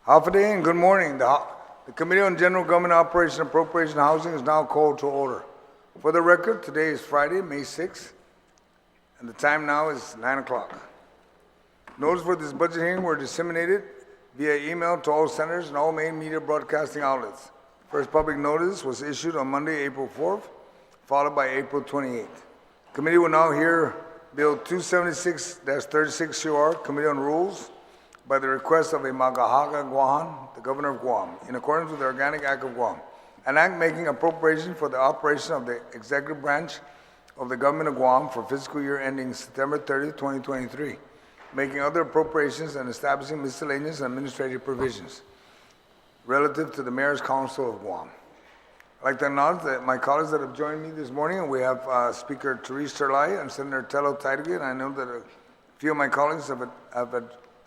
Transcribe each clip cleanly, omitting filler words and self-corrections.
Hafide and good morning. The Committee on General Government Operation, Appropriation, Housing is now called to order. For the record, today is Friday, May 6th, and the time now is 9 o'clock. Notice for this budget hearing were disseminated via email to all senators and all main media broadcasting outlets. First public notice was issued on Monday, April 4th, followed by April 28th. Committee will now hear Bill 276-36 CR, Committee on Rules, by the request of I Maga'hågan Guåhan, the Governor of Guam, in accordance with the Organic Act of Guam, an act making appropriation for the operation of the executive branch of the Government of Guam for fiscal year ending September 30, 2023, making other appropriations and establishing miscellaneous administrative provisions relative to the Mayor's Council of Guam. I'd like to announce that my colleagues that have joined me this morning, and we have Speaker Therese Terlai and Senator Tello Taitige, and I know that a few of my colleagues have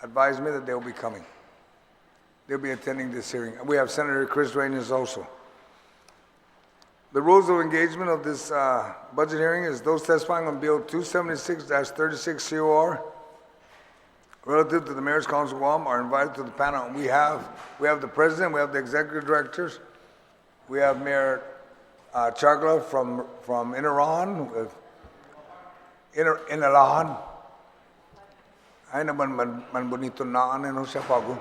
advised me that they will be coming. They'll be attending this hearing. We have Senator Chris Reines also. The rules of engagement of this budget hearing is those testifying on Bill 276-36 COR relative to the Mayor's Council of Guam are invited to the panel. And we have the President, we have the Executive Directors, we have Mayor Chagla from Inaran, Inalahan. Ay naman man bonito na ano siya pago.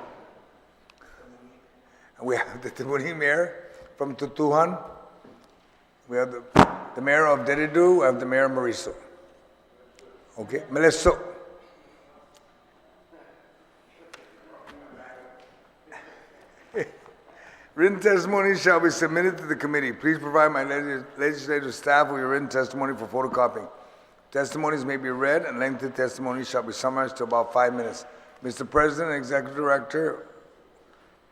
We have the Tibuning Mayor from Tutuhan. We have the Mayor of Deridu. We have the Mayor of Mariso. Okay, Meleso. Written testimony shall be submitted to the committee. Please provide my legislative staff with your written testimony for photocopying. Testimonies may be read, and lengthy testimonies shall be summarized to about 5 minutes. Mr. President and Executive Director,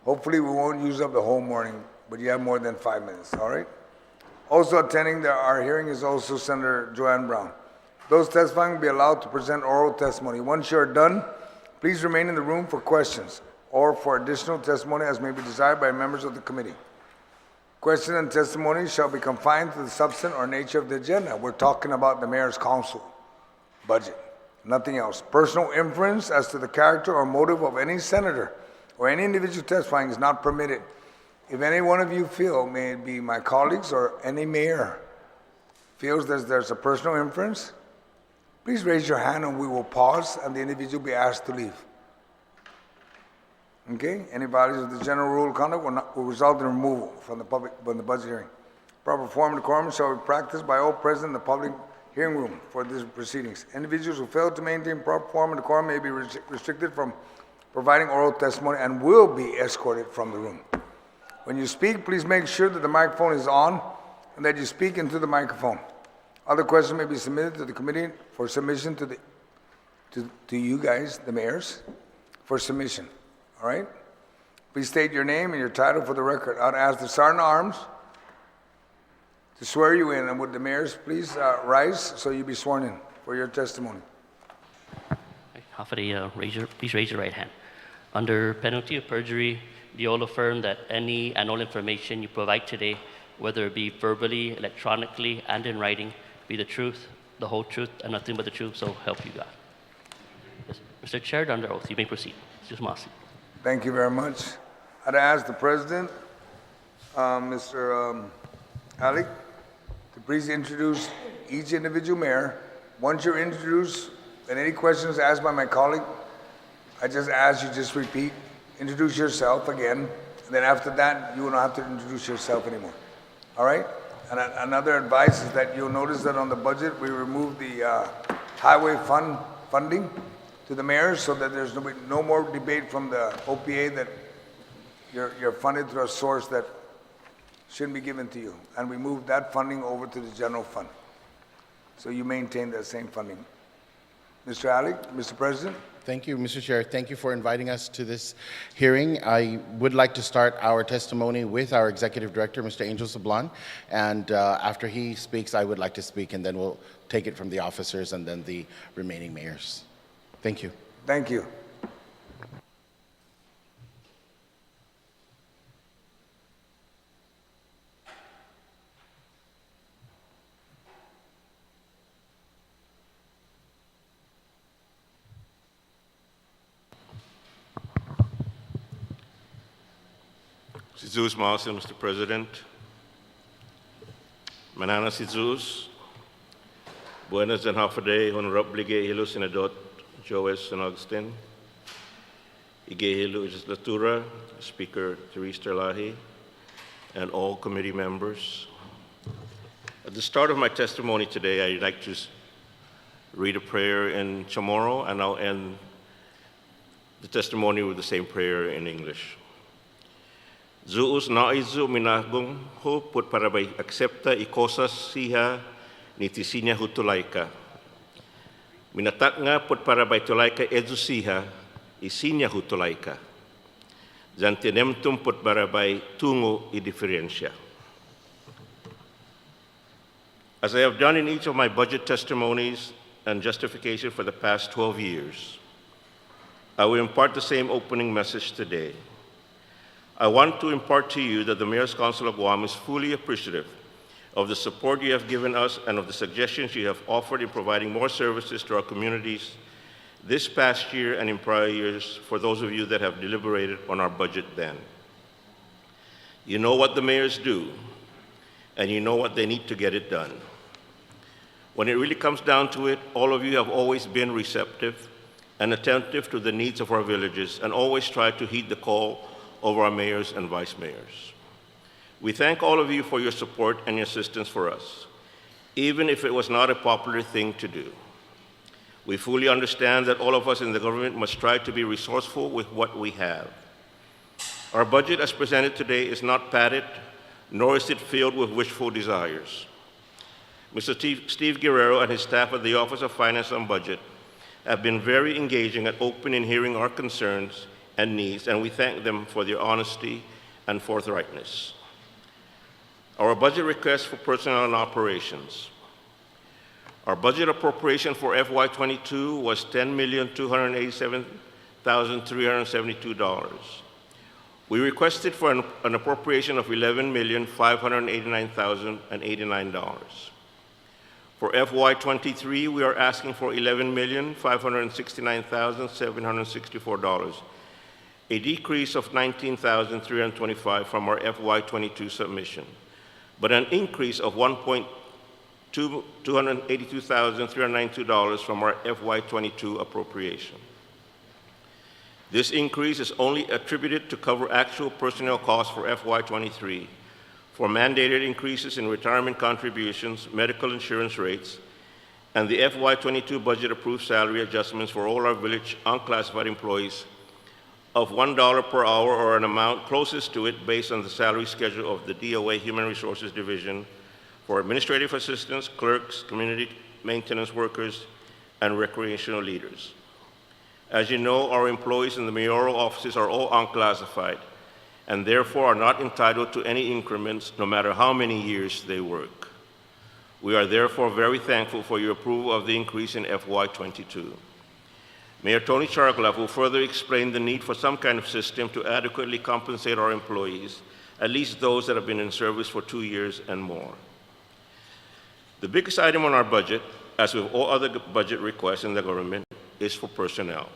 hopefully we won't use up the whole morning, but you have more than 5 minutes, all right? Also attending our hearing is also Senator Joanne Brown. Those testifying will be allowed to present oral testimony. Once you are done, please remain in the room for questions or for additional testimony as may be desired by members of the committee. Questions and testimony shall be confined to the substance or nature of the agenda. We're talking about the Mayor's Council budget, nothing else. Personal inference as to the character or motive of any senator or any individual testifying is not permitted. If any one of you feel, may it be my colleagues or any mayor, feels that there's a personal inference, please raise your hand and we will pause and the individual will be asked to leave. Okay? Any violation of the general rule of conduct will result in removal from the budget hearing. Proper form and decorum shall be practiced by all present in the public hearing room for these proceedings. Individuals who fail to maintain proper form and decorum may be restricted from providing oral testimony and will be escorted from the room. When you speak, please make sure that the microphone is on and that you speak into the microphone. Other questions may be submitted to the committee for submission to you guys, the mayors, for submission. All right? Please state your name and your title for the record. I'd ask the Sergeant at Arms to swear you in. And would the mayors please rise so you be sworn in for your testimony. Please raise your right hand. Under penalty of perjury, do you all affirm that any and all information you provide today, whether it be verbally, electronically, and in writing, be the truth, the whole truth, and nothing but the truth, so help you God? Yes. Mr. Chair, under oath, you may proceed. Mr. Masi. Thank you very much. I'd ask the President, Mr. Alec, to please introduce each individual mayor. Once you're introduced and any questions asked by my colleague, I just ask you just repeat, introduce yourself again, and then after that, you will not have to introduce yourself anymore. All right? And another advice is that you'll notice that on the budget, we removed the highway funding to the mayors so that there's no more debate from the OPA that you're funded through a source that shouldn't be given to you. And we moved that funding over to the general fund. So you maintain that same funding. Mr. Alec, Mr. President. Thank you, Mr. Chair. Thank you for inviting us to this hearing. I would like to start our testimony with our Executive Director, Mr. Angel Sablan. And after he speaks, I would like to speak, and then we'll take it from the officers and then the remaining mayors. Thank you. Thank you. Jesus Mausen, Mr. President. Manana Jesus. Buenas and half a day, Honorable Igehilo, Senador Joes and Agustin. Igehilo Legislatura, Speaker Therese Terlahi, and all committee members. At the start of my testimony today, I'd like to read a prayer in Chamorro, and I'll end the testimony with the same prayer in English. Zuus naizu minagong ho put parabay aksepta ikosas siha ni tisinya hutulaika. Minatak nga put parabay tulaika edu siha isinya hutulaika. Zantinemtum put parabay tungo I diferencia. As I have done in each of my budget testimonies and justification for the past 12 years, I will impart the same opening message today. I want to impart to you that the Mayor's Council of Guam is fully appreciative of the support you have given us and of the suggestions you have offered in providing more services to our communities this past year and in prior years for those of you that have deliberated on our budget then. You know what the mayors do, and you know what they need to get it done. When it really comes down to it, all of you have always been receptive and attentive to the needs of our villages and always tried to heed the call of our mayors and vice mayors. We thank all of you for your support and your assistance for us, even if it was not a popular thing to do. We fully understand that all of us in the government must try to be resourceful with what we have. Our budget as presented today is not padded, nor is it filled with wishful desires. Mr. Steve Guerrero and his staff at the Office of Finance and Budget have been very engaging and open in hearing our concerns and needs, and we thank them for their honesty and forthrightness. Our budget request for personnel and operations. Our budget appropriation for FY22 was $10,287,372. We requested for an appropriation of $11,589,089. For FY23, we are asking for $11,569,764, a decrease of $19,325 from our FY22 submission, but an increase of $282,392 from our FY22 appropriation. This increase is only attributed to cover actual personnel costs for FY23, for mandated increases in retirement contributions, medical insurance rates, and the FY22 budget-approved salary adjustments for all our village unclassified employees of $1 per hour or an amount closest to it based on the salary schedule of the DOA Human Resources Division for administrative assistants, clerks, community maintenance workers, and recreational leaders. As you know, our employees in the mayoral offices are all unclassified and therefore are not entitled to any increments no matter how many years they work. We are therefore very thankful for your approval of the increase in FY22. Mayor Tony Charcliffe will further explain the need for some kind of system to adequately compensate our employees, at least those that have been in service for 2 years and more. The biggest item on our budget, as with all other budget requests in the government, is for personnel.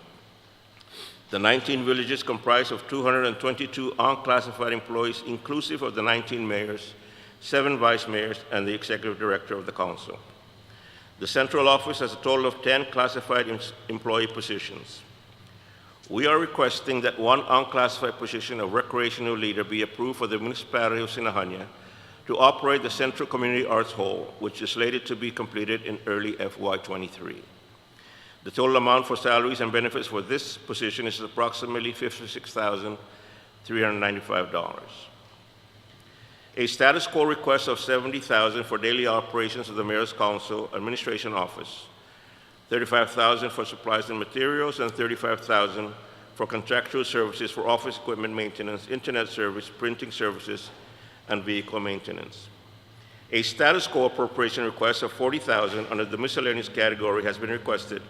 The 19 villages comprise of 222 unclassified employees, inclusive of the 19 mayors, 7 vice mayors, and the executive director of the council. The central office has a total of 10 classified employee positions. We are requesting that 1 unclassified position of recreational leader be approved for the municipality of Sinajana to operate the Central Community Arts Hall, which is slated to be completed in early FY23. The total amount for salaries and benefits for this position is approximately $56,395. A status quo request of $70,000 for daily operations of the Mayor's Council Administration Office, $35,000 for supplies and materials, and $35,000 for contractual services for office equipment maintenance, internet service, printing services, and vehicle maintenance. A status quo appropriation request of $40,000 under the miscellaneous category has been requested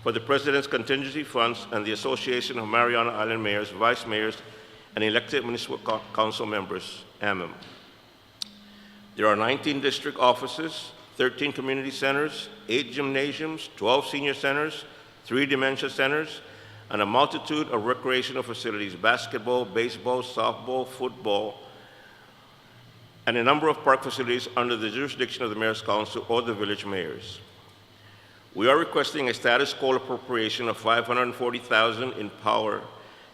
for the President's contingency funds and the Association of Mariana Island Mayors, Vice Mayors, and elected municipal council members, AMM. There are 19 district offices, 13 community centers, 8 gymnasiums, 12 senior centers, 3 dementia centers, and a multitude of recreational facilities, basketball, baseball, softball, football, and a number of park facilities under the jurisdiction of the Mayor's Council or the village mayors. We are requesting a status quo appropriation of $540,000 in power,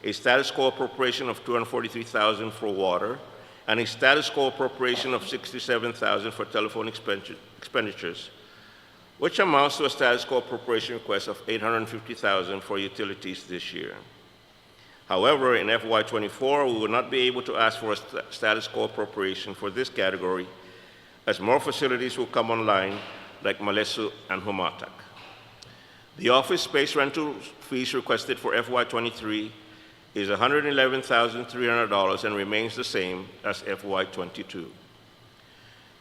a status quo appropriation of $243,000 for water, and a status quo appropriation of $67,000 for telephone expenditures, which amounts to a status quo appropriation request of $850,000 for utilities this year. However, in FY24, we will not be able to ask for a status quo appropriation for this category, as more facilities will come online, like Malesu and Humatak. The office space rental fees requested for FY23 is $111,300 and remains the same as FY22.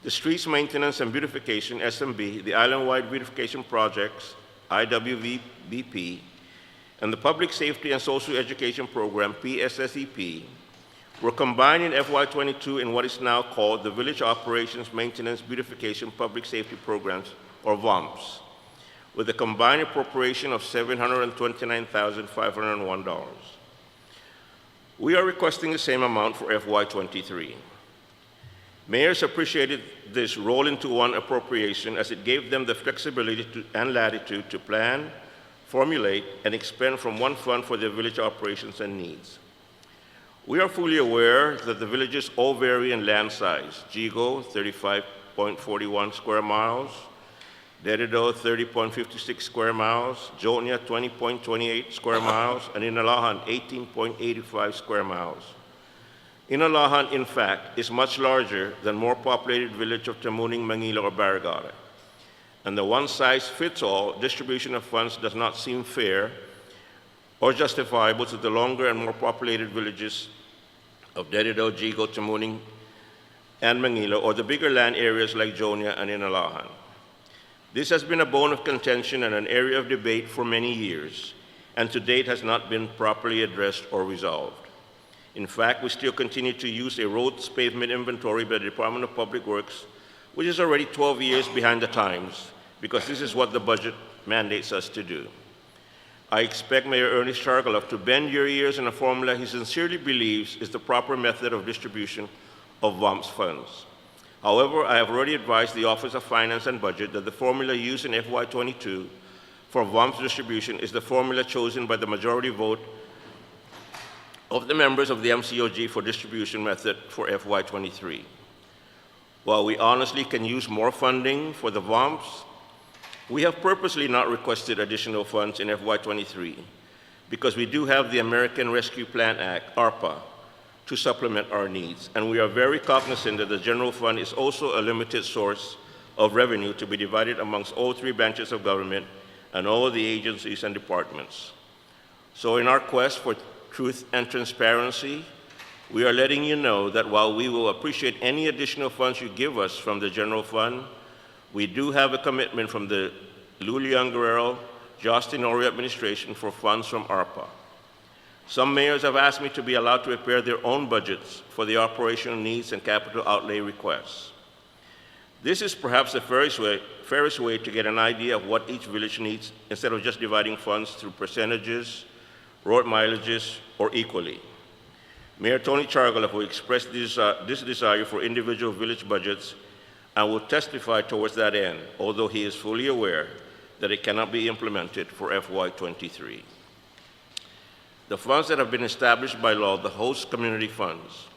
The Streets Maintenance and Beautification, SMB, the Island-Wide Beautification Projects, IWBP, and the Public Safety and Social Education Program, PSSEP, were combined in FY22 in what is now called the Village Operations Maintenance Beautification Public Safety Programs, or VOMPS, with a combined appropriation of $729,501. We are requesting the same amount for FY23. Mayors appreciated this roll-into-one appropriation as it gave them the flexibility and latitude to plan, formulate, and expend from one fund for their village operations and needs. We are fully aware that the villages all vary in land size. Jigo, 35.41 square miles, Derido, 30.56 square miles, Jonia, 20.28 square miles, and Inalahan, 18.85 square miles. Inalahan, in fact, is much larger than more populated village of Tamuning, Manila, or Barrigada. And the one-size-fits-all distribution of funds does not seem fair or justifiable to the longer and more populated villages of Derido, Jigo, Tamuning, and Manila, or the bigger land areas like Jonia and Inalahan. This has been a bone of contention and an area of debate for many years, and to date has not been properly addressed or resolved. In fact, we still continue to use a roads pavement inventory by the Department of Public Works, which is already 12 years behind the times, because this is what the budget mandates us to do. I expect Mayor Ernest Chargaloff to bend your ears in a formula he sincerely believes is the proper method of distribution of VOMPS funds. However, I have already advised the Office of Finance and Budget that the formula used in FY22 for VOMPS distribution is the formula chosen by the majority vote of the members of the MCOG for distribution method for FY23. While we honestly can use more funding for the VOMPS, we have purposely not requested additional funds in FY23 because we do have the American Rescue Plan Act, ARPA, to supplement our needs, and we are very cognizant that the general fund is also a limited source of revenue to be divided amongst all three branches of government and all the agencies and departments. So in our quest for truth and transparency, we are letting you know that while we will appreciate any additional funds you give us from the general fund, we do have a commitment from the Lulian Guerrero, Justin Ori administration for funds from ARPA. Some mayors have asked me to be allowed to prepare their own budgets for the operational needs and capital outlay requests. This is perhaps the fairest way to get an idea of what each village needs instead of just dividing funds through percentages, road mileages, or equally. Mayor Tony Chargaloff will express this desire for individual village budgets and will testify towards that end, although he is fully aware that it cannot be implemented for FY23. The funds that have been established by law, the host community funds.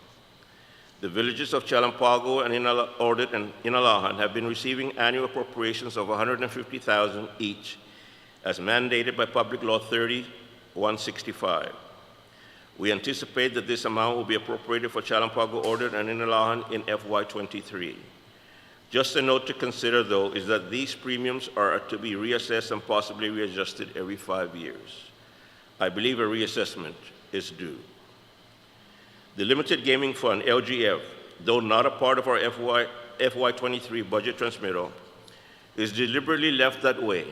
The villages of Chalampago and Inalahan have been receiving annual appropriations of $150,000 each, as mandated by Public Law 30-165. We anticipate that this amount will be appropriated for Chalampago Ordered and Inalahan in FY23. Just a note to consider, though, is that these premiums are to be reassessed and possibly readjusted every 5 years. I believe a reassessment is due. The Limited Gaming Fund, LGF, though not a part of our FY23 budget transmittal, is deliberately left that way,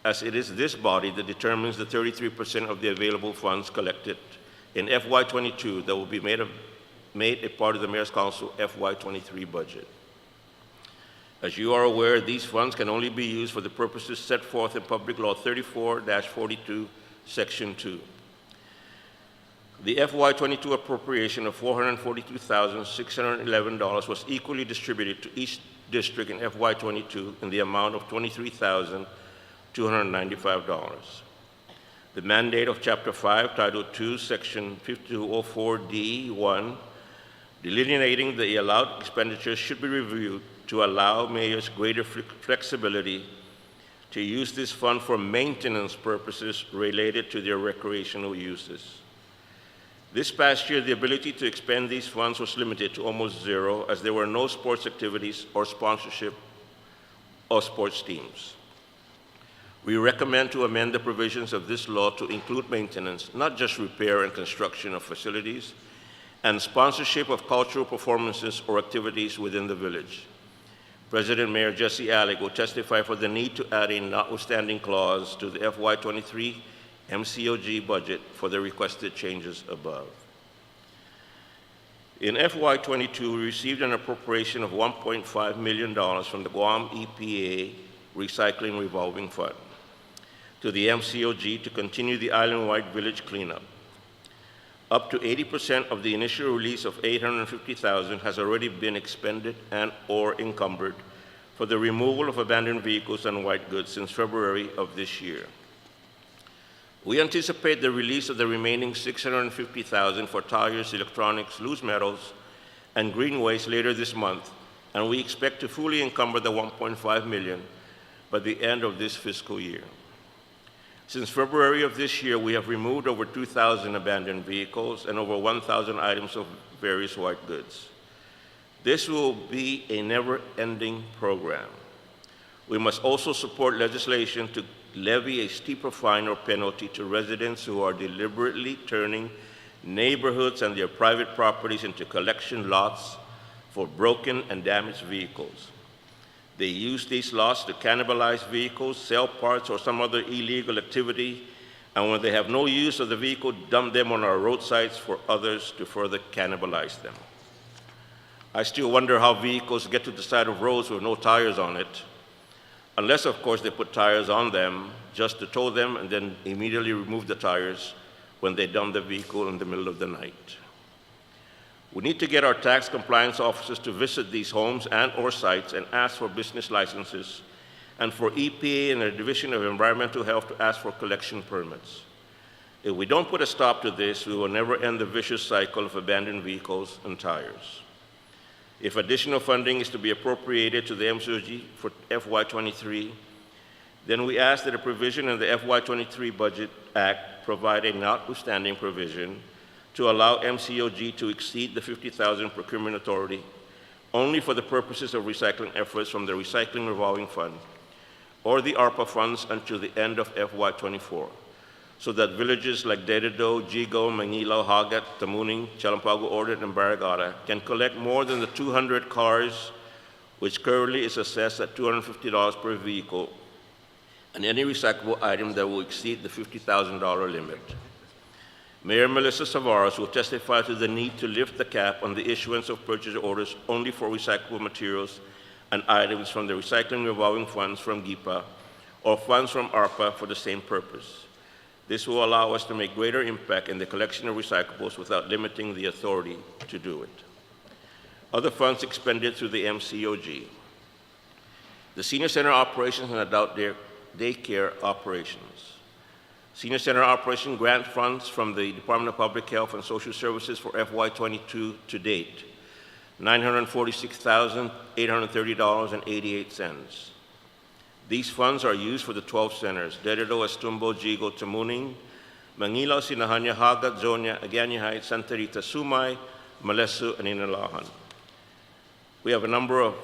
as it is this body that determines the 33% of the available funds collected in FY22 that will be made a part of the Mayor's Council FY23 budget. As you are aware, these funds can only be used for the purposes set forth in Public Law 34-42 Section 2. The FY22 appropriation of $442,611 was equally distributed to each district in FY22 in the amount of $23,295. The mandate of Chapter 5, Title 2, Section 5204D1, delineating the allowed expenditures should be reviewed to allow mayors greater flexibility to use this fund for maintenance purposes related to their recreational uses. This past year, the ability to expend these funds was limited to almost zero, as there were no sports activities or sponsorship of sports teams. We recommend to amend the provisions of this law to include maintenance, not just repair and construction of facilities, and sponsorship of cultural performances or activities within the village. President Mayor Jesse Alec will testify for the need to add a notwithstanding clause to the FY23 MCOG budget for the requested changes above. In FY22, we received an appropriation of $1.5 million from the Guam EPA Recycling Revolving Fund to the MCOG to continue the island-wide village cleanup. Up to 80% of the initial release of $850,000 has already been expended and/or encumbered for the removal of abandoned vehicles and white goods since February of this year. We anticipate the release of the remaining $650,000 for tires, electronics, loose metals, and green waste later this month, and we expect to fully encumber the $1.5 million by the end of this fiscal year. Since February of this year, we have removed over 2,000 abandoned vehicles and over 1,000 items of various white goods. This will be a never-ending program. We must also support legislation to levy a steeper fine or penalty to residents who are deliberately turning neighborhoods and their private properties into collection lots for broken and damaged vehicles. They use these lots to cannibalize vehicles, sell parts, or some other illegal activity, and when they have no use of the vehicle, dump them on our roadsides for others to further cannibalize them. I still wonder how vehicles get to the side of roads with no tires on it, unless, of course, they put tires on them just to tow them and then immediately remove the tires when they dump the vehicle in the middle of the night. We need to get our tax compliance officers to visit these homes and/or sites and ask for business licenses, and for EPA and the Division of Environmental Health to ask for collection permits. If we don't put a stop to this, we will never end the vicious cycle of abandoned vehicles and tires. If additional funding is to be appropriated to the MCOG for FY23, then we ask that a provision in the FY23 Budget Act provide a notwithstanding provision to allow MCOG to exceed the $50,000 procurement authority only for the purposes of recycling efforts from the Recycling Revolving Fund or the ARPA funds until the end of FY24, so that villages like Dededo, Jigo, Manila, Tamuning, Chalampago, Ordet, and Barragata can collect more than the 200 cars, which currently is assessed at $250 per vehicle, and any recyclable item that will exceed the $50,000 limit. Mayor Melissa Savaras will testify to the need to lift the cap on the issuance of purchase orders only for recyclable materials and items from the Recycling Revolving Funds from GIPA or funds from ARPA for the same purpose. This will allow us to make greater impact in the collection of recyclables without limiting the authority to do it. Other funds expended through the MCOG. The Senior Center operations and adult daycare operations. Senior Center operation grant funds from the Department of Public Health and Social Services for FY22 to date, $946,830.88. These funds are used for the 12 centers: Dededo, Estumbo, Jigo, Tamuning, Manila, Sinahanya, Hagat, Zonia, Agani Heights, Santa Rita, Sumay, Malesu, and Inalahan. We have a number of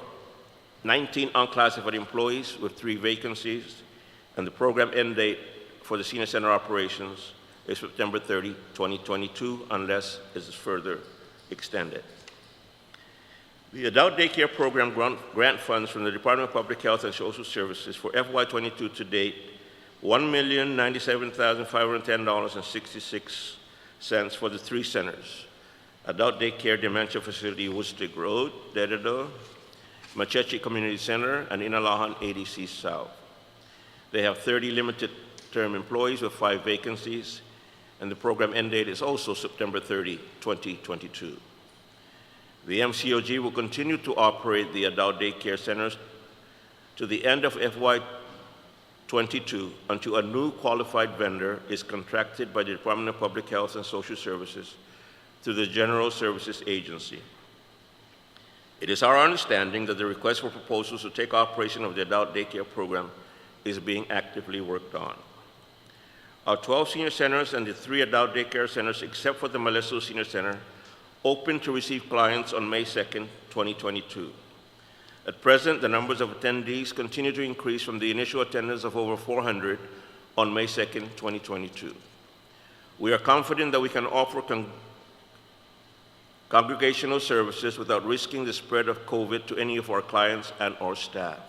19 unclassified employees with 3 vacancies, and the program end date for the Senior Center operations is September 30, 2022, unless it is further extended. The Adult Daycare Program grant funds from the Department of Public Health and Social Services for FY22 to date, $1,097,510.66 for the 3 centers: Adult Daycare Dementia Facility, Woodstick Road, Dededo, Machechi Community Center, and Inalahan ADC South. They have 30 limited term employees with 5 vacancies, and the program end date is also September 30, 2022. The MCOG will continue to operate the adult daycare centers to the end of FY22 until a new qualified vendor is contracted by the Department of Public Health and Social Services through the General Services Agency. It is our understanding that the request for proposals to take operation of the adult daycare program is being actively worked on. Our 12 senior centers and the 3 adult daycare centers, except for the Molesto Senior Center, open to receive clients on May 2nd, 2022. At present, the numbers of attendees continue to increase from the initial attendance of over 400 on May 2nd, 2022. We are confident that we can offer congregational services without risking the spread of COVID to any of our clients and our staff.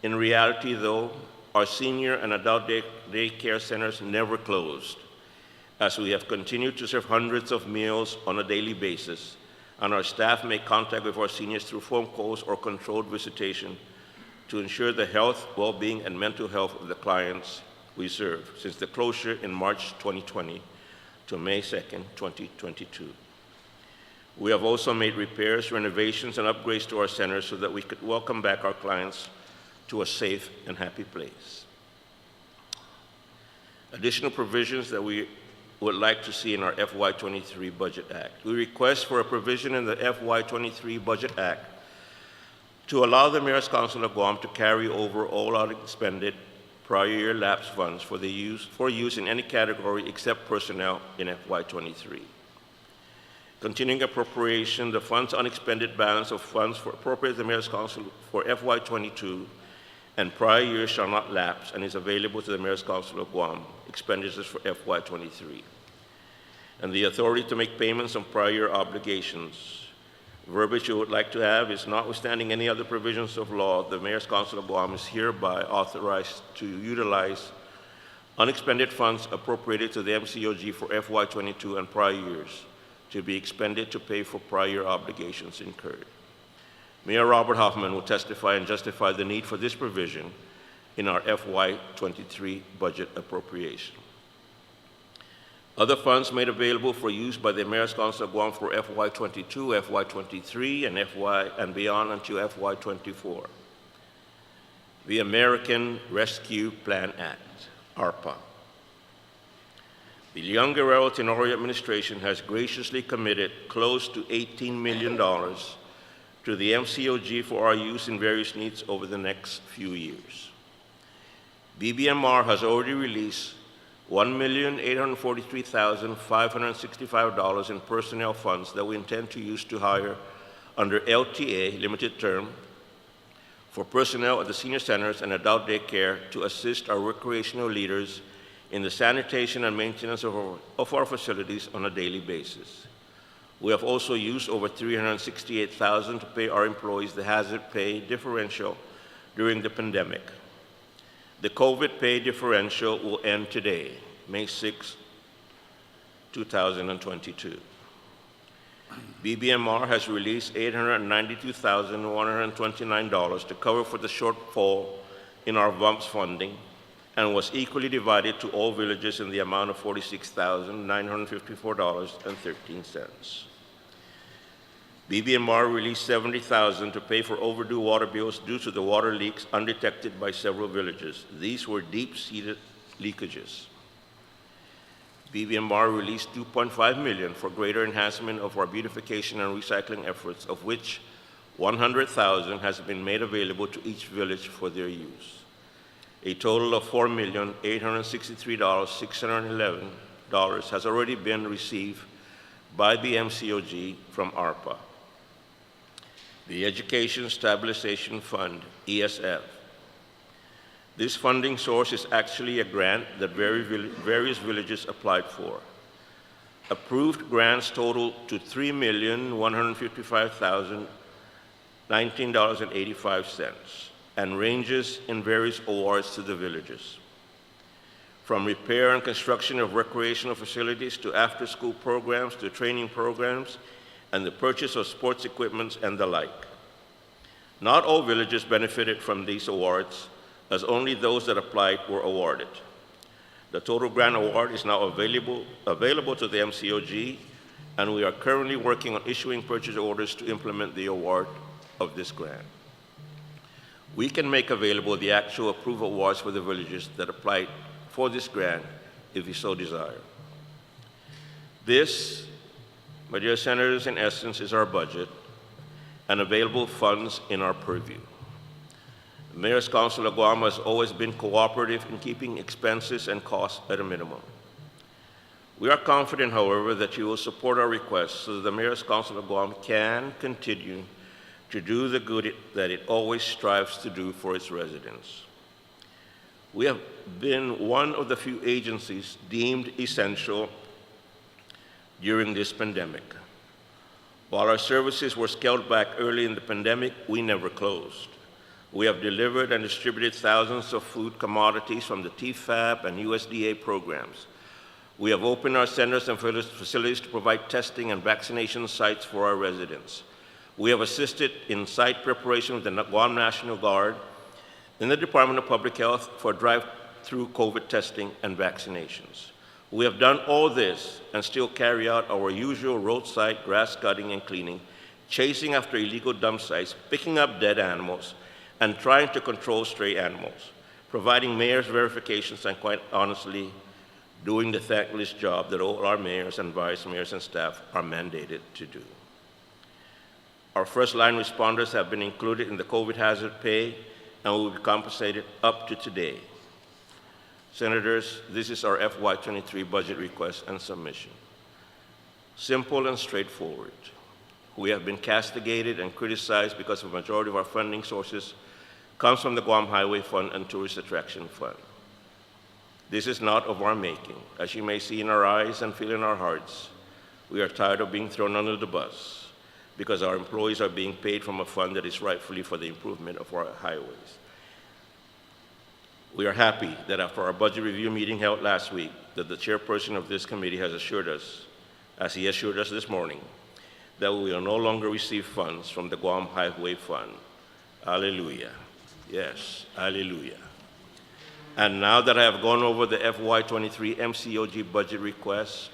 In reality, though, our senior and adult daycare centers never closed, as we have continued to serve hundreds of meals on a daily basis, and our staff make contact with our seniors through phone calls or controlled visitation to ensure the health, well-being, and mental health of the clients we serve since the closure in March 2020 to May 2nd, 2022. We have also made repairs, renovations, and upgrades to our centers so that we could welcome back our clients to a safe and happy place. Additional provisions that we would like to see in our FY23 Budget Act. We request for a provision in the FY23 Budget Act to allow the Mayor's Council of Guam to carry over all unexpended prior year lapse funds for use in any category except personnel in FY23. Continuing appropriation, the fund's unexpended balance of funds for appropriate the Mayor's Council for FY22 and prior years shall not lapse and is available to the Mayor's Council of Guam expenditures for FY23. And the authority to make payments on prior year obligations. Verbiage you would like to have is notwithstanding any other provisions of law, the Mayor's Council of Guam is hereby authorized to utilize unexpended funds appropriated to the MCOG for FY22 and prior years to be expended to pay for prior year obligations incurred. Mayor Robert Hoffman will testify and justify the need for this provision in our FY23 budget appropriation. Other funds made available for use by the Mayor's Council of Guam for FY22, FY23, and beyond until FY24. The American Rescue Plan Act, ARPA. The Leon Guerrero Tenorio administration has graciously committed close to $18 million to the MCOG for our use in various needs over the next few years. BBMR has already released $1,843,565 in personnel funds that we intend to use to hire under LTA, limited term, for personnel at the senior centers and adult daycare to assist our recreational leaders in the sanitation and maintenance of our facilities on a daily basis. We have also used over $368,000 to pay our employees the hazard pay differential during the pandemic. The COVID pay differential will end today, May 6, 2022. BBMR has released $892,129 to cover for the shortfall in our VUMPS funding and was equally divided to all villages in the amount of $46,954.13. BBMR released $70,000 to pay for overdue water bills due to the water leaks undetected by several villages. These were deep-seated leakages. BBMR released $2.5 million for greater enhancement of our beautification and recycling efforts, of which $100,000 has been made available to each village for their use. A total of $4,863,611 has already been received by the MCOG from ARPA. The Education Stabilization Fund, ESF. This funding source is actually a grant that various villages applied for. Approved grants total to $3,155,019.85 and ranges in various awards to the villages. From repair and construction of recreational facilities to after-school programs to training programs and the purchase of sports equipment and the like. Not all villages benefited from these awards, as only those that applied were awarded. The total grant award is now available to the MCOG, and we are currently working on issuing purchase orders to implement the award of this grant. We can make available the actual approved awards for the villages that applied for this grant if you so desire. This, my dear Senators, in essence, is our budget and available funds in our purview. The Mayor's Council of Guam has always been cooperative in keeping expenses and costs at a minimum. We are confident, however, that you will support our request so that the Mayor's Council of Guam can continue to do the good that it always strives to do for its residents. We have been one of the few agencies deemed essential during this pandemic. While our services were scaled back early in the pandemic, we never closed. We have delivered and distributed thousands of food commodities from the TFAB and USDA programs. We have opened our centers and facilities to provide testing and vaccination sites for our residents. We have assisted in site preparation with the Guam National Guard in the Department of Public Health for drive-through COVID testing and vaccinations. We have done all this and still carry out our usual roadside grass cutting and cleaning, chasing after illegal dump sites, picking up dead animals, and trying to control stray animals, providing mayor's verifications, and quite honestly, doing the thankless job that all our mayors and vice mayors and staff are mandated to do. Our first-line responders have been included in the COVID hazard pay and will be compensated up to today. Senators, this is our FY23 budget request and submission. Simple and straightforward. We have been castigated and criticized because the majority of our funding sources comes from the Guam Highway Fund and Tourist Attraction Fund. This is not of our making. As you may see in our eyes and feel in our hearts, we are tired of being thrown under the bus because our employees are being paid from a fund that is rightfully for the improvement of our highways. We are happy that after our budget review meeting held last week, that the chairperson of this committee has assured us, as he assured us this morning, that we will no longer receive funds from the Guam Highway Fund. Hallelujah. Yes, hallelujah. And now that I have gone over the FY23 MCOG budget requests,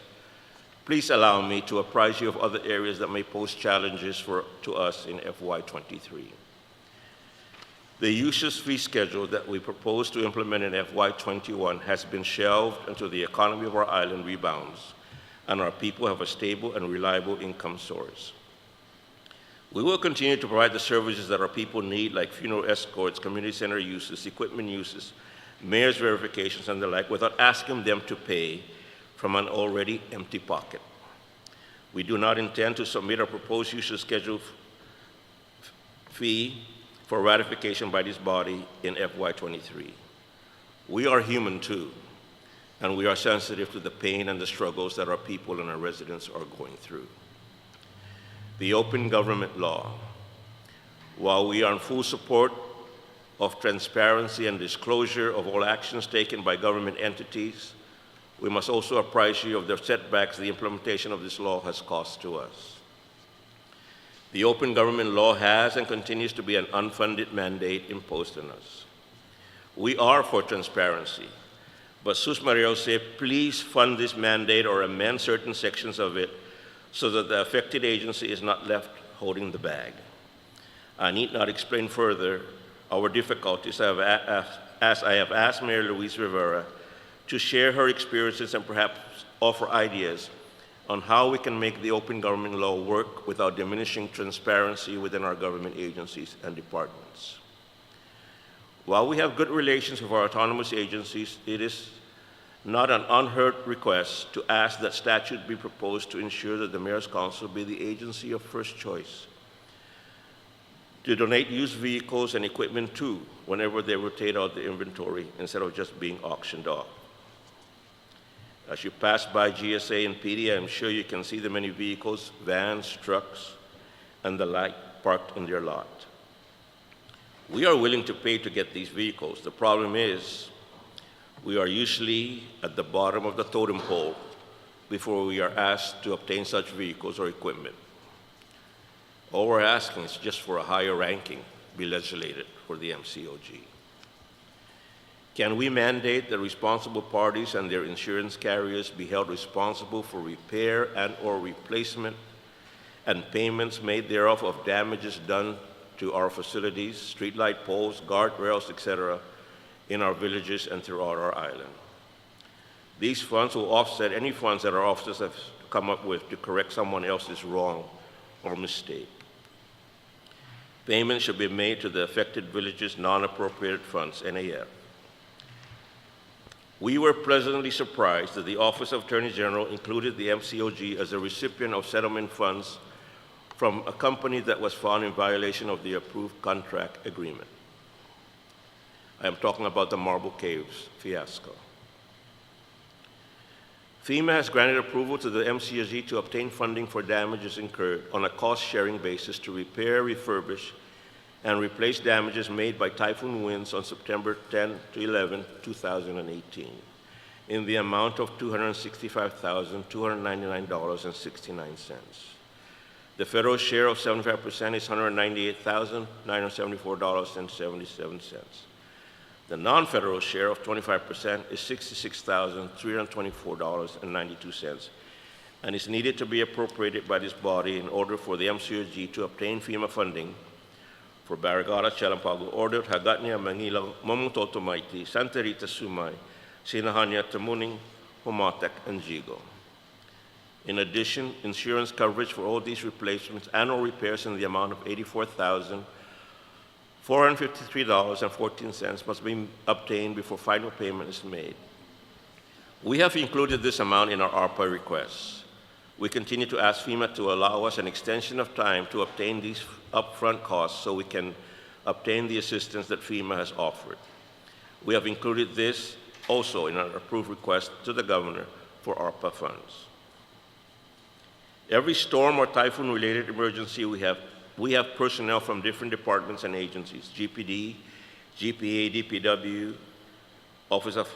please allow me to apprise you of other areas that may pose challenges to us in FY23. The usage fee schedule that we propose to implement in FY21 has been shelved until the economy of our island rebounds and our people have a stable and reliable income source. We will continue to provide the services that our people need, like funeral escorts, community center uses, equipment uses, mayor's verifications, and the like, without asking them to pay from an already empty pocket. We do not intend to submit our proposed usage schedule fee for ratification by this body in FY23. We are human too, and we are sensitive to the pain and the struggles that our people and our residents are going through. The open government law. While we are in full support of transparency and disclosure of all actions taken by government entities, we must also apprise you of the setbacks the implementation of this law has caused to us. The open government law has and continues to be an unfunded mandate imposed on us. We are for transparency, but Sus Mario said, please fund this mandate or amend certain sections of it so that the affected agency is not left holding the bag. I need not explain further our difficulties as I have asked Mayor Luis Rivera to share her experiences and perhaps offer ideas on how we can make the open government law work without diminishing transparency within our government agencies and departments. While we have good relations with our autonomous agencies, it is not an unheard request to ask that statute be proposed to ensure that the Mayor's Council be the agency of first choice to donate used vehicles and equipment to whenever they rotate out the inventory instead of just being auctioned off. As you pass by GSA and PD, I'm sure you can see the many vehicles, vans, trucks, and the like parked in their lot. We are willing to pay to get these vehicles. The problem is we are usually at the bottom of the totem pole before we are asked to obtain such vehicles or equipment. All we're asking is just for a higher ranking be legislated for the MCOG. Can we mandate that responsible parties and their insurance carriers be held responsible for repair and/or replacement and payments made thereof of damages done to our facilities, streetlight poles, guardrails, etc., in our villages and throughout our island? These funds will offset any funds that our officers have come up with to correct someone else's wrong or mistake. Payments should be made to the affected villages' non-appropriated funds, NAF. We were pleasantly surprised that the Office of Attorney General included the MCOG as a recipient of settlement funds from a company that was found in violation of the approved contract agreement. I am talking about the Marble Caves fiasco. FEMA has granted approval to the MCOG to obtain funding for damages incurred on a cost-sharing basis to repair, refurbish, and replace damages made by typhoon winds on September 10 to 11, 2018, in the amount of $265,299.69. The federal share of 75% is $198,974.77. The non-federal share of 25% is $66,324.92 and is needed to be appropriated by this body in order for the MCOG to obtain FEMA funding for Barrigada, Chalampago, Order, Hagatnia, Mangilaw, Mamutotomaiti, Santa Rita, Sumay, Sinahanya, Tamuning, Homatek, and Jigo. In addition, insurance coverage for all these replacements and/or repairs in the amount of $84,453.14 must be obtained before final payment is made. We have included this amount in our ARPA requests. We continue to ask FEMA to allow us an extension of time to obtain these upfront costs so we can obtain the assistance that FEMA has offered. We have included this also in our approved request to the Governor for ARPA funds. Every storm or typhoon-related emergency, we have personnel from different departments and agencies, GPD, GPA, DPW, Office of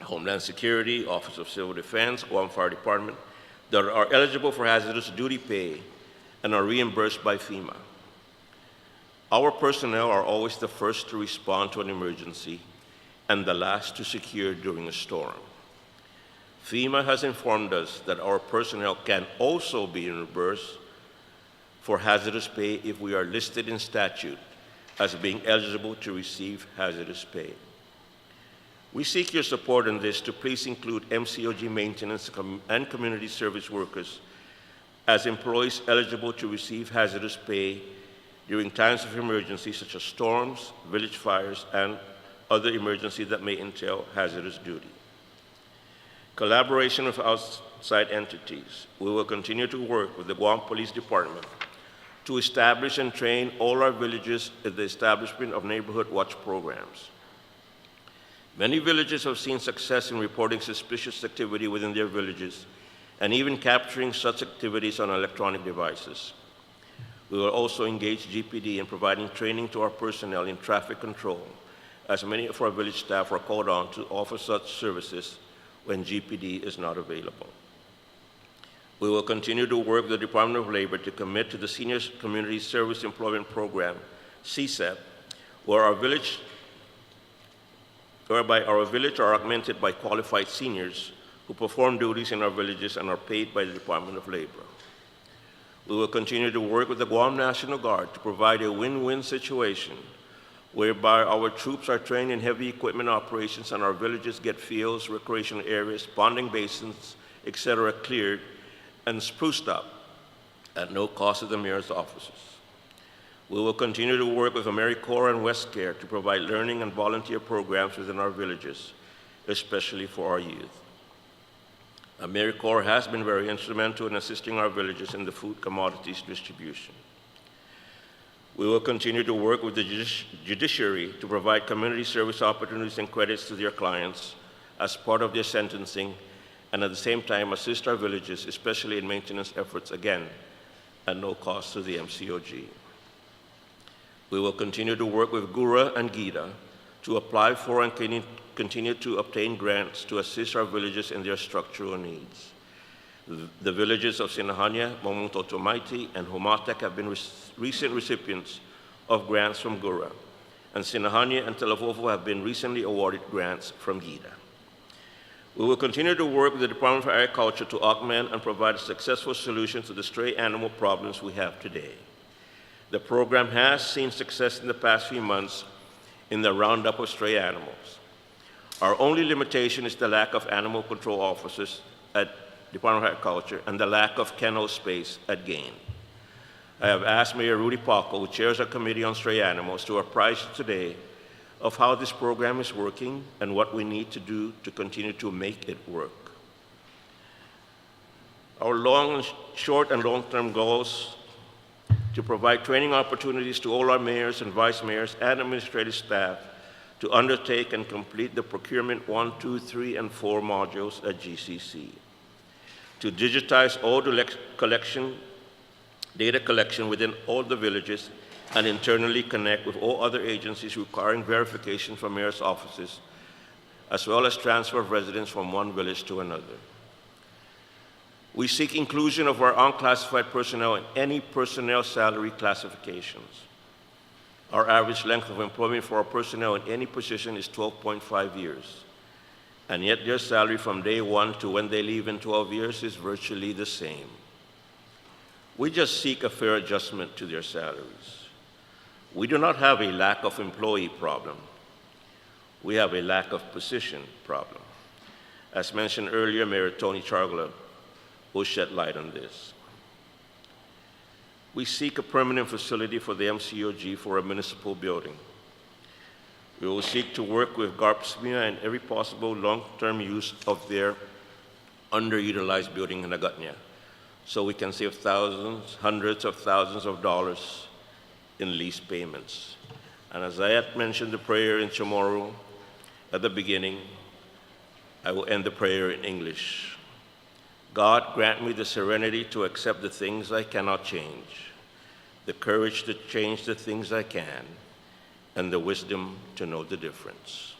Homeland Security, Office of Civil Defense, Guam Fire Department, that are eligible for hazardous duty pay and are reimbursed by FEMA. Our personnel are always the first to respond to an emergency and the last to secure during a storm. FEMA has informed us that our personnel can also be reimbursed for hazardous pay if we are listed in statute as being eligible to receive hazardous pay. We seek your support on this to please include MCOG maintenance and community service workers as employees eligible to receive hazardous pay during times of emergency such as storms, village fires, and other emergencies that may entail hazardous duty. Collaboration with outside entities. We will continue to work with the Guam Police Department to establish and train all our villages in the establishment of neighborhood watch programs. Many villages have seen success in reporting suspicious activity within their villages and even capturing such activities on electronic devices. We will also engage GPD in providing training to our personnel in traffic control, as many of our village staff are called on to offer such services when GPD is not available. We will continue to work with the Department of Labor to commit to the Senior Community Service Employment Program, CSEP, whereby our village are augmented by qualified seniors who perform duties in our villages and are paid by the Department of Labor. We will continue to work with the Guam National Guard to provide a win-win situation whereby our troops are trained in heavy equipment operations and our villages get fields, recreational areas, ponding basins, etc. cleared and spruced up at no cost to the mayor's offices. We will continue to work with AmeriCorps and WestCare to provide learning and volunteer programs within our villages, especially for our youth. AmeriCorps has been very instrumental in assisting our villages in the food commodities distribution. We will continue to work with the judiciary to provide community service opportunities and credits to their clients as part of their sentencing, and at the same time assist our villages, especially in maintenance efforts, again, at no cost to the MCOG. We will continue to work with GURA and GIDA to apply for and continue to obtain grants to assist our villages in their structural needs. The villages of Sinahanya, Mamutotomaiti, and Homatek have been recent recipients of grants from GURA, and Sinahanya and Telefofo have been recently awarded grants from GIDA. We will continue to work with the Department of Agriculture to augment and provide a successful solution to the stray animal problems we have today. The program has seen success in the past few months in the roundup of stray animals. Our only limitation is the lack of animal control officers at Department of Agriculture and the lack of kennel space at GAIN. I have asked Mayor Rudy Paco, who chairs our Committee on Stray Animals, to apprise you today of how this program is working and what we need to do to continue to make it work. Our short and long-term goals to provide training opportunities to all our mayors and vice mayors and administrative staff to undertake and complete the procurement 1, 2, 3, and 4 modules at GCC, to digitize all the data collection within all the villages and internally connect with all other agencies requiring verification from mayor's offices, as well as transfer of residents from one village to another. We seek inclusion of our unclassified personnel in any personnel salary classifications. Our average length of employment for our personnel in any position is 12.5 years, and yet their salary from day one to when they leave in 12 years is virtually the same. We just seek a fair adjustment to their salaries. We do not have a lack of employee problem. We have a lack of position problem. As mentioned earlier, Mayor Tony Chargla will shed light on this. We seek a permanent facility for the MCOG for a municipal building. We will seek to work with GARPSMIA and every possible long-term use of their underutilized building in Agustin, so we can save thousands, hundreds of thousands of dollars in lease payments. And as I had mentioned the prayer in Chamorro at the beginning, I will end the prayer in English. God, grant me the serenity to accept the things I cannot change, the courage to change the things I can, and the wisdom to know the difference.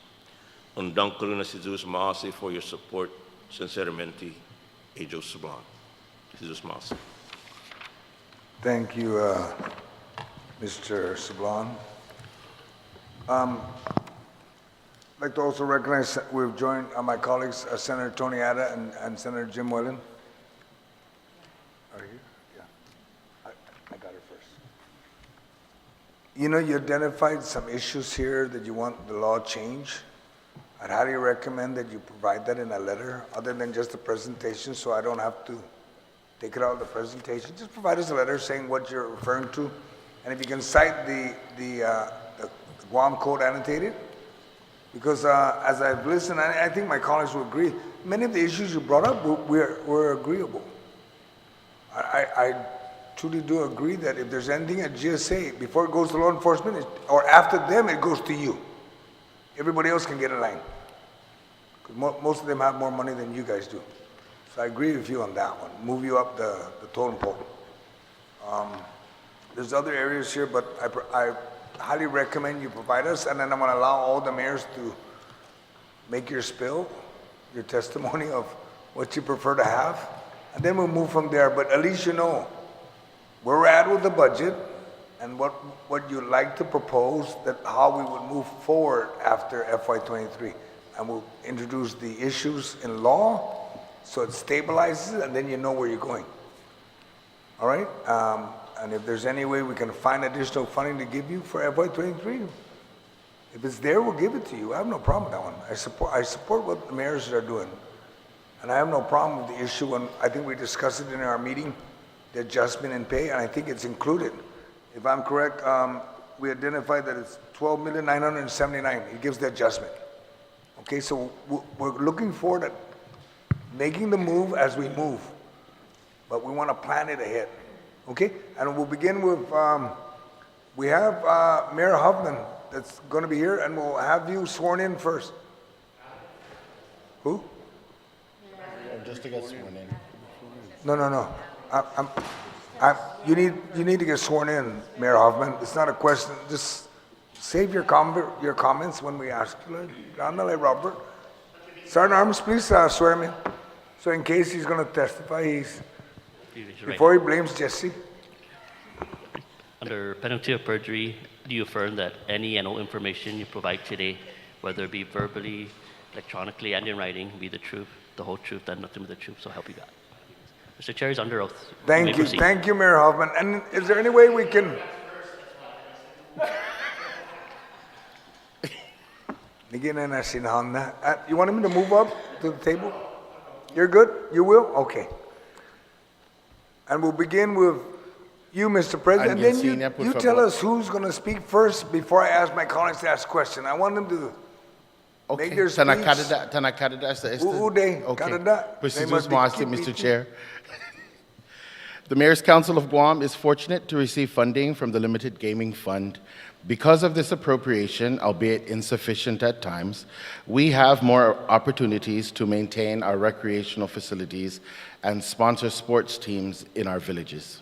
Undang ko na si Jesus Maasi for your support. Sinceramente, Agustin. Jesus Maasi. Thank you, Mr. Sablon. I'd like to also recognize we've joined my colleagues, Senator Tony Ada and Senator Jim Whelan. Are you here? Yeah. I got it first. You know, you identified some issues here that you want the law changed. I'd highly recommend that you provide that in a letter, other than just a presentation, so I don't have to take it out of the presentation. Just provide us a letter saying what you're referring to. And if you can cite the Guam Code annotated, because as I've listened, I think my colleagues will agree, many of the issues you brought up were agreeable. I truly do agree that if there's anything at GSA, before it goes to law enforcement, or after them, it goes to you. Everybody else can get a line. Because most of them have more money than you guys do. So I agree with you on that one. Move you up the totem pole. There's other areas here, but I highly recommend you provide us, and then I'm going to allow all the mayors to make your spill, your testimony of what you prefer to have, and then we'll move from there. But at least you know where we're at with the budget and what you'd like to propose, that how we would move forward after FY23. And we'll introduce the issues in law so it stabilizes, and then you know where you're going. All right? And if there's any way we can find additional funding to give you for FY23, if it's there, we'll give it to you. I have no problem with that one. I support what the mayors are doing. And I have no problem with the issue, and I think we discussed it in our meeting, the adjustment in pay, and I think it's included. If I'm correct, we identified that it's $12,979,000. It gives the adjustment. Okay, so we're looking forward to making the move as we move, but we want to plan it ahead. Okay, and we'll begin with, we have Mayor Huffman that's going to be here, and we'll have you sworn in first. Who? Just to get sworn in. No. You need to get sworn in, Mayor Hoffman. It's not a question. Just save your comments when we ask you. Ándale, Robert. Sergeant Arms, please swear him in. So in case he's going to testify, before he blames Jesse. Under penalty of perjury, do you affirm that any and all information you provide today, whether it be verbally, electronically, and in writing, be the truth, the whole truth, and nothing but the truth, so help you God? Mr. Chair is under oath. Thank may you. proceed. Thank you, Mayor Hoffman. And is there any way we can... You want him to move up to the table? You're good? You will? Okay. And we'll begin with you, Mr. President. And then you tell us who's going to speak first before I ask my colleagues to ask questions. I want them to make their speech. Mr. Chair. The Mayor's Council of Guam is fortunate to receive funding from the Limited Gaming Fund. Because of this appropriation, albeit insufficient at times, we have more opportunities to maintain our recreational facilities and sponsor sports teams in our villages.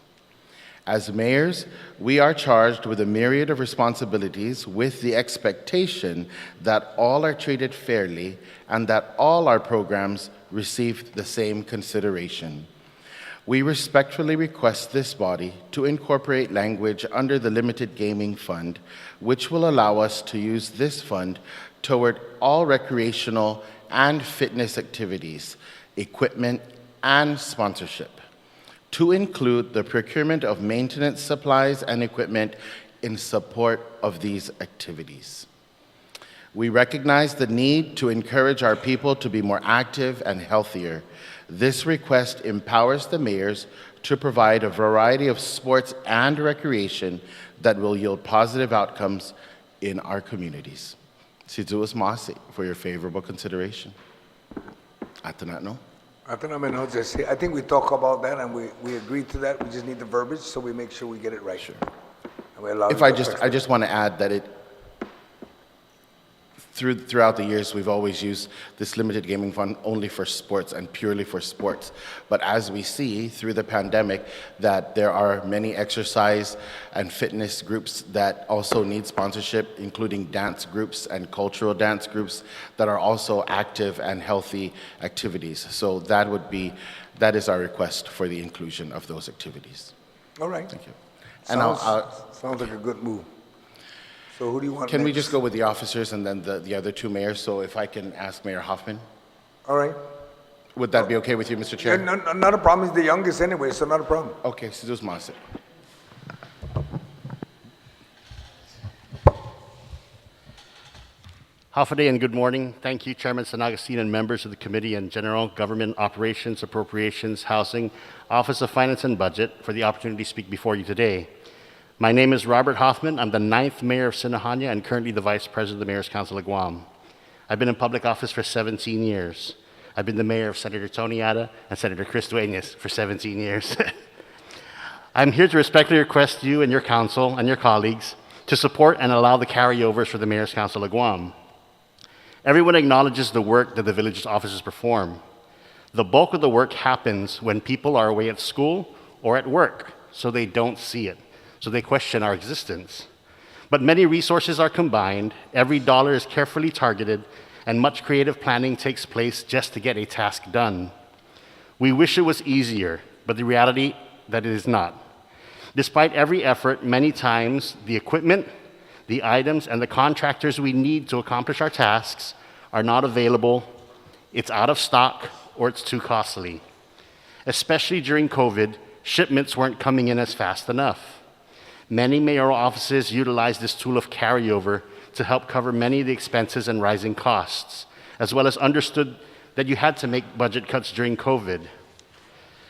As mayors, we are charged with a myriad of responsibilities with the expectation that all are treated fairly and that all our programs receive the same consideration. We respectfully request this body to incorporate language under the Limited Gaming Fund, which will allow us to use this fund toward all recreational and fitness activities, equipment, and sponsorship, to include the procurement of maintenance supplies and equipment in support of these activities. We recognize the need to encourage our people to be more active and healthier. This request empowers the mayors to provide a variety of sports and recreation that will yield positive outcomes in our communities. Sizuas Masi for your favorable consideration. Atanatno? I think we talk about that and we agreed to that. We just need the verbiage so we make sure we get it right. Sure. And we allow If I just want to add that throughout the years, we've always used this Limited Gaming Fund only for sports and purely for sports. But as we see through the pandemic that there are many exercise and fitness groups that also need sponsorship, including dance groups and cultural dance groups that are also active and healthy activities. So that is our request for the inclusion of those activities. All right. Thank you. Sounds like a good move. So who do you want Can next? we just go with the officers and then the other two mayors? So if I can ask Mayor Hoffman. All right. Would that be okay with you, Mr. Chair? Not a problem. He's the youngest anyway, so not a problem. Okay, Sizus Masik. Hafaday and good morning. Thank you, Chairman San Agustin and members of the Committee on General Government Operations, Appropriations, Housing, Office of Finance and Budget for the opportunity to speak before you today. My name is Robert Hoffman. I'm the 9th Mayor of Sinahanya and currently the Vice President of the Mayor's Council of Guam. I've been in public office for 17 years. I've been the mayor of Senator Tony Ada and Senator Chris Dueñas for 17 years. I'm here to respectfully request you and your council and your colleagues to support and allow the carryovers for the Mayor's Council of Guam. Everyone acknowledges the work that the village's offices perform. The bulk of the work happens when people are away at school or at work, so they don't see it. So they question our existence. But many resources are combined, every dollar is carefully targeted, and much creative planning takes place just to get a task done. We wish it was easier, but the reality that it is not. Despite every effort, many times the equipment, the items, and the contractors we need to accomplish our tasks are not available, it's out of stock, or it's too costly. Especially during COVID, shipments weren't coming in as fast enough. Many mayoral offices utilize this tool of carryover to help cover many of the expenses and rising costs, as well as understood that you had to make budget cuts during COVID.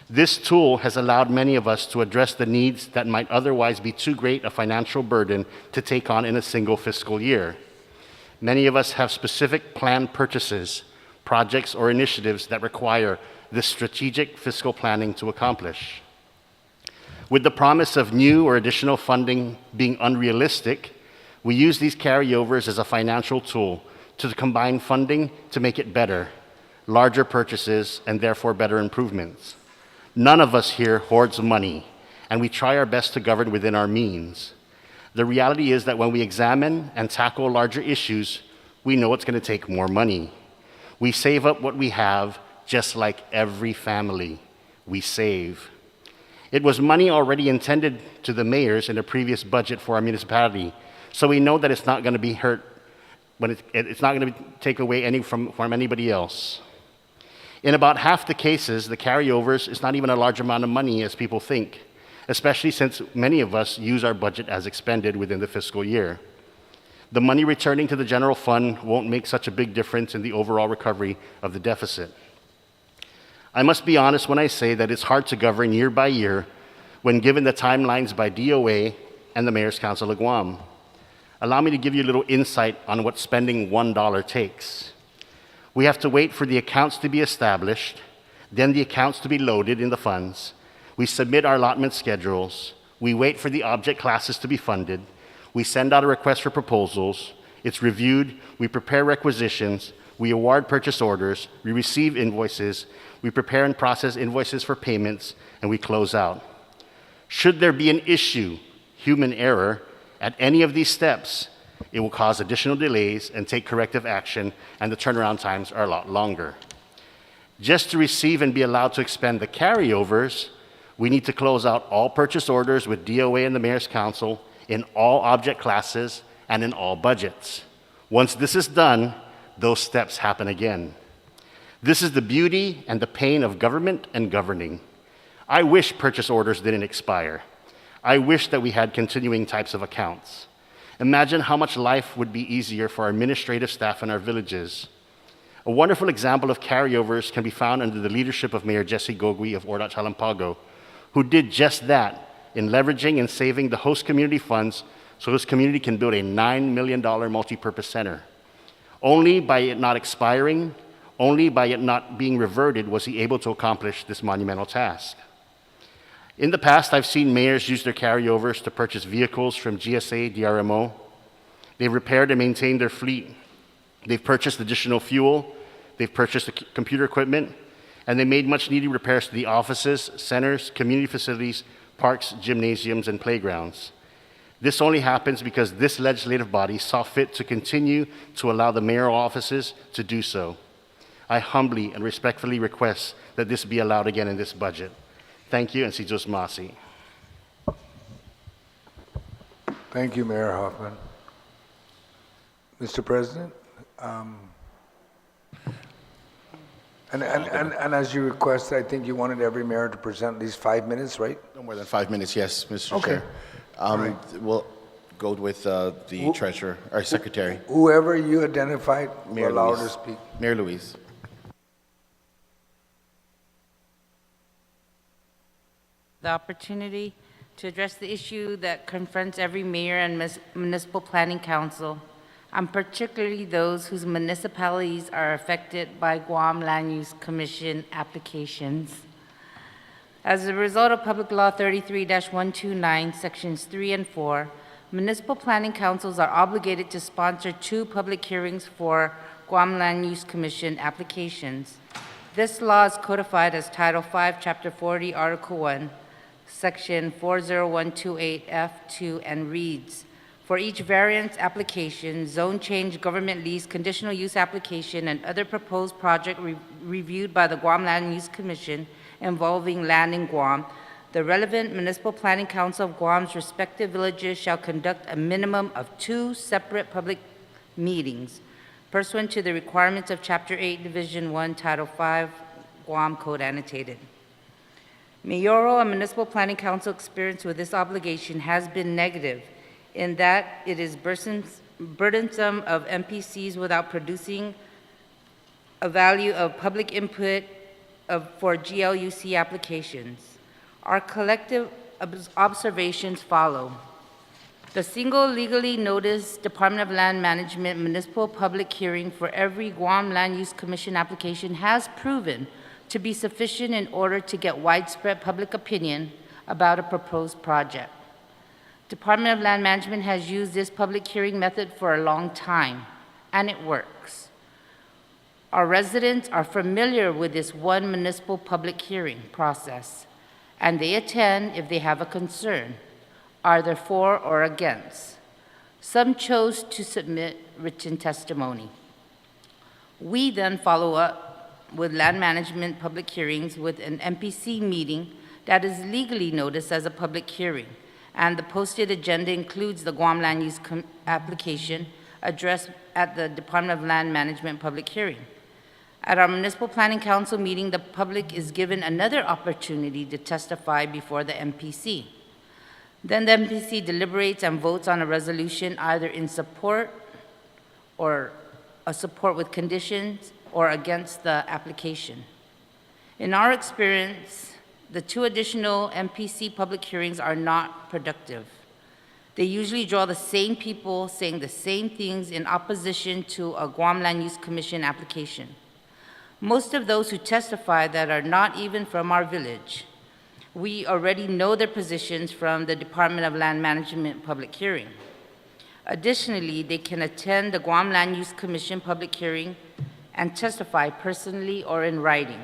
This tool has allowed many of us to address the needs that might otherwise be too great a financial burden to take on in a single fiscal year. Many of us have specific planned purchases, projects, or initiatives that require this strategic fiscal planning to accomplish. With the promise of new or additional funding being unrealistic, we use these carryovers as a financial tool to combine funding to make it better, larger purchases, and therefore better improvements. None of us here hoards money, and we try our best to govern within our means. The reality is that when we examine and tackle larger issues, we know it's going to take more money. We save up what we have, just like every family. We save. It was money already intended to the mayors in the previous budget for our municipality, so we know that it's not going to be hurt when it's not going to take away any from anybody else. In about half the cases, the carryovers is not even a large amount of money as people think, especially since many of us use our budget as expended within the fiscal year. The money returning to the general fund won't make such a big difference in the overall recovery of the deficit. I must be honest when I say that it's hard to govern year by year when given the timelines by DOA and the Mayor's Council of Guam. Allow me to give you a little insight on what spending $1 takes. We have to wait for the accounts to be established, then the accounts to be loaded in the funds. We submit our allotment schedules. We wait for the object classes to be funded. We send out a request for proposals. It's reviewed. We prepare requisitions. We award purchase orders. We receive invoices. We prepare and process invoices for payments, and we close out. Should there be an issue, human error, at any of these steps, it will cause additional delays and take corrective action, and the turnaround times are a lot longer. Just to receive and be allowed to expend the carryovers, we need to close out all purchase orders with DOA and the Mayor's Council in all object classes and in all budgets. Once this is done, those steps happen again. This is the beauty and the pain of government and governing. I wish purchase orders didn't expire. I wish that we had continuing types of accounts. Imagine how much life would be easier for our administrative staff in our villages. A wonderful example of carryovers can be found under the leadership of Mayor Jesse Gogui of Ordach Halampago, who did just that in leveraging and saving the host community funds so this community can build a $9 million multi-purpose center. Only by it not expiring, only by it not being reverted was he able to accomplish this monumental task. In the past, I've seen mayors use their carryovers to purchase vehicles from GSA, DRMO. They've repaired and maintained their fleet. They've purchased additional fuel. They've purchased computer equipment. And they made much needed repairs to the offices, centers, community facilities, parks, gymnasiums, and playgrounds. This only happens because this legislative body saw fit to continue to allow the mayoral offices to do so. I humbly and respectfully request that this be allowed again in this budget. Thank you, and si Diyos masi. Thank you, Mayor Hoffman. Mr. President, and as you requested, I think you wanted every mayor to present at least 5 minutes, right? No more than 5 minutes, yes, Mr. Okay. Chair. Right. We'll go with the treasurer, or secretary, Whoever you identified, Mayor allow her to Luis. speak. Mayor Luis. The opportunity to address the issue that confronts every mayor and municipal planning council, and particularly those whose municipalities are affected by Guam Land Use Commission applications. As a result of Public Law 33-129, Sections 3 and 4, municipal planning councils are obligated to sponsor 2 public hearings for Guam Land Use Commission applications. This law is codified as Title 5, Chapter 40, Article 1, Section 40128F2, and reads, for each variance application, zone change, government lease, conditional use application, and other proposed project reviewed by the Guam Land Use Commission involving land in Guam, the relevant municipal planning council of Guam's respective villages shall conduct a minimum of 2 separate public meetings pursuant to the requirements of Chapter 8, Division 1, Title 5, Guam Code Annotated. Mayoral and municipal planning council experience with this obligation has been negative in that it is burdensome of MPCs without producing a value of public input for GLUC applications. Our collective observations follow. The single legally noticed Department of Land Management municipal public hearing for every Guam Land Use Commission application has proven to be sufficient in order to get widespread public opinion about a proposed project. Department of Land Management has used this public hearing method for a long time, and it works. Our residents are familiar with this one municipal public hearing process, and they attend if they have a concern, either for or against. Some chose to submit written testimony. We then follow up with land management public hearings with an MPC meeting that is legally noticed as a public hearing, and the posted agenda includes the Guam Land Use application addressed at the Department of Land Management public hearing. At our Municipal Planning Council meeting, the public is given another opportunity to testify before the MPC. Then the MPC deliberates and votes on a resolution either in support or a support with conditions or against the application. In our experience, the 2 additional MPC public hearings are not productive. They usually draw the same people saying the same things in opposition to a Guam Land Use Commission application. Most of those who testify that are not even from our village. We already know their positions from the Department of Land Management public hearing. Additionally, they can attend the Guam Land Use Commission public hearing and testify personally or in writing.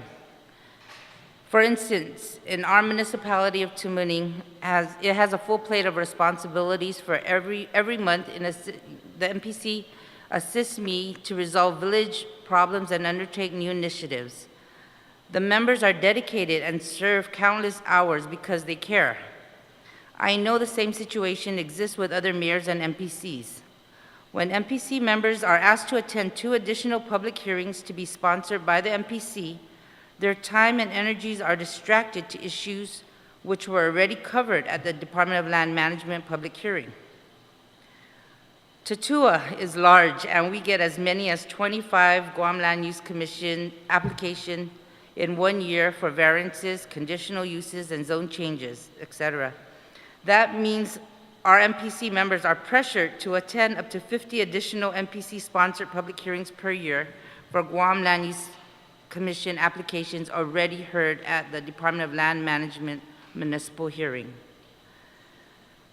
For instance, in our municipality of Tumuning, it has a full plate of responsibilities for every month. The MPC assists me to resolve village problems and undertake new initiatives. The members are dedicated and serve countless hours because they care. I know the same situation exists with other mayors and MPCs. When MPC members are asked to attend 2 additional public hearings to be sponsored by the MPC, their time and energies are distracted to issues which were already covered at the Department of Land Management public hearing. Tatua is large, and we get as many as 25 Guam Land Use Commission applications in 1 year for variances, conditional uses, and zone changes, etc. That means our MPC members are pressured to attend up to 50 additional MPC-sponsored public hearings per year for Guam Land Use Commission applications already heard at the Department of Land Management municipal hearing.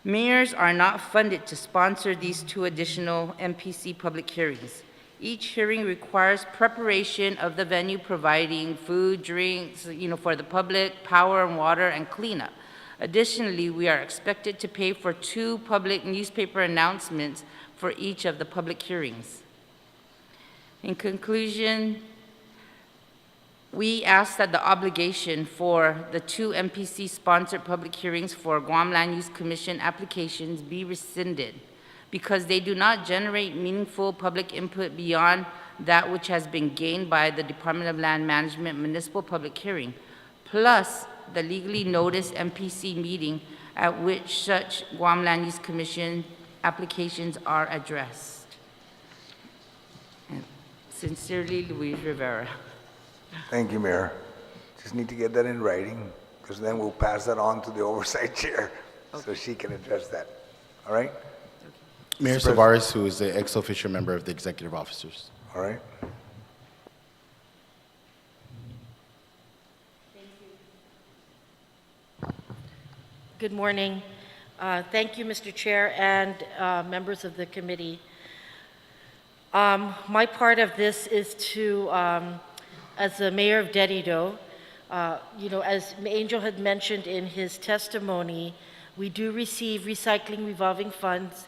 Mayors are not funded to sponsor these 2 additional MPC public hearings. Each hearing requires preparation of the venue, providing food, drinks, for the public, power and water, and cleanup. Additionally, we are expected to pay for 2 public newspaper announcements for each of the public hearings. In conclusion, we ask that the obligation for the 2 MPC-sponsored public hearings for Guam Land Use Commission applications be rescinded because they do not generate meaningful public input beyond that which has been gained by the Department of Land Management municipal public hearing, plus the legally noticed MPC meeting at which such Guam Land Use Commission applications are addressed. And sincerely, Luis Rivera. Thank you, Mayor. Just need to get that in writing, because then we'll pass that on to the oversight chair, so she can address that. All right? Mayor Mr. Savares, who is the ex-officio member of the executive officers. All right? Good morning. Thank you, Mr. Chair, and members of the committee. My part of this is to, as the mayor of Dedido, as Angel had mentioned in his testimony, we do receive recycling revolving funds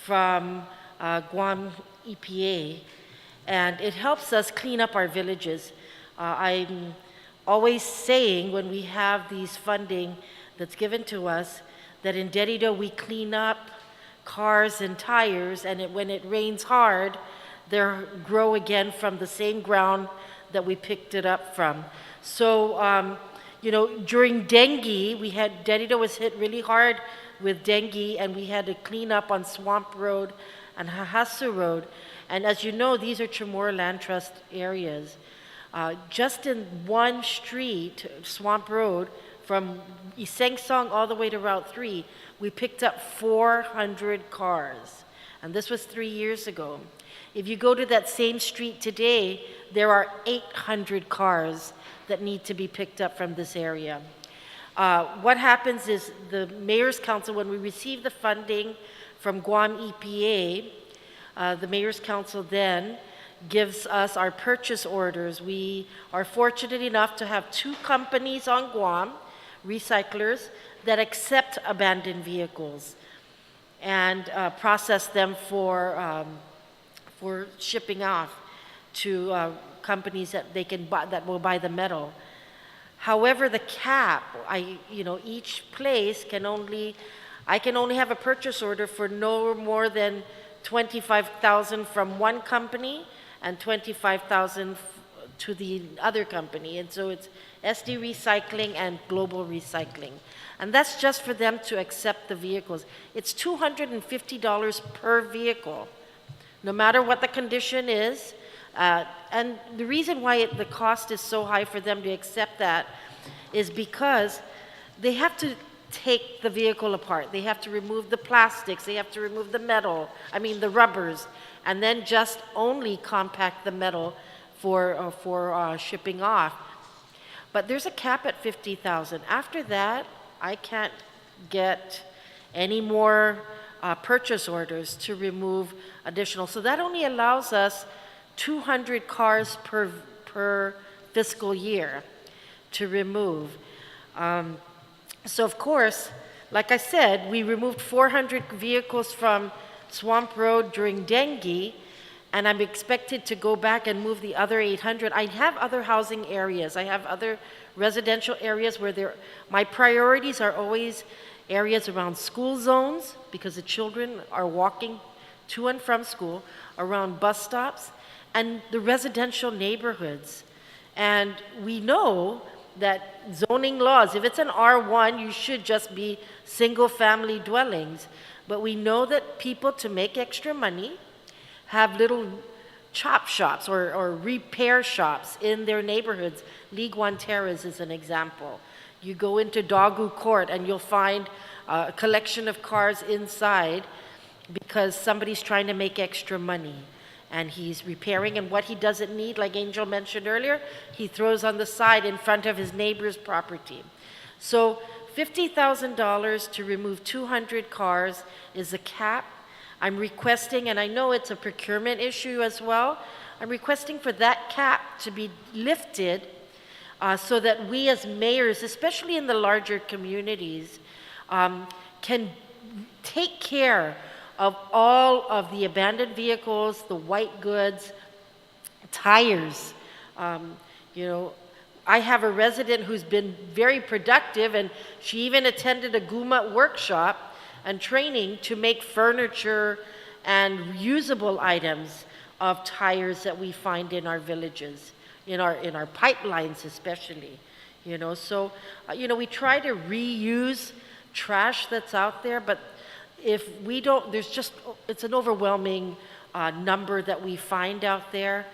from Guam EPA, and it helps us clean up our villages. I'm always saying when we have these funding that's given to us, that in Dedido we clean up cars and tires, and when it rains hard, they grow again from the same ground that we picked it up from. So, during dengue, Dedido was hit really hard with dengue, and we had to clean up on Swamp Road and Hahasu Road. And as you know, these are Chamorro Land Trust areas. Just in one street, Swamp Road, from Isengsong all the way to Route 3, we picked up 400 cars. And this was 3 years ago. If you go to that same street today, there are 800 cars that need to be picked up from this area. What happens is the Mayor's Council, when we receive the funding from Guam EPA, the Mayor's Council then gives us our purchase orders. We are fortunate enough to have 2 companies on Guam, recyclers, that accept abandoned vehicles and process them for shipping off to companies that they can buy, that will buy the metal. However, the cap, each place I can only have a purchase order for no more than 25,000 from one company and 25,000 to the other company. And so it's SD Recycling and Global Recycling. And that's just for them to accept the vehicles. It's $250 per vehicle, no matter what the condition is. And the reason why the cost is so high for them to accept that is because they have to take the vehicle apart. They have to remove the plastics, they have to remove the the rubbers, and then just only compact the metal for shipping off. But there's a cap at 50,000. After that, I can't get any more purchase orders to remove additional. So that only allows us 200 cars per fiscal year to remove. So of course, like I said, we removed 400 vehicles from Swamp Road during dengue, and I'm expected to go back and move the other 800. I have other housing areas. I have other residential areas where my priorities are always areas around school zones, because the children are walking to and from school, around bus stops, and the residential neighborhoods. And we know that zoning laws, if it's an R1, you should just be single-family dwellings. But we know that people, to make extra money, have little chop shops or repair shops in their neighborhoods. League One Terrace is an example. You go into Dagu Court and you'll find a collection of cars inside because somebody's trying to make extra money. And he's repairing, and what he doesn't need, like Angel mentioned earlier, he throws on the side in front of his neighbor's property. So $50,000 to remove 200 cars is a cap. I'm requesting, and I know it's a procurement issue as well, I'm requesting for that cap to be lifted so that we as mayors, especially in the larger communities, can take care of all of the abandoned vehicles, the white goods, tires. I have a resident who's been very productive, and she even attended a GUMA workshop and training to make furniture and usable items of tires that we find in our villages, in our pipelines especially. So we try to reuse trash that's out there, but if we don't, it's an overwhelming number that we find out there.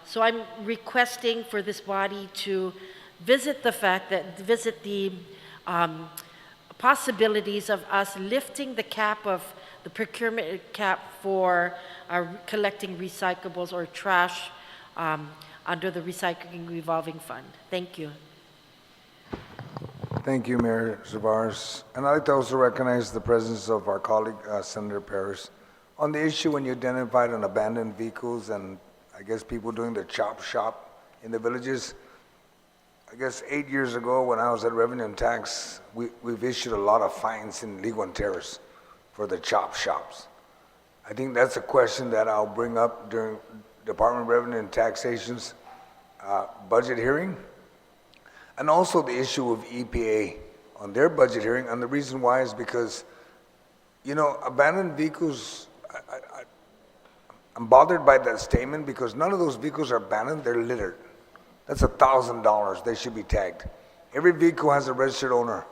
So I'm requesting for this body to visit the possibilities of us lifting the cap of the procurement cap for collecting recyclables or trash under the Recycling Revolving Fund. Thank you. Thank you, Mayor Zavares. And I'd like to also recognize the presence of our colleague, Senator Paris. On the issue when you identified on abandoned vehicles and I guess people doing the chop shop in the villages, I guess 8 years ago when I was at Revenue and Tax, we've issued a lot of fines in League One Terrace for the chop shops. I think that's a question that I'll bring up during Department of Revenue and Taxation's budget hearing. And also the issue of EPA on their budget hearing, and the reason why is because, abandoned vehicles, I'm bothered by that statement because none of those vehicles are abandoned, they're littered. That's $1,000, they should be tagged. Every vehicle has a registered owner.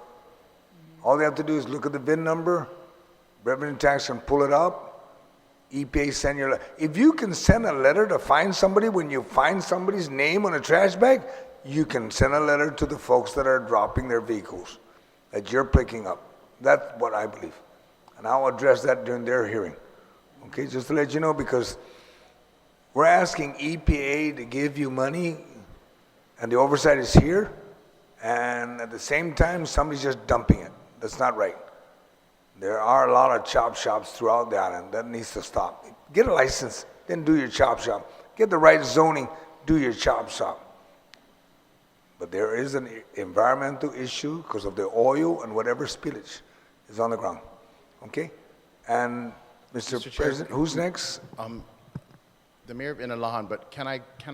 All they have to do is look at the VIN number, Revenue and Tax can pull it up, EPA send your letter. If you can send a letter to find somebody when you find somebody's name on a trash bag, you can send a letter to the folks that are dropping their vehicles that you're picking up. That's what I believe. And I'll address that during their hearing. Okay, just to let you know, because we're asking EPA to give you money and the oversight is here, and at the same time, somebody's just dumping it. That's not right. There are a lot of chop shops throughout the island. That needs to stop. Get a license, then do your chop shop. Get the right zoning, do your chop shop. But there is an environmental issue because of the oil and whatever spillage is on the ground. Okay? And Mr. President, who's next? the mayor of Inalahan, but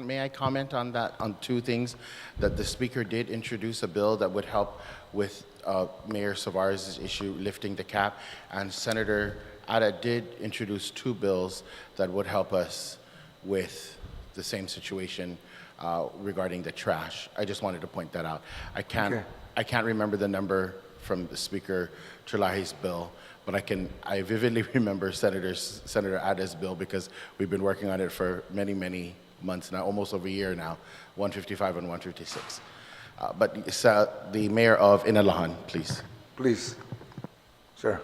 may I comment on that, on two things? That the speaker did introduce a bill that would help with Mayor Suarez's issue, lifting the cap, and Senator Ada did introduce two bills that would help us with the same situation regarding the trash. I just wanted to point that out. I can't remember the number from the Speaker Terlahi's bill, but I vividly remember Senator Ada's bill because we've been working on it for many, many months now, almost over a year now, 155 and 156. But the mayor of Inalahan, please. Please. Sir.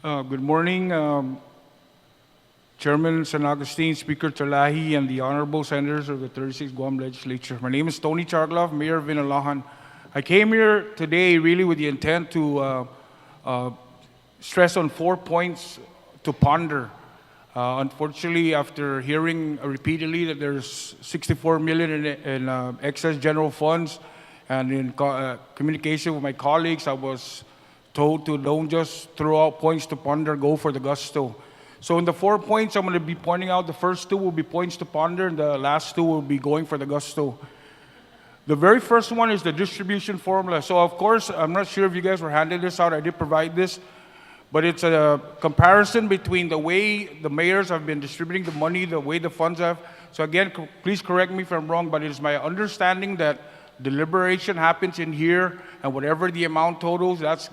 Good morning, Chairman San Agustin, Speaker Terlahi, and the honorable senators of the 36th Guam Legislature. My name is Tony Chargloff, Mayor of Inalahan. I came here today really with the intent to stress on 4 points to ponder. Unfortunately, after hearing repeatedly that there's 64 million in excess general funds, and in communication with my colleagues, I was told to don't just throw out points to ponder, go for the gusto. So in the 4 points, I'm going to be pointing out the first two will be points to ponder, and the last two will be going for the gusto. The very first one is the distribution formula. So of course, I'm not sure if you guys were handing this out. I did provide this, but it's a comparison between the way the mayors have been distributing the money, the way the funds have. So again, please correct me if I'm wrong, but it is my understanding that deliberation happens in here, and whatever the amount totals, that's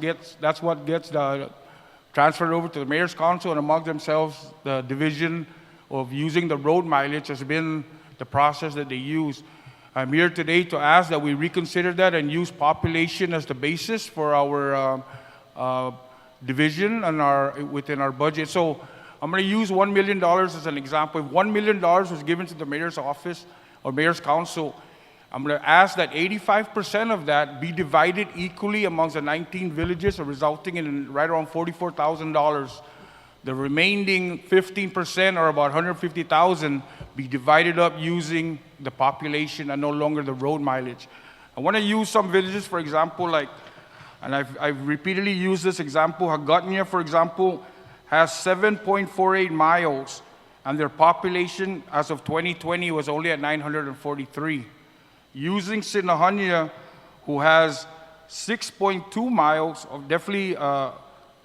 what gets transferred over to the Mayor's Council, and among themselves, the division of using the road mileage has been the process that they use. I'm here today to ask that we reconsider that and use population as the basis for our division and within our budget. So I'm going to use $1 million as an example. If $1 million was given to the Mayor's office or Mayor's Council, I'm going to ask that 85% of that be divided equally amongst the 19 villages, resulting in right around $44,000. The remaining 15%, or about $150,000, be divided up using the population and no longer the road mileage. I want to use some villages, for example, and I've repeatedly used this example. Agustin, for example, has 7.48 miles, and their population as of 2020 was only at 943. Using Sinahanya, who has 6.2 miles, of definitely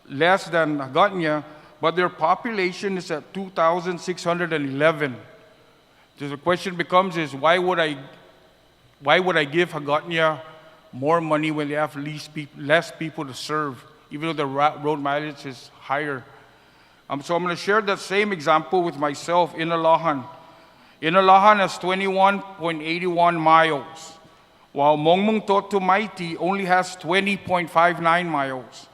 less than Agustin, but their population is at 2,611. So the question becomes is why would I give Agustin more money when they have less people to serve, even though the road mileage is higher? So I'm going to share that same example with myself. Inalahan has 21.81 miles, while Mongmong Totu Maiti only has 20.59 miles.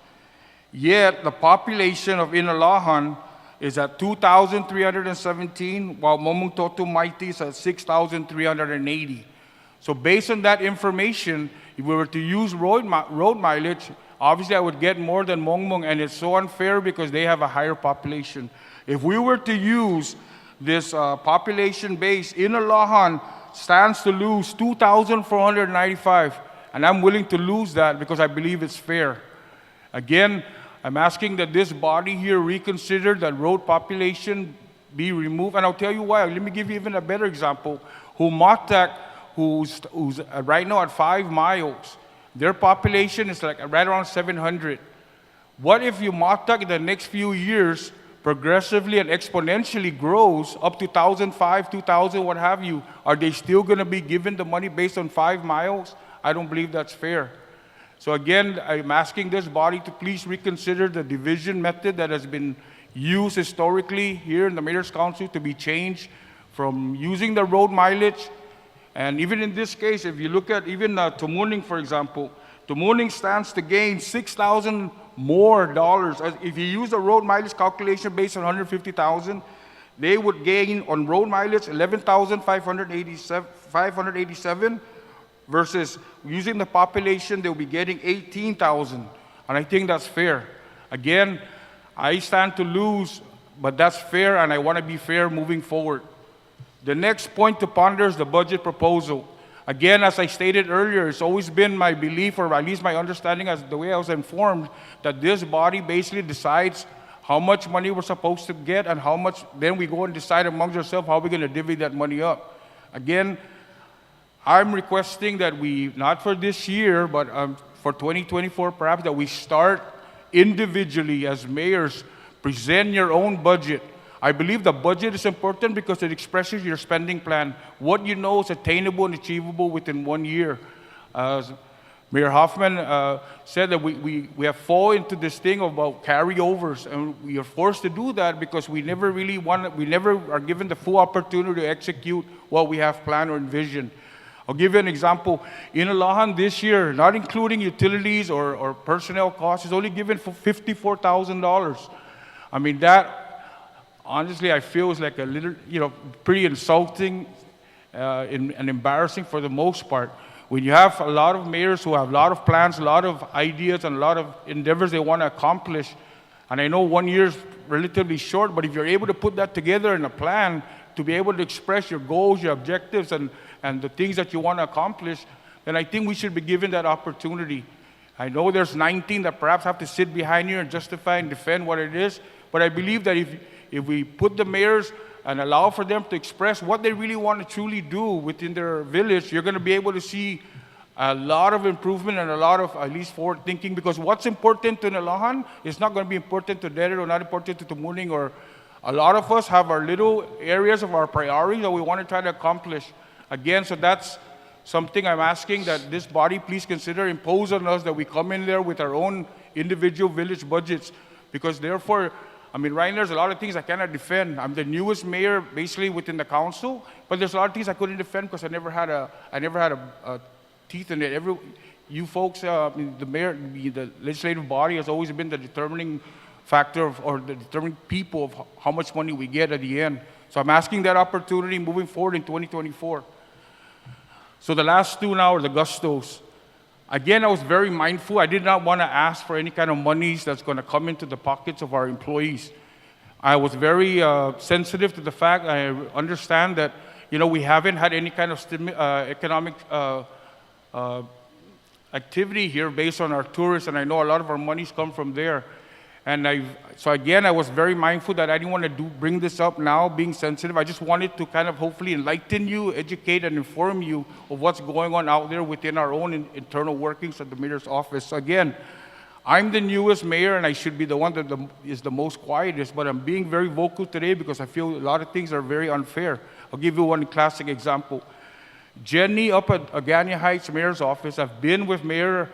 Yet the population of Inalahan is at 2,317, while Mongmong Totu Maiti is at 6,380. So based on that information, if we were to use road mileage, obviously I would get more than Mongmong, and it's so unfair because they have a higher population. If we were to use this population base, Inalahan stands to lose 2,495, and I'm willing to lose that because I believe it's fair. Again, I'm asking that this body here reconsider that road population be removed, and I'll tell you why. Let me give you even a better example. Humatak, who's right now at 5 miles, their population is like right around 700. What if Humatak in the next few years progressively and exponentially grows up to 1,005, 2,000, what have you? Are they still going to be given the money based on 5 miles? I don't believe that's fair. So again, I'm asking this body to please reconsider the division method that has been used historically here in the Mayor's Council to be changed from using the road mileage. And even in this case, if you look at even Tumuning, for example, Tumuning stands to gain $6,000 more dollars. If you use the road mileage calculation based on 150,000, they would gain on road mileage 11,587 versus using the population, they'll be getting 18,000. And I think that's fair. Again, I stand to lose, but that's fair, and I want to be fair moving forward. The next point to ponder is the budget proposal. Again, as I stated earlier, it's always been my belief, or at least my understanding as the way I was informed, that this body basically decides how much money we're supposed to get and how much, then we go and decide amongst ourselves how we're going to divvy that money up. Again, I'm requesting that we, not for this year, but for 2024 perhaps, that we start individually as mayors, present your own budget. I believe the budget is important because it expresses your spending plan, what you know is attainable and achievable within 1 year. Mayor Hoffman said that we have fallen into this thing about carryovers, and we are forced to do that because we never are given the full opportunity to execute what we have planned or envisioned. I'll give you an example. In Alahan this year, not including utilities or personnel costs, is only given for $54,000. I mean, that, honestly, I feel is like a little, pretty insulting and embarrassing for the most part. When you have a lot of mayors who have a lot of plans, a lot of ideas, and a lot of endeavors they want to accomplish, and I know 1 year is relatively short, but if you're able to put that together in a plan to be able to express your goals, your objectives, and the things that you want to accomplish, then I think we should be given that opportunity. I know there's 19 that perhaps have to sit behind here and justify and defend what it is, but I believe that if we put the mayors and allow for them to express what they really want to truly do within their village, you're going to be able to see a lot of improvement and a lot of at least forward thinking, because what's important to Nalahan is not going to be important to Dedo or not important to Tumuning, or a lot of us have our little areas of our priorities that we want to try to accomplish. Again, so that's something I'm asking that this body please consider, impose on us that we come in there with our own individual village budgets, because therefore, I mean, right now there's a lot of things I cannot defend. I'm the newest mayor basically within the council, but there's a lot of things I couldn't defend because I never had a teeth in it. You folks, the mayor, the legislative body has always been the determining factor or the determining people of how much money we get at the end. So I'm asking that opportunity moving forward in 2024. So the last two now are the Gustos. Again, I was very mindful. I did not want to ask for any kind of monies that's going to come into the pockets of our employees. I was very sensitive to the fact, I understand that, we haven't had any kind of economic activity here based on our tourists, and I know a lot of our monies come from there. And so again, I was very mindful that I didn't want to bring this up now, being sensitive. I just wanted to kind of hopefully enlighten you, educate, and inform you of what's going on out there within our own internal workings of the mayor's office. So again, I'm the newest mayor, and I should be the one that is the most quietest, but I'm being very vocal today because I feel a lot of things are very unfair. I'll give you one classic example. Jenny up at Agania Heights Mayor's office, I've been with Mayor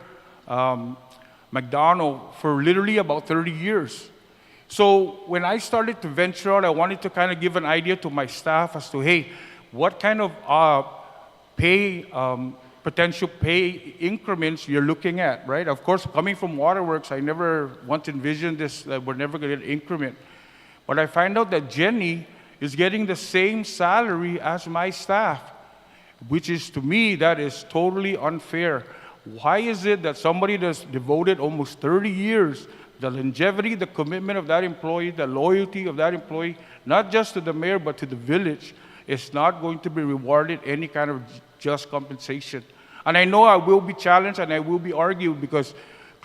McDonald for literally about 30 years. So when I started to venture out, I wanted to kind of give an idea to my staff as to, hey, what kind of potential pay increments you're looking at, right? Of course, coming from Waterworks, I never once envisioned this, that we're never going to get an increment. But I find out that Jenny is getting the same salary as my staff, which is, to me, that is totally unfair. Why is it that somebody that's devoted almost 30 years, the longevity, the commitment of that employee, the loyalty of that employee, not just to the mayor but to the village, is not going to be rewarded any kind of just compensation? And I know I will be challenged and I will be argued because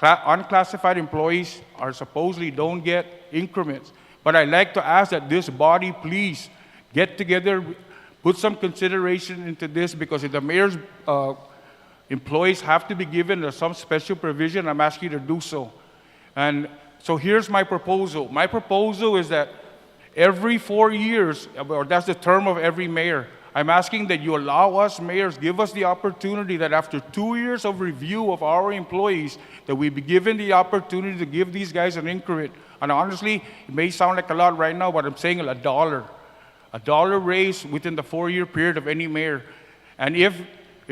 unclassified employees are supposedly don't get increments. But I'd like to ask that this body please get together, put some consideration into this, because if the mayor's employees have to be given some special provision, I'm asking you to do so. And so here's my proposal. My proposal is that every 4 years, or that's the term of every mayor, I'm asking that you allow us mayors, give us the opportunity that after 2 years of review of our employees, that we be given the opportunity to give these guys an increment. And honestly, it may sound like a lot right now, but I'm saying $1. $1 raise within the 4-year period of any mayor. And if,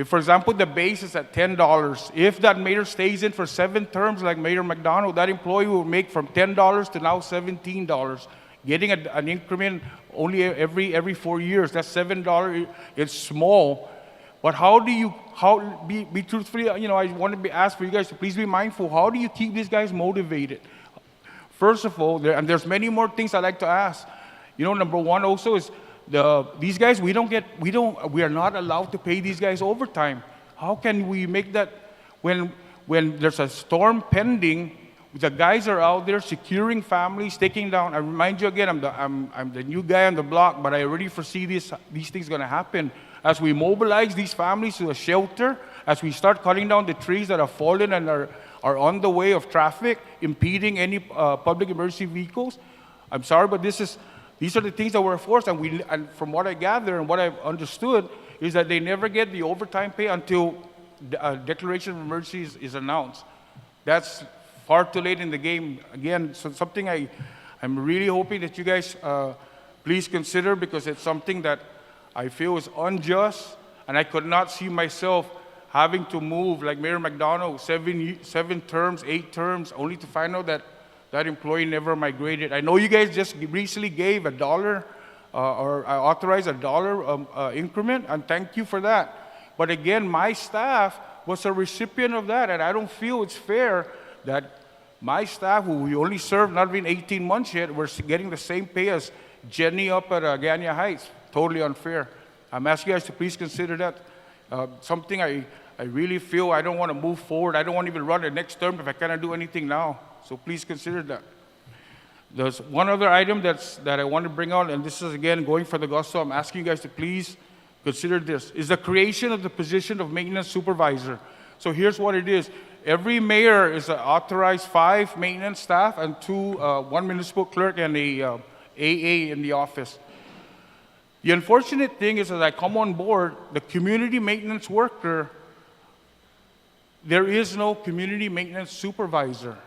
for example, the base is at $10, if that mayor stays in for 7 terms like Mayor McDonald, that employee will make from $10 to now $17, getting an increment only every 4 years. That's $7. It's small, but be truthfully, I want to be asked for you guys to please be mindful. How do you keep these guys motivated? First of all, there's many more things I'd like to ask. Number one also is these guys, we are not allowed to pay these guys overtime. How can we make that when there's a storm pending? The guys are out there securing families, taking down. I remind you again, I'm the new guy on the block, but I already foresee these things going to happen. As we mobilize these families to a shelter, as we start cutting down the trees that have fallen and are on the way of traffic, impeding any public emergency vehicles. I'm sorry, but these are the things that we're forced, and from what I gather and what I've understood is that they never get the overtime pay until the declaration of emergency is announced. That's far too late in the game. Again, so something I'm really hoping that you guys please consider, because it's something that I feel is unjust, and I could not see myself having to move like Mayor McDonough, 7 terms, 8 terms, only to find out that that employee never migrated. I know you guys just recently gave $1 or authorized $1 increment, and thank you for that. But again, my staff was a recipient of that, and I don't feel it's fair that my staff, who we only served not even 18 months yet, we're getting the same pay as Jenny up at Ganya Heights. Totally unfair. I'm asking you guys to please consider that. Something I really feel I don't want to move forward. I don't want to even run the next term if I cannot do anything now. So please consider that. There's one other item that I want to bring out, and this is again going for the gusto. I'm asking you guys to please consider this, is the creation of the position of maintenance supervisor. So here's what it is. Every mayor is authorized 5 maintenance staff and 1 municipal clerk and a AA in the office. The unfortunate thing is, as I come on board, the community maintenance worker, there is no community maintenance supervisor.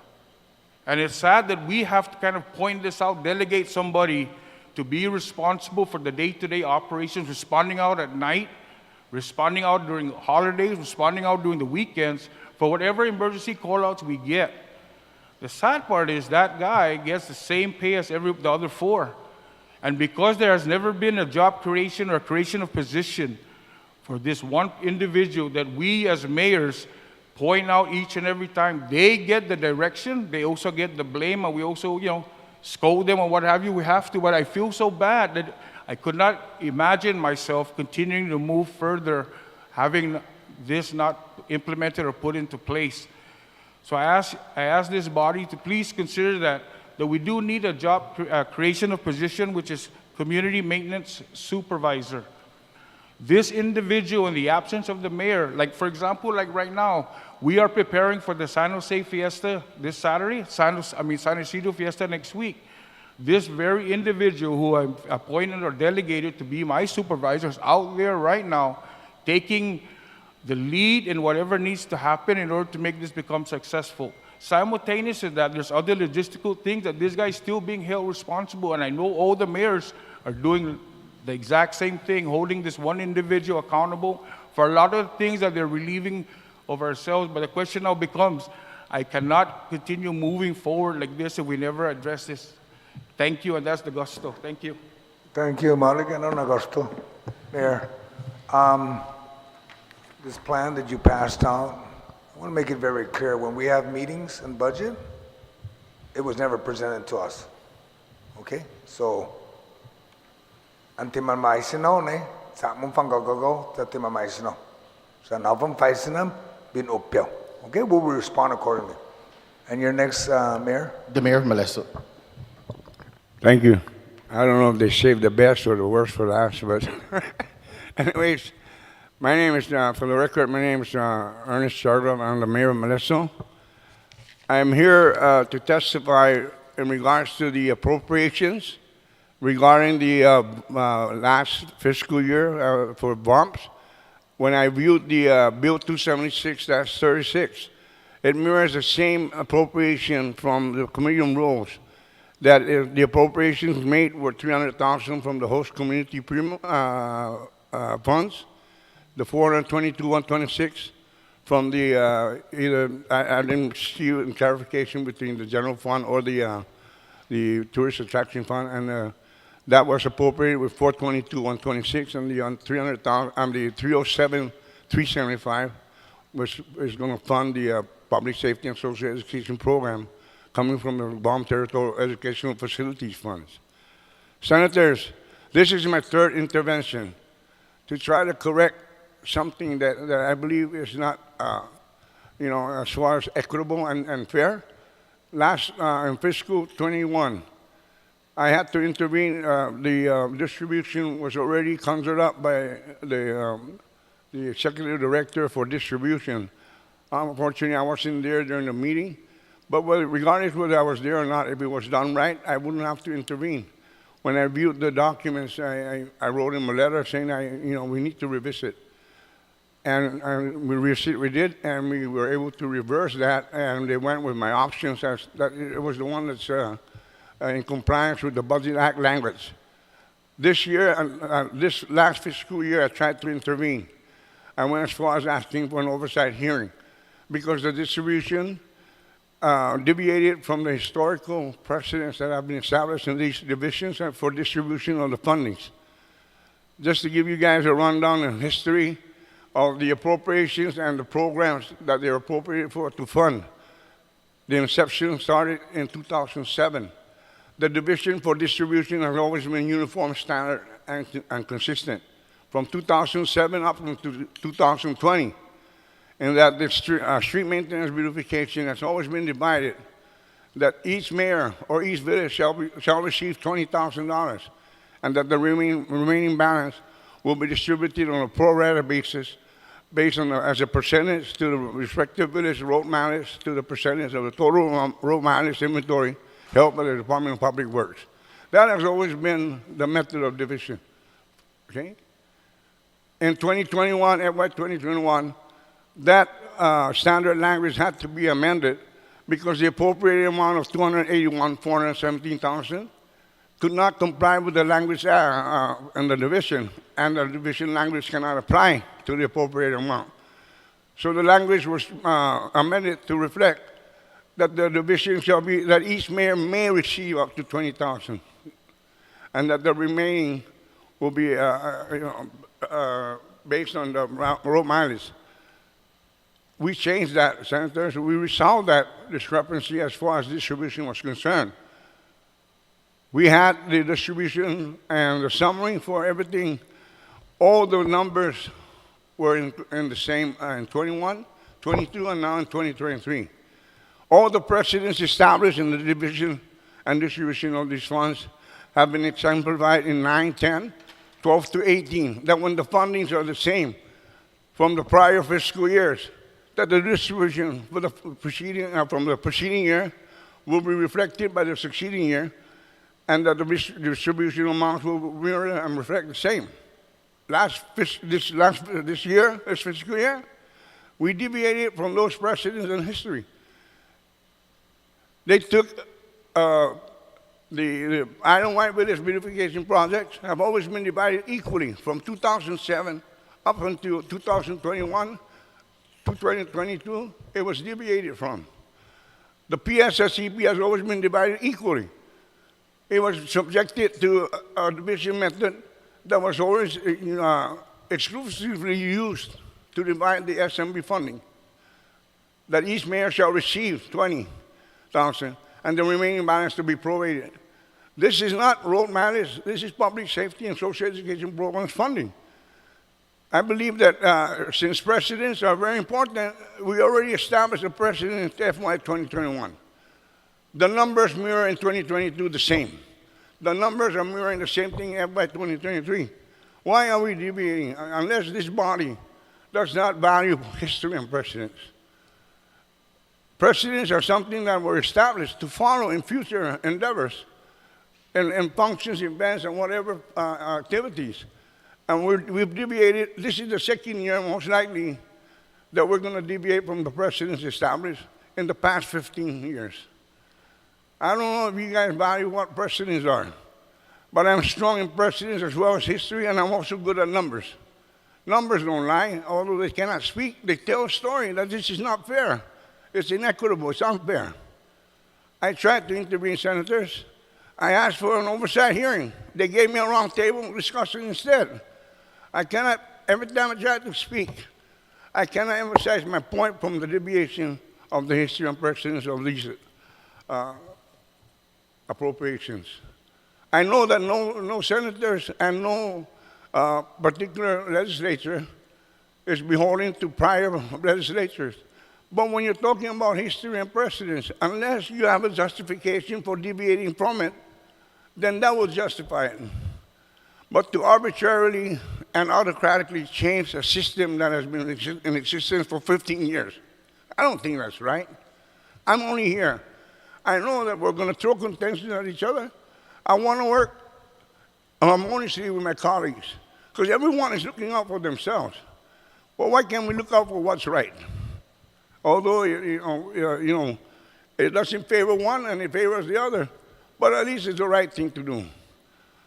And it's sad that we have to kind of point this out, delegate somebody to be responsible for the day-to-day operations, responding out at night, responding out during holidays, responding out during the weekends, for whatever emergency call-outs we get. The sad part is that guy gets the same pay as the other 4. And because there has never been a job creation or creation of position for this one individual that we as mayors point out each and every time, they get the direction, they also get the blame, and we also, scold them or what have you. We have to, but I feel so bad that I could not imagine myself continuing to move further, having this not implemented or put into place. So I ask this body to please consider that we do need a job creation of position, which is community maintenance supervisor. This individual, in the absence of the mayor, like for example, like right now, we are preparing for the San Jose Fiesta this Saturday, San Isidro Fiesta next week. This very individual who I'm appointed or delegated to be my supervisor is out there right now taking the lead in whatever needs to happen in order to make this become successful. Simultaneous to that, there's other logistical things that this guy is still being held responsible, and I know all the mayors are doing the exact same thing, holding this one individual accountable for a lot of things that they're relieving of ourselves. But the question now becomes, I cannot continue moving forward like this if we never address this. Thank you, and that's the gusto. Thank you. Thank you, Malik and Augusto. Mayor, this plan that you passed out, I want to make it very clear, when we have meetings and budget, it was never presented to us. Okay? So, antiman maisino ne, sa mong fangogogo, antiman maisino. Sa navam faisinam, bin upyo. Okay? We will respond accordingly. And your next, Mayor? The Mayor of Molesto. Thank you. I don't know if they saved the best or the worst for last, but anyways, my name is, for the record, my name is Ernest Charlotte. I'm the Mayor of Molesto. I'm here to testify in regards to the appropriations regarding the last fiscal year for bumps. When I viewed the Bill 276-36, it mirrors the same appropriation from the Committee on Rules, that if the appropriations made were $300,000 from the host community funds, the 422-126 from the either I didn't see in clarification between the general fund or the tourist attraction fund, and that was appropriated with 422-126, and the 300,000 and the 307-375 is going to fund the public safety and social education program coming from the Guam Territorial Educational Facilities Funds. Senators, this is my third intervention to try to correct something that I believe is not, as far as equitable and fair. last in fiscal 21, I had to intervene. The distribution was already conjured up by the executive director for distribution. Unfortunately, I wasn't there during the meeting, but regardless whether I was there or not, if it was done right, I wouldn't have to intervene. When I viewed the documents, I wrote him a letter saying, we need to revisit. And we did, and we were able to reverse that, and they went with my options. That it was the one that's in compliance with the Budget Act language. This year, this last fiscal year, I tried to intervene. I went as far as asking for an oversight hearing because the distribution deviated from the historical precedents that have been established in these divisions for distribution of the fundings. Just to give you guys a rundown in history of the appropriations and the programs that they're appropriated for to fund. The inception started in 2007. The division for distribution has always been uniform, standard, and consistent from 2007 up to 2020. And that the street maintenance beautification has always been divided, that each mayor or each village shall receive $20,000, and that the remaining balance will be distributed on a pro rata basis based on as a percentage to the respective village road mileage to the percentage of the total road mileage inventory held by the Department of Public Works. That has always been the method of division. Okay? In 2021, FY 2021, that standard language had to be amended because the appropriated amount of $281,417,000 could not comply with the language in the division, and the division language cannot apply to the appropriated amount. So the language was amended to reflect that the division shall be, that each mayor may receive up to $20,000, and that the remaining will be based on the road mileage. We changed that, Senators. We resolved that discrepancy as far as distribution was concerned. We had the distribution and the summary for everything. All the numbers were in the same in 21, 22, and now in 2023. All the precedents established in the division and distribution of these funds have been exemplified in 9, 10, 12 to 18, that when the fundings are the same from the prior fiscal years, that the distribution for the preceding, from the preceding year will be reflected by the succeeding year, and that the distribution amounts will mirror and reflect the same. This fiscal year, we deviated from those precedents in history. They took the island-wide village beautification projects have always been divided equally from 2007 up until 2021 to 2022. It was deviated from. The PSSCP has always been divided equally. It was subjected to a division method that was always exclusively used to divide the SMB funding, that each mayor shall receive $20,000 and the remaining balance to be prorated. This is not road mileage, this is public safety and social education programs funding. I believe that since precedents are very important, we already established a precedent in FY 2021. The numbers mirror in 2022 the same. The numbers are mirroring the same thing in FY 2023. Why are we deviating unless this body does not value history and precedents? Precedents are something that were established to follow in future endeavors and functions, events, and whatever activities. And we've deviated. This is the second year, most likely, that we're going to deviate from the precedents established in the past 15 years. I don't know if you guys value what precedents are, but I'm strong in precedents as well as history, and I'm also good at numbers. Numbers don't lie, although they cannot speak. They tell a story that this is not fair. It's inequitable. It's unfair. I tried to intervene, Senators. I asked for an oversight hearing. They gave me a round table discussion instead. I cannot, every time I try to speak, I cannot emphasize my point from the deviation of the history and precedents of these appropriations. I know that no senators and no particular legislature is beholden to prior legislatures, But when you're talking about history and precedence, unless you have a justification for deviating from it, then that will justify it. But to arbitrarily and autocratically change a system that has been in existence for 15 years, I don't think that's right. I'm only here. I know that we're going to throw contention at each other. I want to work harmoniously with my colleagues, because everyone is looking out for themselves. Well, why can't we look out for what's right? Although, it doesn't favor one and it favors the other, but at least it's the right thing to do.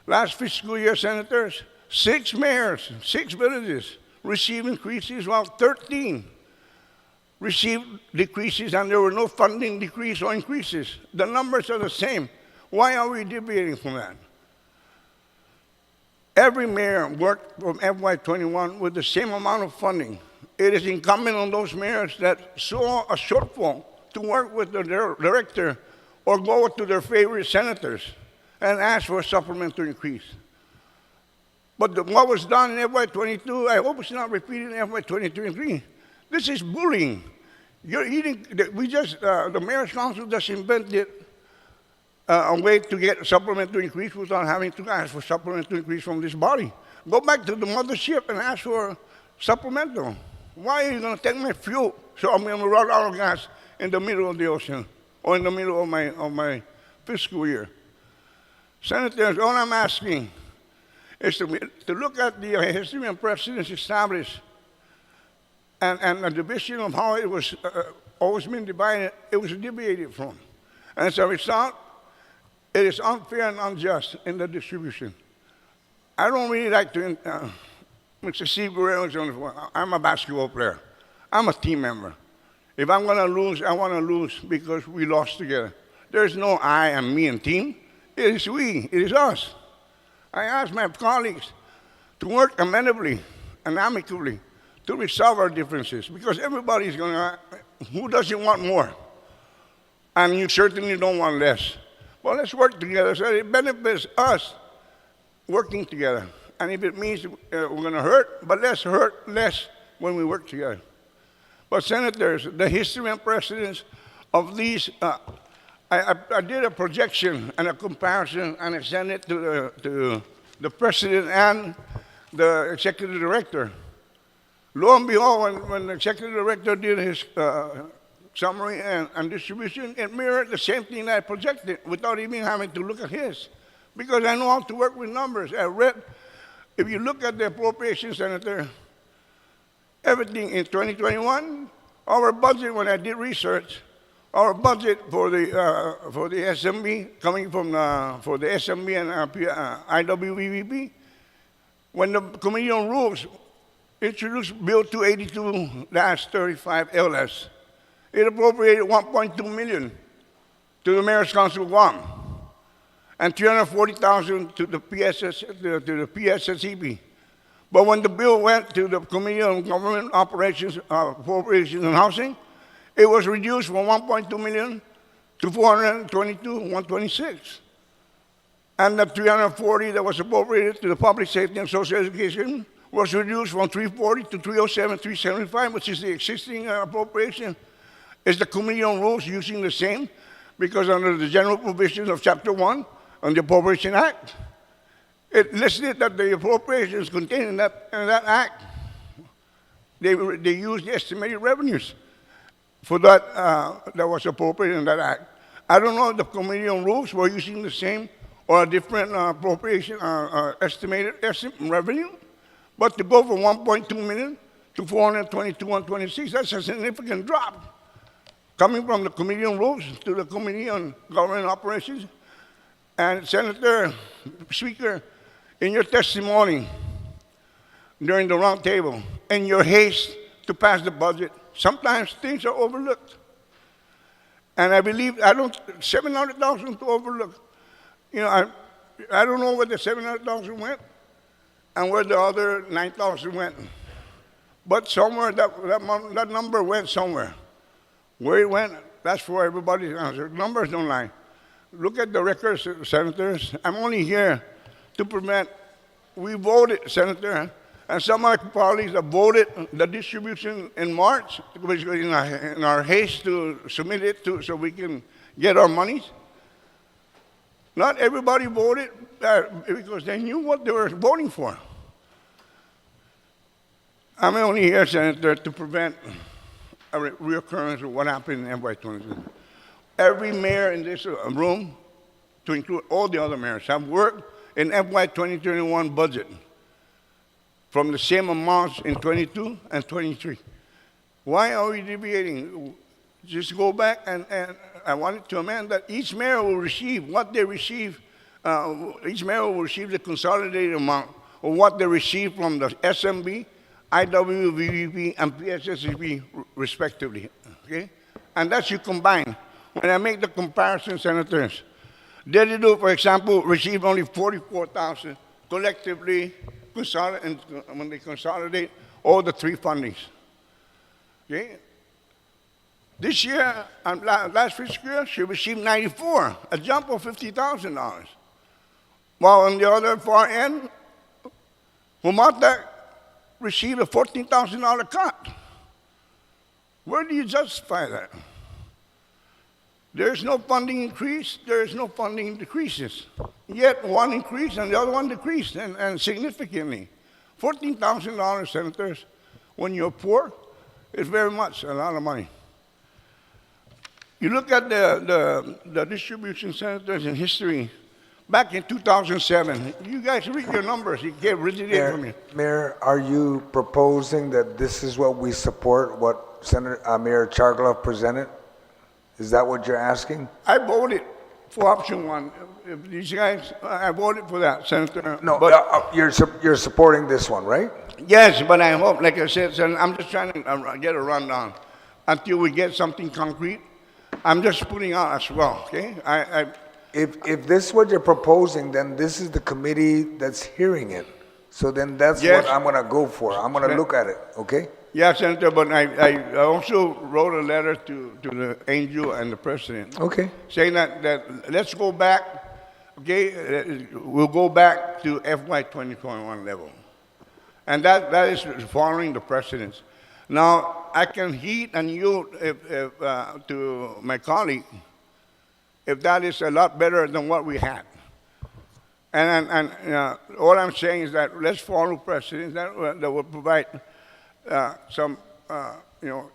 Last fiscal year, Senators, 6 mayors, 6 villages received increases, while 13 received decreases, and there were no funding decrease or increases. The numbers are the same. Why are we deviating from that? Every mayor worked from FY21 with the same amount of funding. It is incumbent on those mayors that saw a shortfall to work with the director or go to their favorite senators and ask for a supplemental increase. But what was done in FY22, I hope it's not repeated in FY23. This is bullying. The Mayor's Council just invented a way to get a supplemental increase without having to ask for supplemental increase from this body. Go back to the mothership and ask for supplemental. Why are you going to take my fuel so I'm going to run out of gas in the middle of the ocean or in the middle of my fiscal year? Senators, all I'm asking is to look at the history and precedents established and the division of how it was always been divided, it was deviated from. And as a result, it is unfair and unjust in the distribution. I don't really like to, Mr. Steve Guerrero, I'm a basketball player. I'm a team member. If I'm going to lose, I want to lose because we lost together. There's no I and me and team. It is we, it is us. I ask my colleagues to work amenably and amicably to resolve our differences, because everybody's going to, who doesn't want more? And you certainly don't want less. Well, let's work together so it benefits us working together. And if it means we're going to hurt, but let's hurt less when we work together. But Senators, the history and precedents of these, I did a projection and a comparison, and I sent it to the President and the Executive Director. Lo and behold, when the Executive Director did his summary and distribution, it mirrored the same thing that I projected without even having to look at his. Because I know how to work with numbers. If you look at the appropriation, Senator, everything in 2021, our budget, when I did research, our budget for the SMB, coming from for the SMB and IWVP, when the Committee on Rules introduced Bill 282-35 LS, it appropriated $1.2 million to the Mayor's Council of Guam and $340,000 to the PSSEB. But when the bill went to the Committee on Government Operations, Appropriations and Housing, it was reduced from $1.2 million to $422,126. And the $340 that was appropriated to the Public Safety and Social Education was reduced from $340 to $307,375, which is the existing appropriation. Is the Committee on Rules using the same? Because under the general provisions of Chapter 1 on the Appropriation Act, it listed that the appropriations contained in that act, they used the estimated revenues for that that was appropriated in that act. I don't know if the Committee on Rules were using the same or a different appropriation estimated revenue, but to go from $1.2 million to $422,126, that's a significant drop. Coming from the Committee on Rules to the Committee on Government Operations. And Senator, Speaker, in your testimony during the roundtable, in your haste to pass the budget, sometimes things are overlooked. And I believe, $700,000 to overlook. You know, I don't know where the $700,000 went and where the other $9,000 went. But somewhere that number went somewhere. Where it went, that's for everybody's answer. Numbers don't lie. Look at the records, Senators. I'm only here to prevent, we voted, Senator, And some of my colleagues have voted the distribution in March, which in our haste to submit it to, so we can get our monies. Not everybody voted because they knew what they were voting for. I'm only here, Senator, to prevent a reoccurrence of what happened in FY23. Every mayor in this room, to include all the other mayors, have worked in FY 2021 budget from the same amounts in 22 and 23. Why are we deviating? Just go back and I wanted to amend that each mayor will receive what they receive, each mayor will receive the consolidated amount of what they receive from the SMB, IWVVP, and PSSCP respectively, okay? And that's you combine. When I make the comparison, Senators, Dedido, for example, received only 44,000 collectively, when they consolidate all the three fundings. Okay? This year, last fiscal year, she received 94, a jump of $50,000. While on the other far end, Humata received a $14,000 cut. Where do you justify that? There is no funding increase, there is no funding decreases. Yet one increased and the other one decreased, and significantly. $14,000, Senators, when you're poor, is very much a lot of money. You look at the distribution, Senators, in history. Back in 2007, you guys read your numbers, you get rid of it from me. Mayor, are you proposing that this is what we support, what Mayor Chargloff presented? Is that what you're asking? I voted for option one. If these guys, I voted for that, Senator. No, but you're supporting this one, right? yes, but I hope, like I said, Senator, I'm just trying to get a rundown until we get something concrete. I'm just putting out as well, okay? If this is what you're proposing, then this is the committee that's hearing it. So then that's Yes. what I'm gonna go for. I'm gonna look at it, okay? Yeah, Senator, but I also wrote a letter to the angel and the president. Okay. Saying that let's go back, okay, we'll go back to FY 2021 level. And that is following the precedents. Now, I can heed and yield to my colleague if that is a lot better than what we had. And all I'm saying is that let's follow precedents that will provide some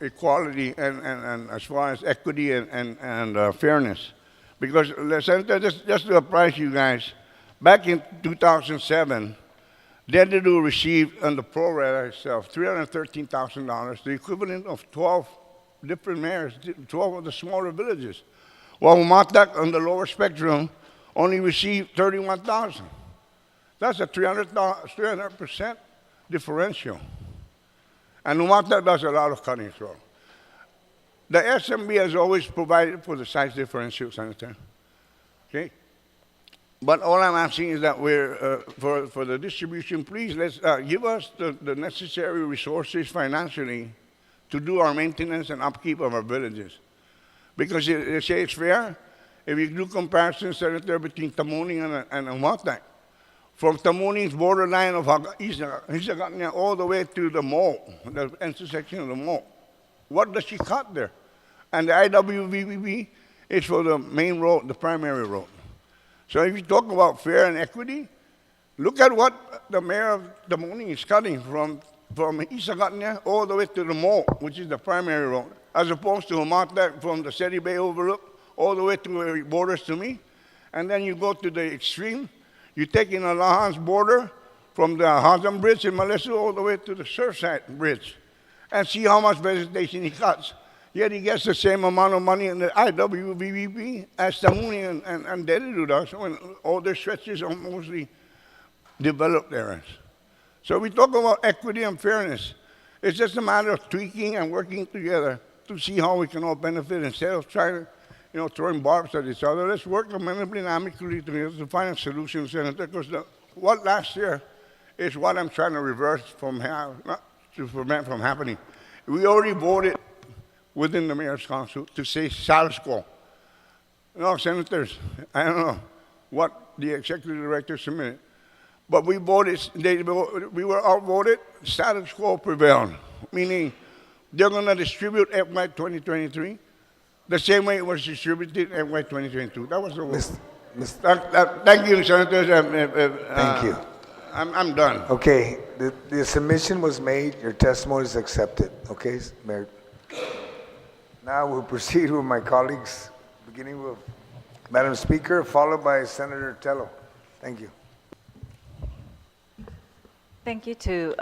equality and as far as equity and fairness. Because, Senator, just to apprise you guys, back in 2007, Dedido received on the pro rata itself $313,000, the equivalent of 12 different mayors, 12 of the smaller villages. While Humatak on the lower spectrum only received $31,000. That's a 300% differential. And Humatak does a lot of cutting as well. The SMB has always provided for the size differential, Senator. Okay? But all I'm asking is that we're, for the distribution, please, let's give us the necessary resources financially to do our maintenance and upkeep of our villages. Because they say it's fair. If you do comparisons, Senator, between Tamuning and Humatak, from Tamuning's borderline of Hisagania all the way to the mall, the intersection of the mall, what does she cut there? And the IWVBB is for the main road, the primary road. So if you talk about fair and equity, look at what the mayor of Tamuning is cutting from Hisagania all the way to the mall, which is the primary road, as opposed to Humatak from the Seri Bay Overlook all the way to where it borders to me. And then you go to the extreme, you take in Alahan's border from the Hazam Bridge in Malaysia all the way to the Surfside Bridge and see how much vegetation he cuts. Yet he gets the same amount of money in the IWVBP as Tamuning and Dedido does when all their stretches are mostly developed areas. So we talk about equity and fairness. It's just a matter of tweaking and working together to see how we can all benefit instead of trying to, throwing barbs at each other. Let's work amenably and amicably together to find a solution, Senator, because what last year is what I'm trying to reverse not to prevent from happening. We already voted within the Mayor's Council to say status quo. No, Senators, I don't know what the Executive Director submitted, But we voted, we were outvoted, status quo prevailed, meaning they're going to distribute FY 2023 the same way it was distributed in FY 2022. That was the vote. Thank you, Senators. Thank you. I'm done. Okay, the submission was made, your testimony is accepted, okay, Mayor? Now we'll proceed with my colleagues, beginning with Madam Speaker, followed by Senator Tello. Thank you. Thank you to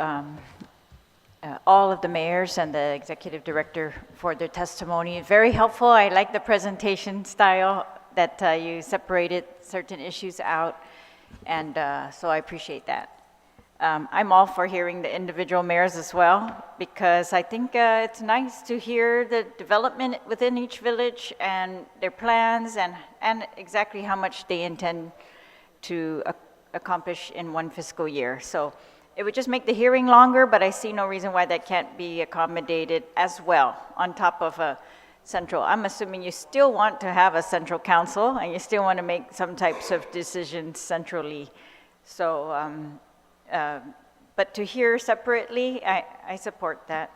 all of the mayors and the executive director for their testimony. Very helpful. I like the presentation style that you separated certain issues out, and so I appreciate that. I'm all for hearing the individual mayors as well, because I think it's nice to hear the development within each village and their plans and exactly how much they intend to accomplish in one fiscal year. So it would just make the hearing longer, but I see no reason why that can't be accommodated as well on top of a central. I'm assuming you still want to have a central council and you still want to make some types of decisions centrally. So, but to hear separately, I support that.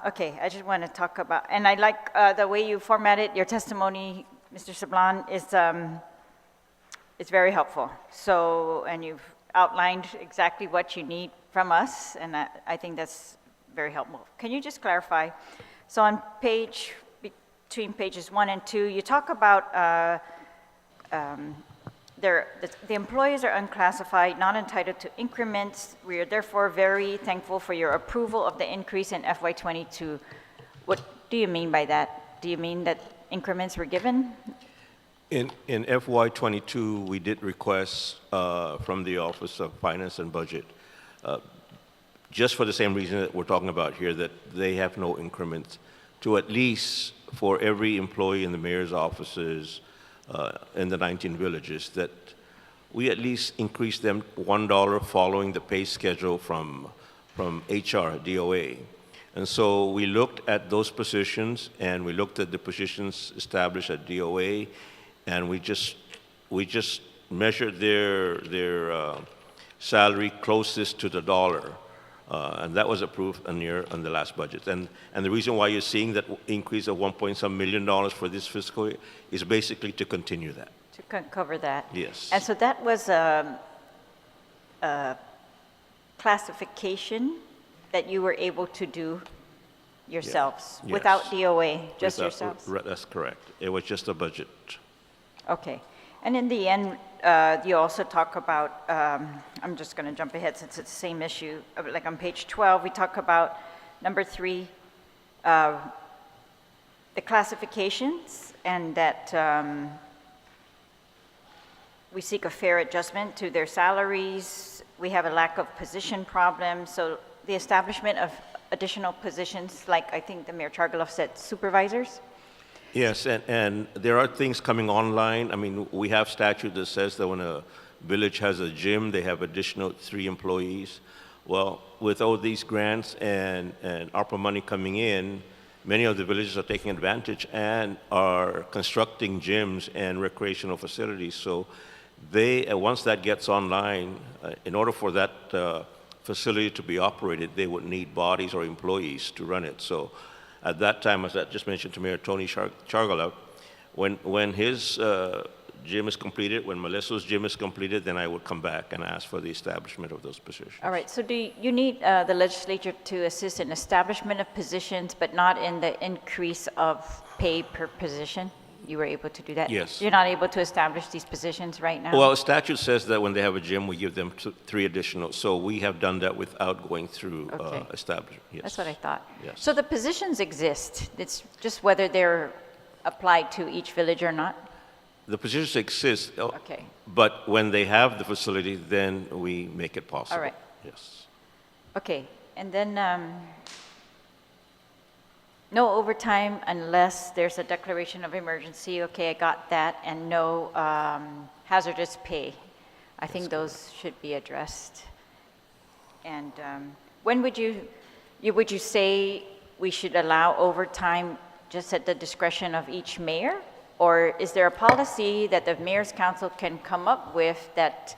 Okay, I just want to talk about, and I like the way you formatted your testimony, Mr. Sablan, is very helpful. So, and you've outlined exactly what you need from us, and I think that's very helpful. Can you just clarify? So on between pages 1 and 2, you talk about the employees are unclassified, not entitled to increments. We are therefore very thankful for your approval of the increase in FY22. What do you mean by that? Do you mean that increments were given? In FY22, we did request from the Office of Finance and Budget, just for the same reason that we're talking about here, that they have no increments, to at least for every employee in the mayor's offices in the 19 villages, that we at least increase them $1 following the pay schedule from HR, DOA. And so we looked at those positions, and we looked at the positions established at DOA, and we just measured their salary closest to the dollar, and that was approved on the last budget. And the reason why you're seeing that increase of $1.some million for this fiscal year is basically to continue that. To cover that. Yes. And so that was a classification that you were able to do yourselves, Yes. without DOA, just yourselves? That's correct. It was just a budget. Okay. And in the end, you also talk about, I'm just going to jump ahead since it's the same issue, like on page 12, we talk about number 3, the classifications, and that we seek a fair adjustment to their salaries. We have a lack of position problem, so the establishment of additional positions, like I think the Mayor Chargaloff said, supervisors. Yes, and there are things coming online. I mean, we have statute that says that when a village has a gym, they have additional 3 employees. Well, with all these grants and ARPA money coming in, many of the villages are taking advantage and are constructing gyms and recreational facilities. So they, once that gets online, in order for that facility to be operated, they would need bodies or employees to run it. So at that time, as I just mentioned to Mayor Tony Chargaloff, when his gym is completed, when Melissa's gym is completed, then I would come back and ask for the establishment of those positions. All right, so do you need the legislature to assist in establishment of positions, but not in the increase of pay per position? You were able to do that? Yes. You're not able to establish these positions right now? Well, statute says that when they have a gym, we give them 3 additional. So we have done that without going through establishment. Yes. That's what I thought. Yes. So the positions exist. It's just whether they're applied to each village or not? The positions exist, Okay. but when they have the facility, then we make it possible. All right. Yes. Okay, and then no overtime unless there's a declaration of emergency. Okay, I got that. And no hazardous pay. I think those should be addressed. And when would you say we should allow overtime just at the discretion of each mayor? Or is there a policy that the mayor's council can come up with that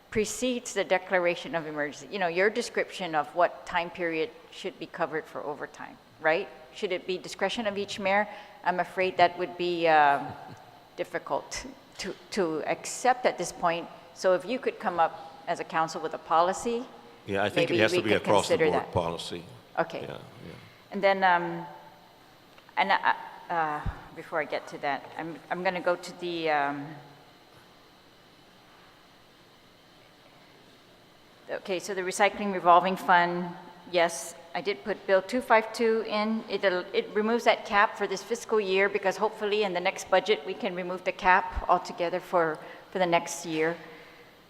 precedes the declaration of emergency. You know, your description of what time period should be covered for overtime, right? Should it be discretion of each mayor? I'm afraid that would be difficult to accept at this point. So if you could come up as a council with a policy, Yeah, I think it maybe has we to be could across the consider board that. policy. Okay. Yeah, yeah. And then, before I get to that, I'm going to go to the, okay, so the recycling revolving fund, yes, I did put Bill 252 in. It removes that cap for this fiscal year because hopefully in the next budget we can remove the cap altogether for the next year.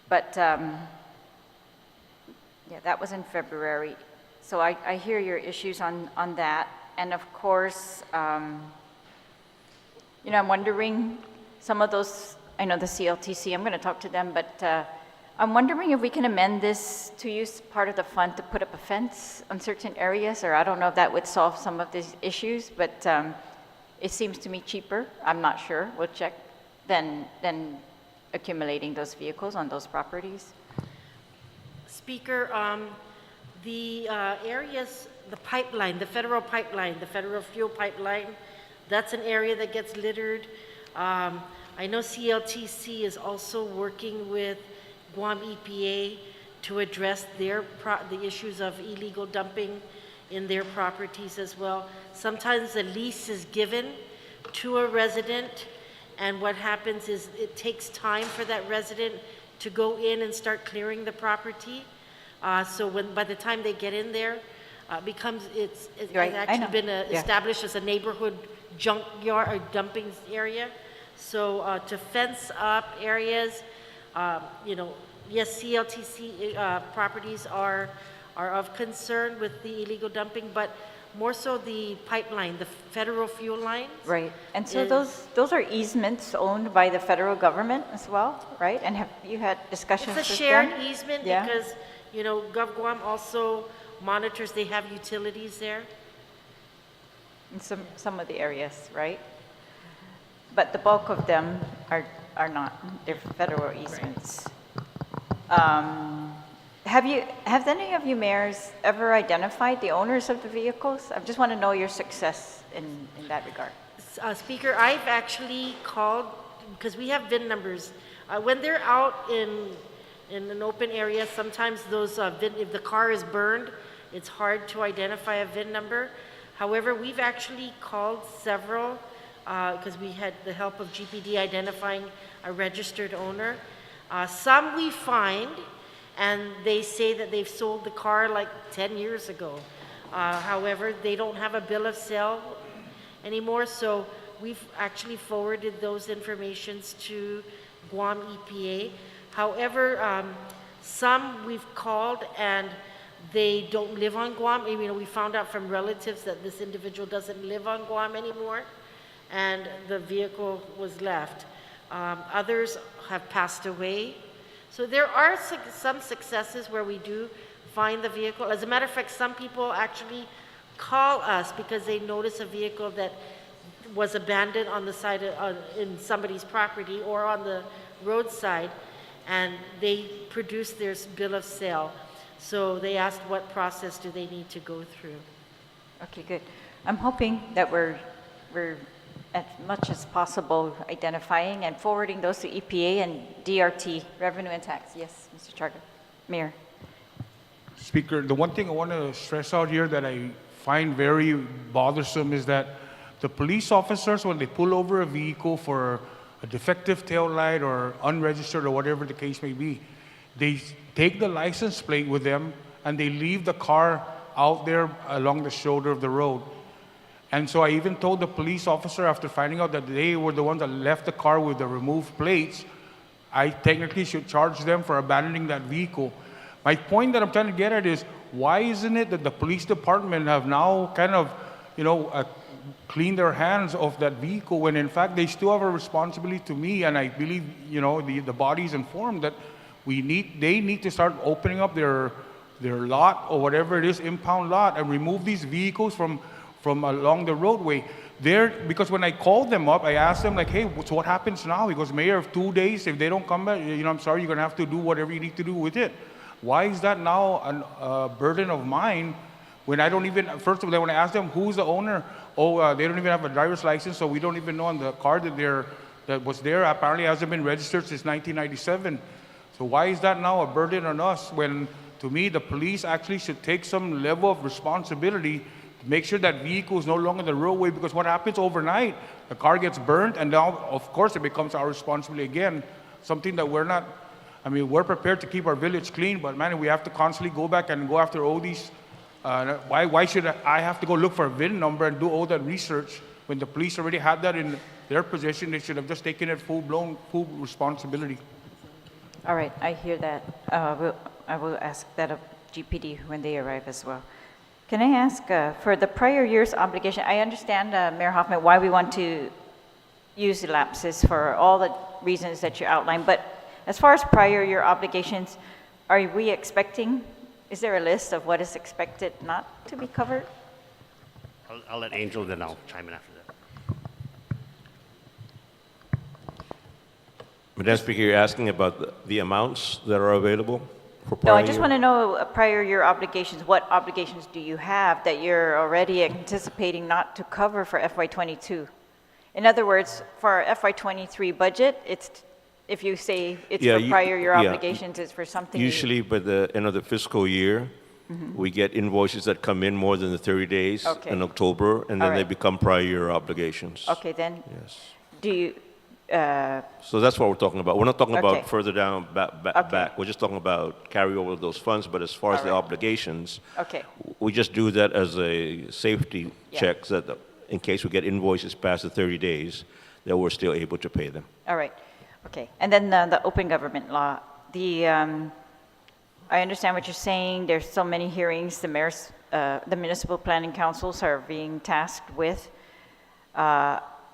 But yeah, that was in February. So I hear your issues on that. And of course, you know, I'm wondering some of those, I know the CLTC, I'm going to talk to them, but I'm wondering if we can amend this to use part of the fund to put up a fence on certain areas, or I don't know if that would solve some of these issues, but it seems to me cheaper, I'm not sure, we'll check, than accumulating those vehicles on those properties. Speaker, the areas, the pipeline, the federal fuel pipeline, that's an area that gets littered. I know CLTC is also working with Guam EPA to address the issues of illegal dumping in their properties as well. Sometimes a lease is given to a resident, and what happens is it takes time for that resident to go in and start clearing the property. So by the time they get in there, it's Right, actually been established as a neighborhood junkyard or dumping area. So to fence up areas, you know, yes, CLTC properties are of concern with the illegal dumping, but more so the pipeline, the federal fuel lines. Right, and so those are easements owned by the federal government as well, right? And have you had discussions with It's them? a shared easement Yeah. because, you know, Gov Guam also monitors, they have utilities there. In some of the areas, right? But the bulk of them are not, they're federal easements. Have any of you mayors ever identified the owners of the vehicles? I just want to know your success in that regard. Speaker, I've actually called, because we have VIN numbers. When they're out in an open area, sometimes those if the car is burned, it's hard to identify a VIN number. However, we've actually called several, because we had the help of GPD identifying a registered owner. Some we find, and they say that they've sold the car like 10 years ago. However, they don't have a bill of sale anymore, so we've actually forwarded those informations to Guam EPA. However, some we've called and they don't live on Guam. You know, we found out from relatives that this individual doesn't live on Guam anymore, and the vehicle was left. Others have passed away. So there are some successes where we do find the vehicle. As a matter of fact, some people actually call us because they notice a vehicle that was abandoned on the side in somebody's property or on the roadside, and they produce their bill of sale. So they asked what process do they need to go through. Okay, good. I'm hoping that we're as much as possible identifying and forwarding those to EPA and DRT, Revenue and Tax. Yes, Mr. Charter. Mayor. Speaker, the one thing I want to stress out here that I find very bothersome is that the police officers, when they pull over a vehicle for a defective tail light or unregistered or whatever the case may be, they take the license plate with them and they leave the car out there along the shoulder of the road. And so I even told the police officer, after finding out that they were the ones that left the car with the removed plates, I technically should charge them for abandoning that vehicle. My point that I'm trying to get at is, why isn't it that the police department have now kind of, cleaned their hands of that vehicle when in fact they still have a responsibility to me, and I believe, the body's informed that they need to start opening up their lot or whatever it is, impound lot, and remove these vehicles from along the roadway. because when I called them up, I asked them like, hey, so what happens now? He goes, Mayor, of 2 days, if they don't come back, I'm sorry, you're gonna have to do whatever you need to do with it. Why is that now a burden of mine when I don't even, first of all, when I asked them, who's the owner? Oh, they don't even have a driver's license, so we don't even know on the car that was there, apparently hasn't been registered since 1997. So why is that now a burden on us when, to me, the police actually should take some level of responsibility to make sure that vehicle is no longer on the roadway, because what happens overnight, the car gets burned, and now, of course, it becomes our responsibility again, something that we're not, we're prepared to keep our village clean, but man, we have to constantly go back and go after all these, why should I have to go look for a VIN number and do all that research when the police already had that in their possession? They should have just taken it full responsibility. All right, I hear that. I will ask that of GPD when they arrive as well. Can I ask, for the prior year's obligation, I understand, Mayor Hoffman, why we want to use the lapses for all the reasons that you outlined, but as far as prior year obligations, are we expecting, is there a list of what is expected not to be covered? I'll let Angel, then I'll chime in after that. Madam Speaker, you're asking about the amounts that are available for No, prior I just year? want to know prior year obligations. What obligations do you have that you're already anticipating not to cover for FY22? In other words, for our FY23 budget, it's, if you say it's for prior year obligations, it's for something. Usually by the end of the fiscal year, we get invoices that come in more than the 30 days in October, and then they become prior year obligations. Okay, then. Yes. Do you, So that's what we're talking about. We're not talking Okay. about further down, back. We're just talking about carryover of those funds, but as far as the obligations, okay, we just do that as a safety Yeah. check, so that in case we get invoices past the 30 days, that we're still able to pay them. all right, okay. And then the open government law, I understand what you're saying. There's so many hearings the mayors, the municipal planning councils are being tasked with.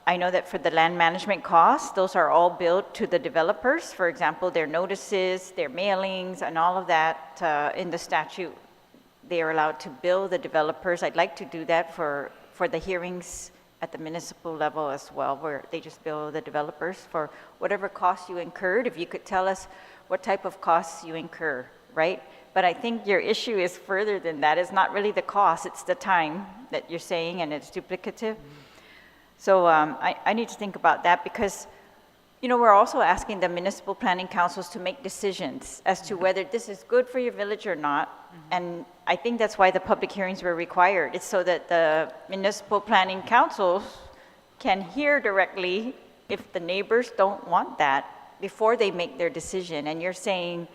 I know that for the land management costs, those are all billed to the developers. For example, their notices, their mailings, and all of that in the statute, they are allowed to bill the developers. I'd like to do that for the hearings at the municipal level as well, where they just bill the developers for whatever costs you incurred. If you could tell us what type of costs you incur, right? But I think your issue is further than that. It's not really the cost, it's the time that you're saying, and it's duplicative. So I need to think about that because, we're also asking the municipal planning councils to make decisions as to whether this is good for your village or not. And I think that's why the public hearings were required. It's so that the municipal planning councils can hear directly if the neighbors don't want that before they make their decision. And you're saying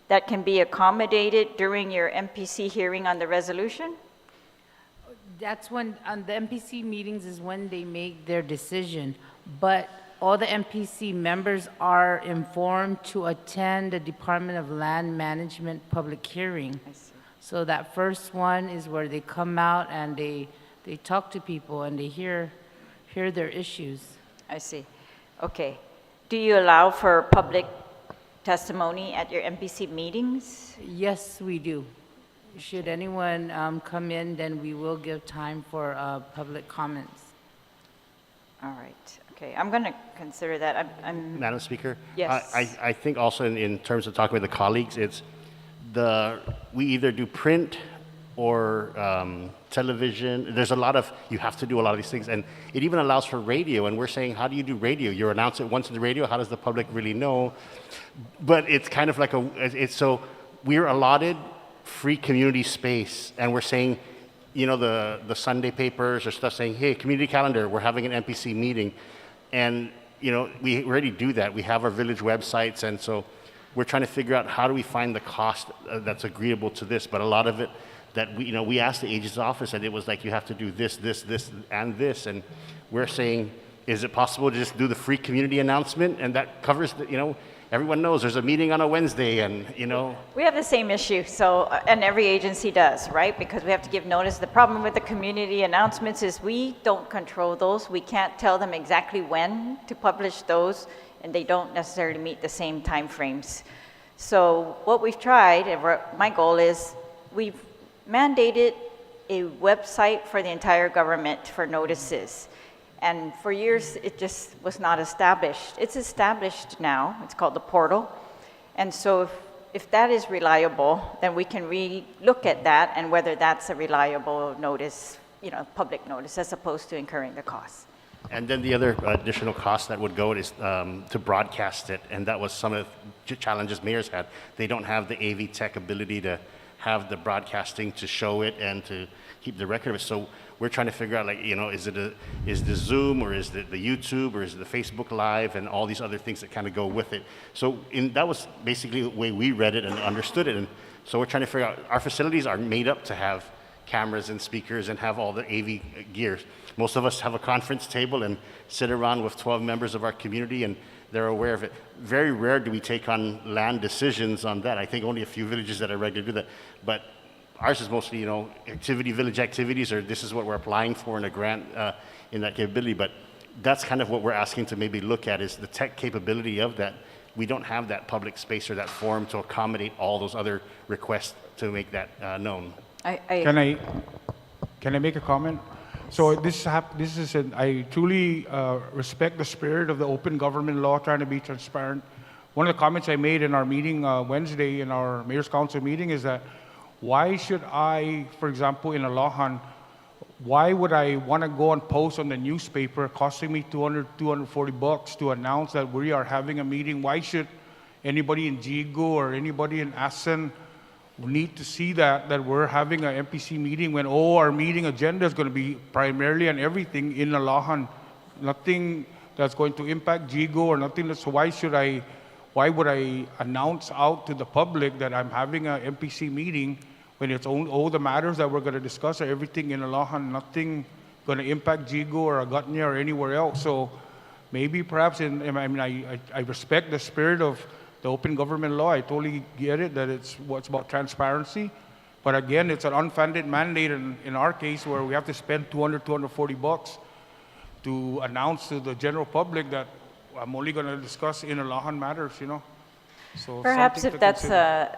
that can be accommodated during your MPC hearing on the resolution? That's when, on the MPC meetings is when they make their decision, but all the MPC members are informed to attend the Department of Land Management public hearing. I see. So that first one is where they come out and they talk to people and they hear their issues. I see. Okay. Do you allow for public testimony at your MPC meetings? Yes, we do. Should anyone come in, then we will give time for public comments. All right. Okay. I'm going to consider that. I'm Madam Speaker? Yes. I think also in terms of talking with the colleagues, it's we either do print or television. There's a lot of, you have to do a lot of these things, and it even allows for radio, and we're saying, how do you do radio? You announce it once in the radio, how does the public really know? But it's kind of like so we're allotted free community space, and we're saying, the Sunday papers or stuff saying, hey, community calendar, we're having an MPC meeting. And, we already do that. We have our village websites, and so we're trying to figure out how do we find the cost that's agreeable to this. But a lot of it that we asked the agent's office, and it was like, you have to do this, and this. And we're saying, is it possible to just do the free community announcement? And that covers, everyone knows there's a meeting on a Wednesday, and, We have the same issue, and every agency does, right? Because we have to give notice. The problem with the community announcements is we don't control those. We can't tell them exactly when to publish those, and they don't necessarily meet the same time frames. So what we've tried, and my goal is, we've mandated a website for the entire government for notices. And for years, it just was not established. It's established now. It's called the portal. And so if that is reliable, then we can re-look at that and whether that's a reliable notice, public notice, as opposed to incurring the cost. And then the other additional cost that would go is to broadcast it, and that was some of the challenges mayors had. They don't have the AV tech ability to have the broadcasting to show it and to keep the record of it. So we're trying to figure out, is the Zoom, or is it the YouTube, or is it the Facebook Live, and all these other things that kind of go with it. So that was basically the way we read it and understood it. And so we're trying to figure out, our facilities are made up to have cameras and speakers and have all the AV gears. Most of us have a conference table and sit around with 12 members of our community, and they're aware of it. Very rare do we take on land decisions on that. I think only a few villages that are regular do that. But ours is mostly, village activities, or this is what we're applying for in a grant in that capability. But that's kind of what we're asking to maybe look at, is the tech capability of that. We don't have that public space or that forum to accommodate all those other requests to make that known. Can I make a comment? So I truly respect the spirit of the open government law, trying to be transparent. One of the comments I made in our meeting Wednesday, in our Mayor's Council meeting, is that why should I, for example, in Alahan, why would I want to go and post on the newspaper costing me $240 to announce that we are having a meeting? Why should anybody in Jigo or anybody in Asen need to see that we're having an MPC meeting when, our meeting agenda is going to be primarily on everything in Alahan, nothing that's going to impact Jigo or nothing. So why would I announce out to the public that I'm having an MPC meeting when it's all the matters that we're going to discuss are everything in Alahan, nothing going to impact Jigo or Agutnia or anywhere else. So maybe perhaps, I respect the spirit of the open government law. I totally get it that it's about transparency. But again, it's an unfunded mandate in our case, where we have to spend $240 to announce to the general public that I'm only going to discuss in Alahan matters, So Perhaps something if to that's consider.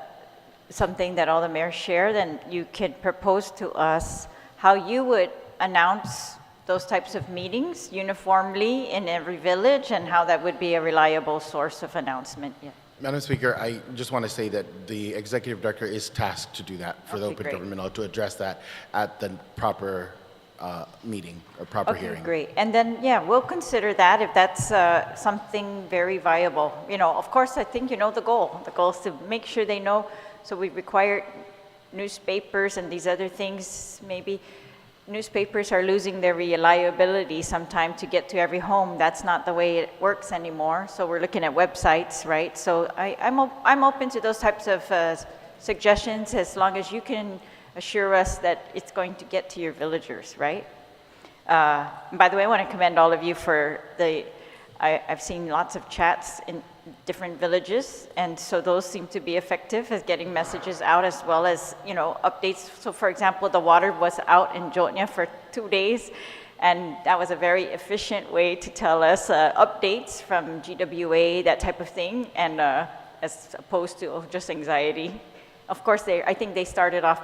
something that all the mayors share, then you could propose to us how you would announce those types of meetings uniformly in every village, and how that would be a reliable source of announcement. Yeah. Madam Speaker, I just want to say that the executive director is tasked to do that for the Okay, open great. government law, to address that at the proper meeting or proper Okay, hearing. great. And then, we'll consider that if that's something very viable. Of course, I think the goal. The goal is to make sure they know. So we require newspapers and these other things. Maybe newspapers are losing their reliability sometime to get to every home. That's not the way it works anymore. So we're looking at websites, right? So I'm open to those types of suggestions, as long as you can assure us that it's going to get to your villagers, right? By the way, I want to commend all of you for I've seen lots of chats in different villages, and so those seem to be effective as getting messages out, as well as, updates. So for example, the water was out in Jotnia for 2 days, and that was a very efficient way to tell us updates from GWA, that type of thing, and as opposed to just anxiety. Of course, I think they started off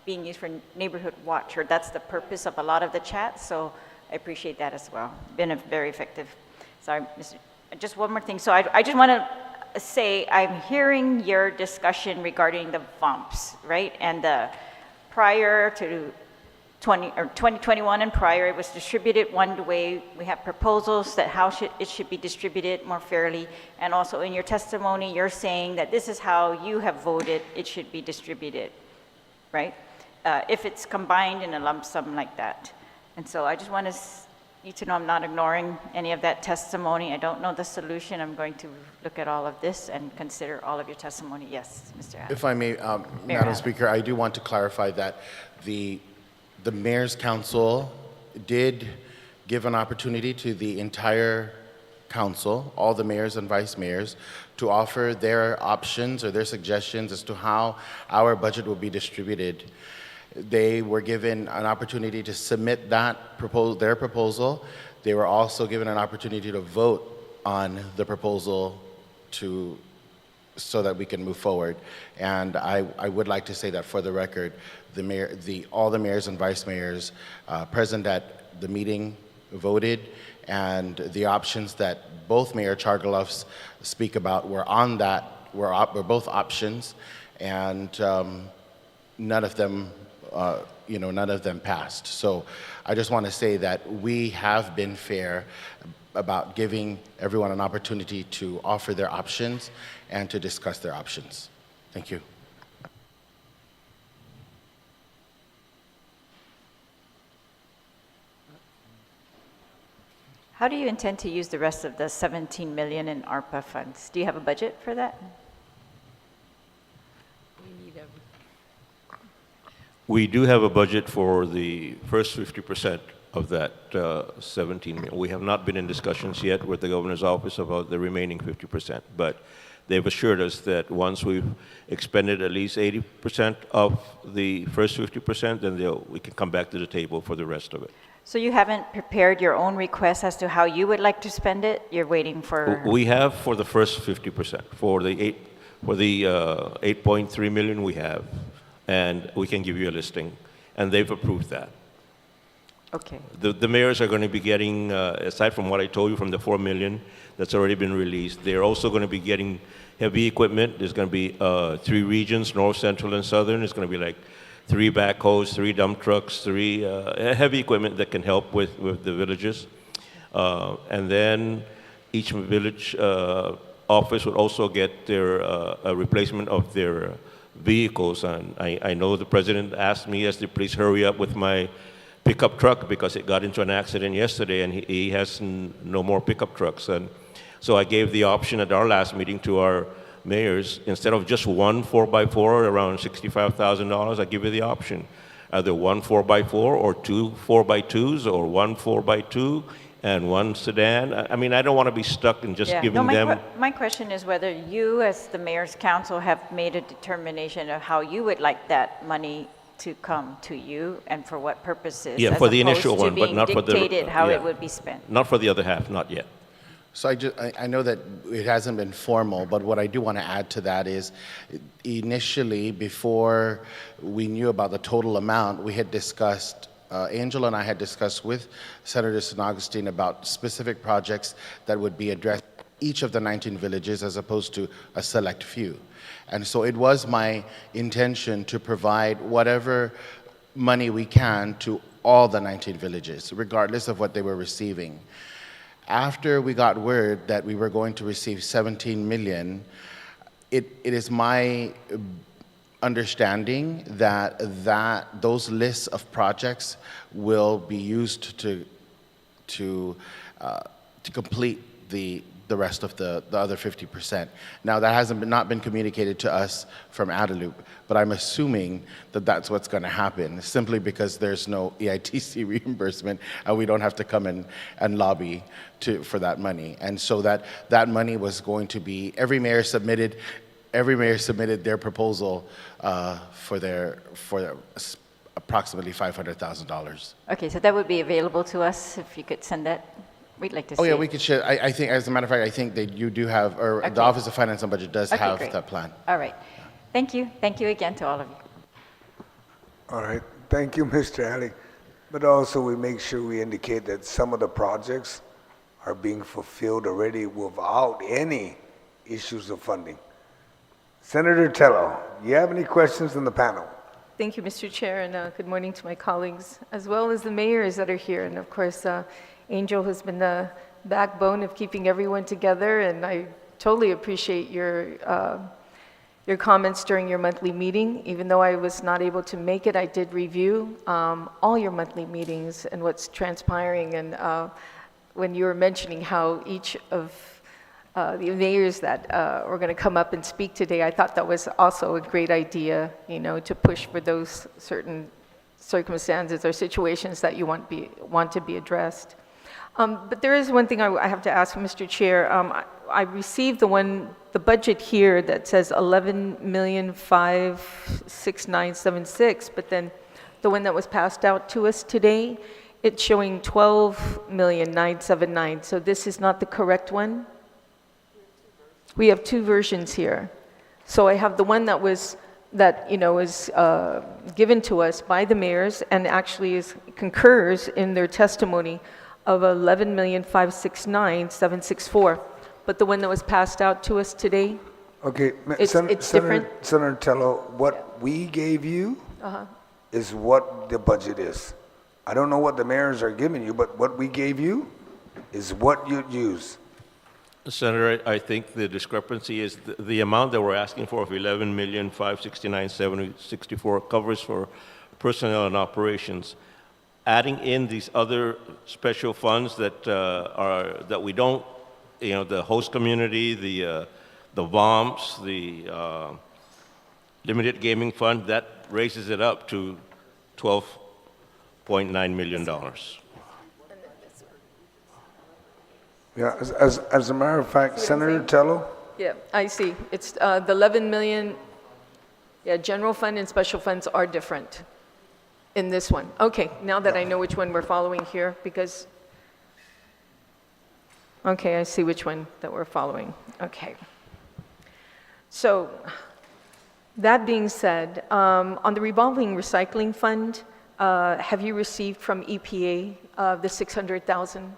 being used for neighborhood watch, or that's the purpose of a lot of the chats, so I appreciate that as well. Been very effective. Sorry, just one more thing. So I just want to say, I'm hearing your discussion regarding the VOMPs, right? And prior to 2021 and prior, it was distributed one way. We have proposals that it should be distributed more fairly. And also in your testimony, you're saying that this is how you have voted it should be distributed, right? If it's combined in a lump sum like that. And so I just want you to know I'm not ignoring any of that testimony. I don't know the solution. I'm going to look at all of this and consider all of your testimony. Yes, Mr. Adams. If I may, Madam Speaker, I do want to clarify that the Mayor's Council did give an opportunity to the entire council, all the mayors and vice mayors, to offer their options or their suggestions as to how our budget will be distributed. They were given an opportunity to submit their proposal. They were also given an opportunity to vote on the proposal so that we can move forward. And I would like to say that, for the record, all the mayors and vice mayors present at the meeting voted, and the options that both Mayor Chargalovs speak about were on that, were both options, and none of them, none of them passed. So I just want to say that we have been fair about giving everyone an opportunity to offer their options and to discuss their options. Thank you. How do you intend to use the rest of the 17 million in ARPA funds? Do you have a budget for that? We do have a budget for the first 50% of that 17 million. We have not been in discussions yet with the governor's office about the remaining 50%, but they've assured us that once we've expended at least 80% of the first 50%, then we can come back to the table for the rest of it. So you haven't prepared your own request as to how you would like to spend it? You're waiting for... We have for the first 50%. For the 8.3 million we have, and we can give you a listing, and they've approved that. Okay. The mayors are going to be getting, aside from what I told you from the 4 million that's already been released, they're also going to be getting heavy equipment. There's going to be 3 regions, North, Central, and Southern. It's going to be like 3 backhoes, 3 dump trucks, 3 heavy equipment that can help with the villages. And then each village office would also get their a replacement of their vehicles. And I know the president asked me as to please hurry up with my pickup truck because it got into an accident yesterday and he has no more pickup trucks. And so I gave the option at our last meeting to our mayors, instead of just one 4x4 around $65,000, I give you the option. Either one 4x4 or 2 4x2s or one 4x2 and one sedan. I mean, I don't want to be stuck in just giving them... My question is whether you, as the Mayor's Council, have made a determination of how you would like that money to come to you and for what purposes. Yeah, for the initial one, but not for the... dictated how it would be spent. Not for the other half, not yet. So I know that it hasn't been formal, but what I do want to add to that is initially, before we knew about the total amount, we had discussed, Angel and I had discussed with Senator San Agustin about specific projects that would be addressed each of the 19 villages as opposed to a select few. And so it was my intention to provide whatever money we can to all the 19 villages, regardless of what they were receiving. After we got word that we were going to receive 17 million, it is my understanding that those lists of projects will be used to complete the rest of the other 50%. Now, that hasn't not been communicated to us from Adelup, but I'm assuming that that's what's going to happen, simply because there's no EITC reimbursement, and we don't have to come in and lobby for that money. And so that money was going to be, every mayor submitted their proposal for approximately $500,000. Okay, so that would be available to us if you could send that. We'd like to see. Oh yeah, it. we could share. I think, as a matter of fact, I think that you do have, or Okay. the Office of Finance and Budget does have great. that plan. All right. Thank you. Thank you again to all of you. All right, thank you, Mr. Ali. But also, we make sure we indicate that some of the projects are being fulfilled already without any issues of funding. Senator Tello, you have any questions in the panel? Thank you, Mr. Chair, and good morning to my colleagues, as well as the mayors that are here. And of course, Angel has been the backbone of keeping everyone together, and I totally appreciate your comments during your monthly meeting. Even though I was not able to make it, I did review all your monthly meetings and what's transpiring. And when you were mentioning how each of the mayors that were going to come up and speak today, I thought that was also a great idea, to push for those certain circumstances or situations that you want to be addressed. But there is one thing I have to ask, Mr. Chair. I received the budget here that says 11,569,76, but then the one that was passed out to us today, it's showing 12,979. So this is not the correct one? We have 2 versions here. So I have the one that was given to us by the mayors and actually concurs in their testimony of 11,569,764. But the one that was passed out to us today, Okay, it's different. Senator Tello, what we gave you is what the budget is. I don't know what the mayors are giving you, but what we gave you is what you'd use. Senator, I think the discrepancy is the amount that we're asking for of 11,569,764 covers for personnel and operations. Adding in these other special funds that that we don't, the host community, the VOMS, the limited gaming fund, that raises it up to $12.9 million. Yeah, as a matter of fact, Senator Tello, Yeah, I see. It's the 11 million, yeah, general fund and special funds are different in this one. Okay, now that I know which one we're following here, because, okay, I see which one that we're following. Okay. So, that being said, on the revolving recycling fund, have you received from EPA the 600,000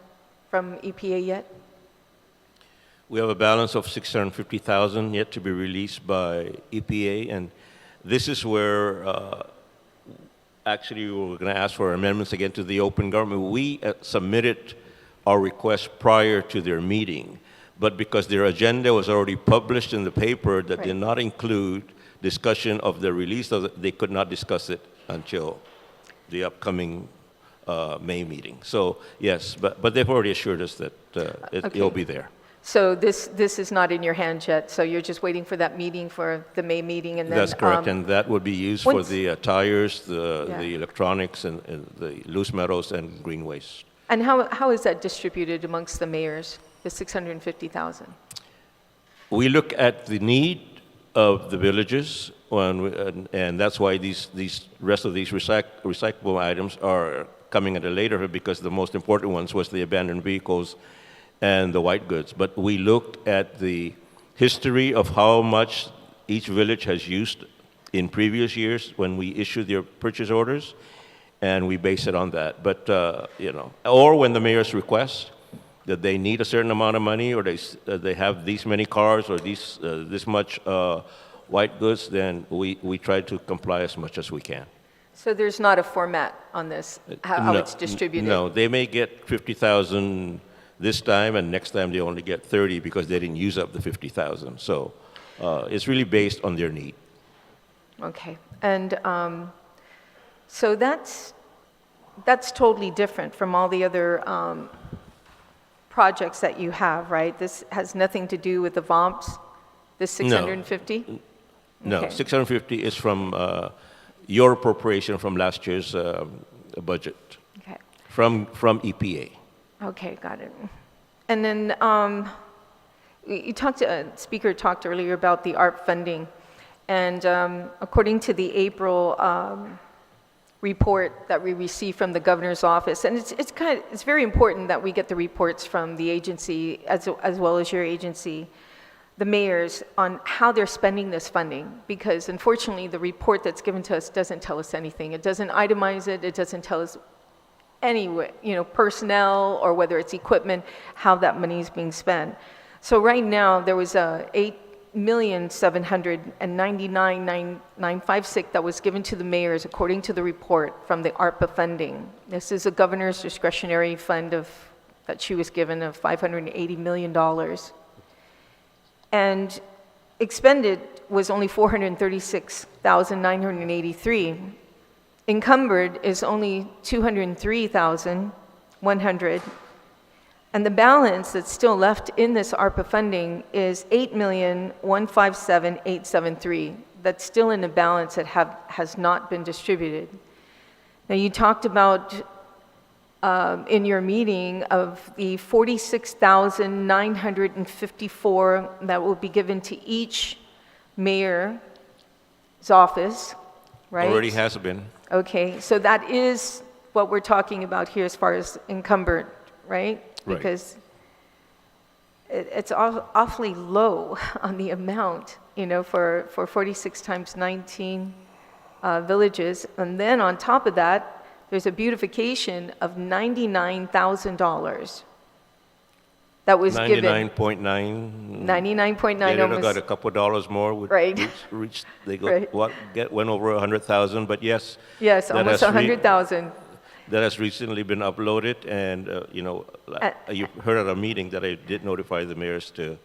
from EPA yet? We have a balance of 650,000 yet to be released by EPA, and this is where actually we're going to ask for amendments again to the open government. We submitted our request prior to their meeting, but because their agenda was already published in the paper that did not include discussion of the release of they could not discuss it until the upcoming May meeting. So yes, but they've already assured us that it'll be there. So this is not in your hands yet, so you're just waiting for that meeting, for the May meeting, and then... That's correct, and that would be used for the tires, the electronics, and the loose metals and green waste. And how is that distributed amongst the mayors, the 650,000? We look at the need of the villages, and that's why these rest of these recyclable items are coming at a later, because the most important ones was the abandoned vehicles and the white goods. But we looked at the history of how much each village has used in previous years when we issued their purchase orders, and we base it on that. But, or when the mayors request that they need a certain amount of money, or they have these many cars, or this much white goods, then we try to comply as much as we can. So there's not a format on this, how it's distributed? No, they may get 50,000 this time, and next time they only get 30 because they didn't use up the 50,000. So it's really based on their need. Okay, and so that's totally different from all the other projects that you have, right? This has nothing to do with the VOMPs, the 650? No, Okay. 650 is from your appropriation from last year's budget, Okay. from EPA. Okay, got it. And then Speaker talked earlier about the ARP funding, and according to the April report that we received from the governor's office, and it's very important that we get the reports from the agency as well as your agency, the mayors, on how they're spending this funding, because unfortunately the report that's given to us doesn't tell us anything. It doesn't itemize it. It doesn't tell us anyway, personnel or whether it's equipment, how that money is being spent. So right now there was $8,799,956 that was given to the mayors according to the report from the ARPA funding. This is a governor's discretionary fund that she was given of $580 million. And expended was only $436,983. Encumbered is only $203,100. And the balance that's still left in this ARPA funding is $8,157,873. That's still in the balance that has not been distributed. Now, you talked about in your meeting of the $46,954 that will be given to each mayor's office, right? Already has been. Okay, so that is what we're talking about here as far as encumbered, right? Right. Because it's awfully low on the amount, for 46 times 19 villages. And then on top of that, there's a beautification of $99,000 that was given. 99.9. 99.9 They almost. got a couple dollars more. Right. They got, Right. went over 100,000, but yes. Yes, that almost has 100,000. That has recently been uploaded, and, you heard at a meeting that I did notify the mayors to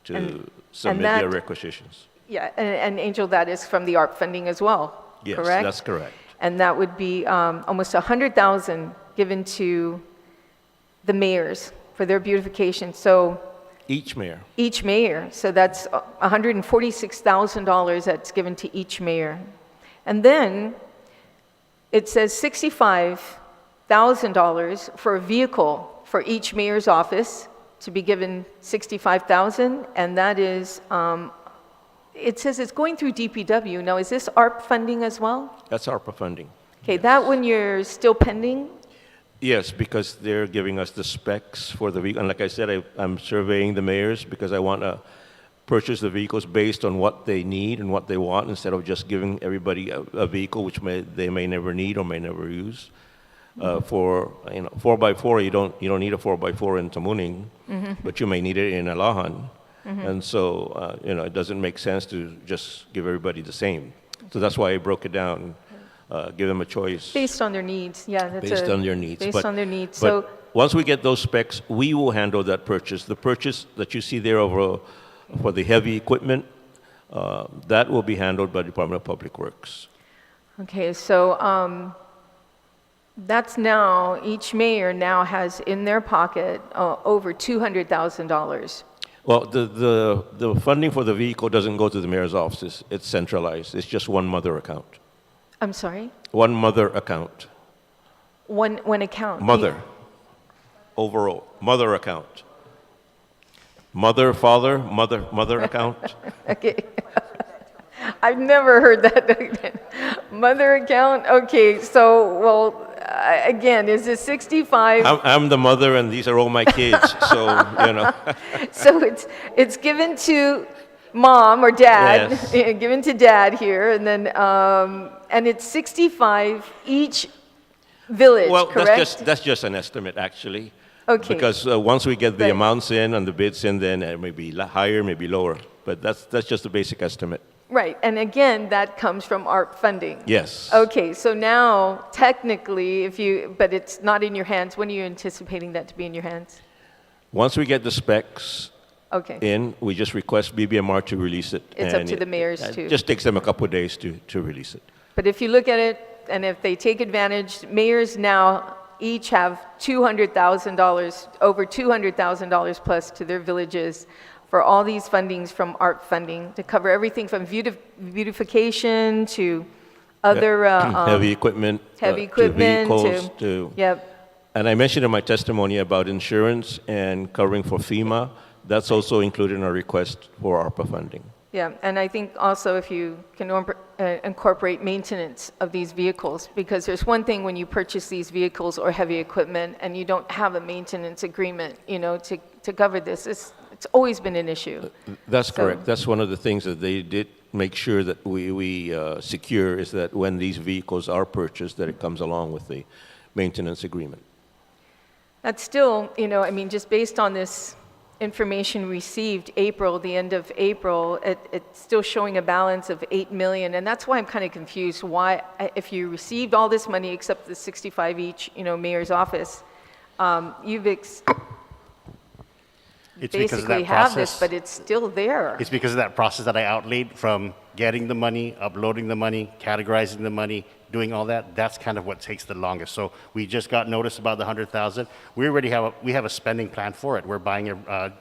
submit their that- requisitions. Yeah, and Angel, that is from the ARP funding as well, Yes, correct? that's correct. And that would be almost 100,000 given to the mayors for their beautification. So Each mayor. each mayor, so that's $146,000 that's given to each mayor. And then it says $65,000 for a vehicle for each mayor's office to be given $65,000, and that is, it says it's going through DPW. Now, is this ARP funding as well? That's ARPA funding. Okay, that one you're still pending? Yes, because they're giving us the specs for the vehicle. And like I said, I'm surveying the mayors because I want to purchase the vehicles based on what they need and what they want instead of just giving everybody a vehicle which they may never need or may never use. For 4x4, you don't need a 4x4 in Tamuning, but you may need it in Alahan. And so, it doesn't make sense to just give everybody the same. So that's why I broke it down, give them a choice. Based on their needs, yeah. Based on their needs. Based on their needs. But once we get those specs, we will handle that purchase. The purchase that you see there for the heavy equipment, that will be handled by the Department of Public Works. Okay, so that's now, each mayor now has in their pocket over $200,000. Well, the funding for the vehicle doesn't go to the mayor's offices. It's centralized. It's just one mother account. I'm sorry? One mother account. One account? Mother. Overall. Mother account. Mother, father, mother account. Okay. I've never heard that. Mother account? Okay, so, well, again, is it 65? I'm the mother and these are all my kids, so, So it's given to mom or dad, Yes. given to dad here, and then, and it's 65 each village, Well, correct? that's just an estimate, actually. Okay. Because once we get the Right. amounts in and the bids in, then it may be higher, maybe lower. But that's just a basic estimate. Right, and again, that comes from ARP funding. Yes. Okay, so now, technically, but it's not in your hands, when are you anticipating that to be in your hands? Once we get the specs Okay, in, we just request BBMR to release it. It's up and to the mayors it to- just takes them a couple of days to release it. but if you look at it, and if they take advantage, mayors now each have $200,000, over $200,000 plus to their villages for all these fundings from ARP funding to cover everything from beautification to other Heavy equipment. heavy To equipment vehicles, to. Yep. And I mentioned in my testimony about insurance and covering for FEMA. That's also included in our request for ARPA funding. Yeah, and I think also if you can incorporate maintenance of these vehicles, because there's one thing when you purchase these vehicles or heavy equipment and you don't have a maintenance agreement, to cover this. It's always been an issue. That's So- correct. That's one of the things that they did make sure that we secure is that when these vehicles are purchased, that it comes along with the maintenance agreement. That's still, just based on this information received the end of April, it's still showing a balance of $8 million, and that's why I'm kind of confused. Why, if you received all this money except the 65 each, mayor's office, you've It's because of basically that have this, process. but it's still there. It's because of that process that I outlaid from getting the money, uploading the money, categorizing the money, doing all that. That's kind of what takes the longest. So we just got notice about the 100,000. We already have a spending plan for it. We're buying a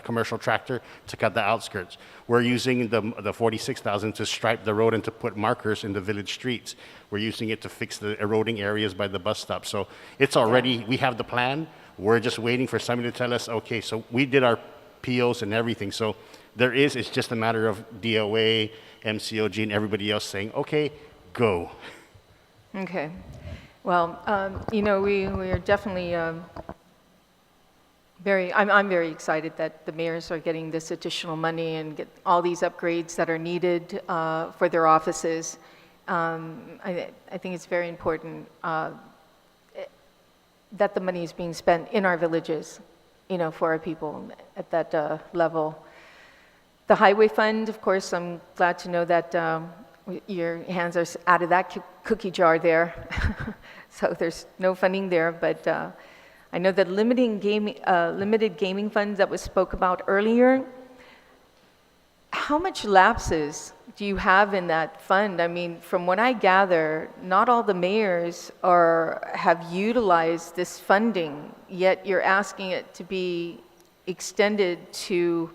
commercial tractor to cut the outskirts. We're using the 46,000 to stripe the road and to put markers in the village streets. We're using it to fix the eroding areas by the bus stop. So it's already, we have the plan. We're just waiting for somebody to tell us, okay, so we did our POs and everything. So it's just a matter of DOA, MCOG, and everybody else saying, okay, go. Okay. Well, we are definitely I'm very excited that the mayors are getting this additional money and get all these upgrades that are needed for their offices. I think it's very important that the money is being spent in our villages, for our people at that level. The highway fund, of course, I'm glad to know that your hands are out of that cookie jar there. So there's no funding there, but I know that limited gaming funds that was spoke about earlier. How much lapses do you have in that fund? I mean, from what I gather, not all the mayors have utilized this funding, yet you're asking it to be extended to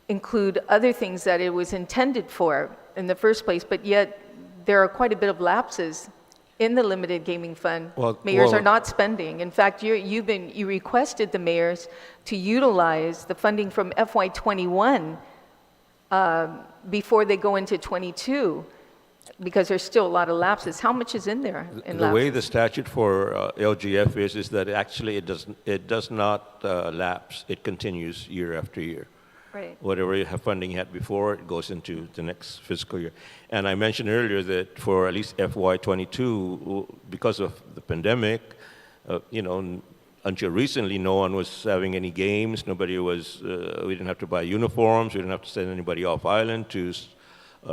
include other things that it was intended for in the first place, but yet there are quite a bit of lapses in the limited gaming fund. Mayors are not spending. In fact, you requested the mayors to utilize the funding from FY21 before they go into 22, because there's still a lot of lapses. How much is in there in The way lapses? the statute for LGF is that actually it does not lapse. It continues year after year. Right. Whatever funding you had before, it goes into the next fiscal year. And I mentioned earlier that for at least FY22, because of the pandemic, until recently, no one was having any games. Nobody was, we didn't have to buy uniforms. We didn't have to send anybody off island to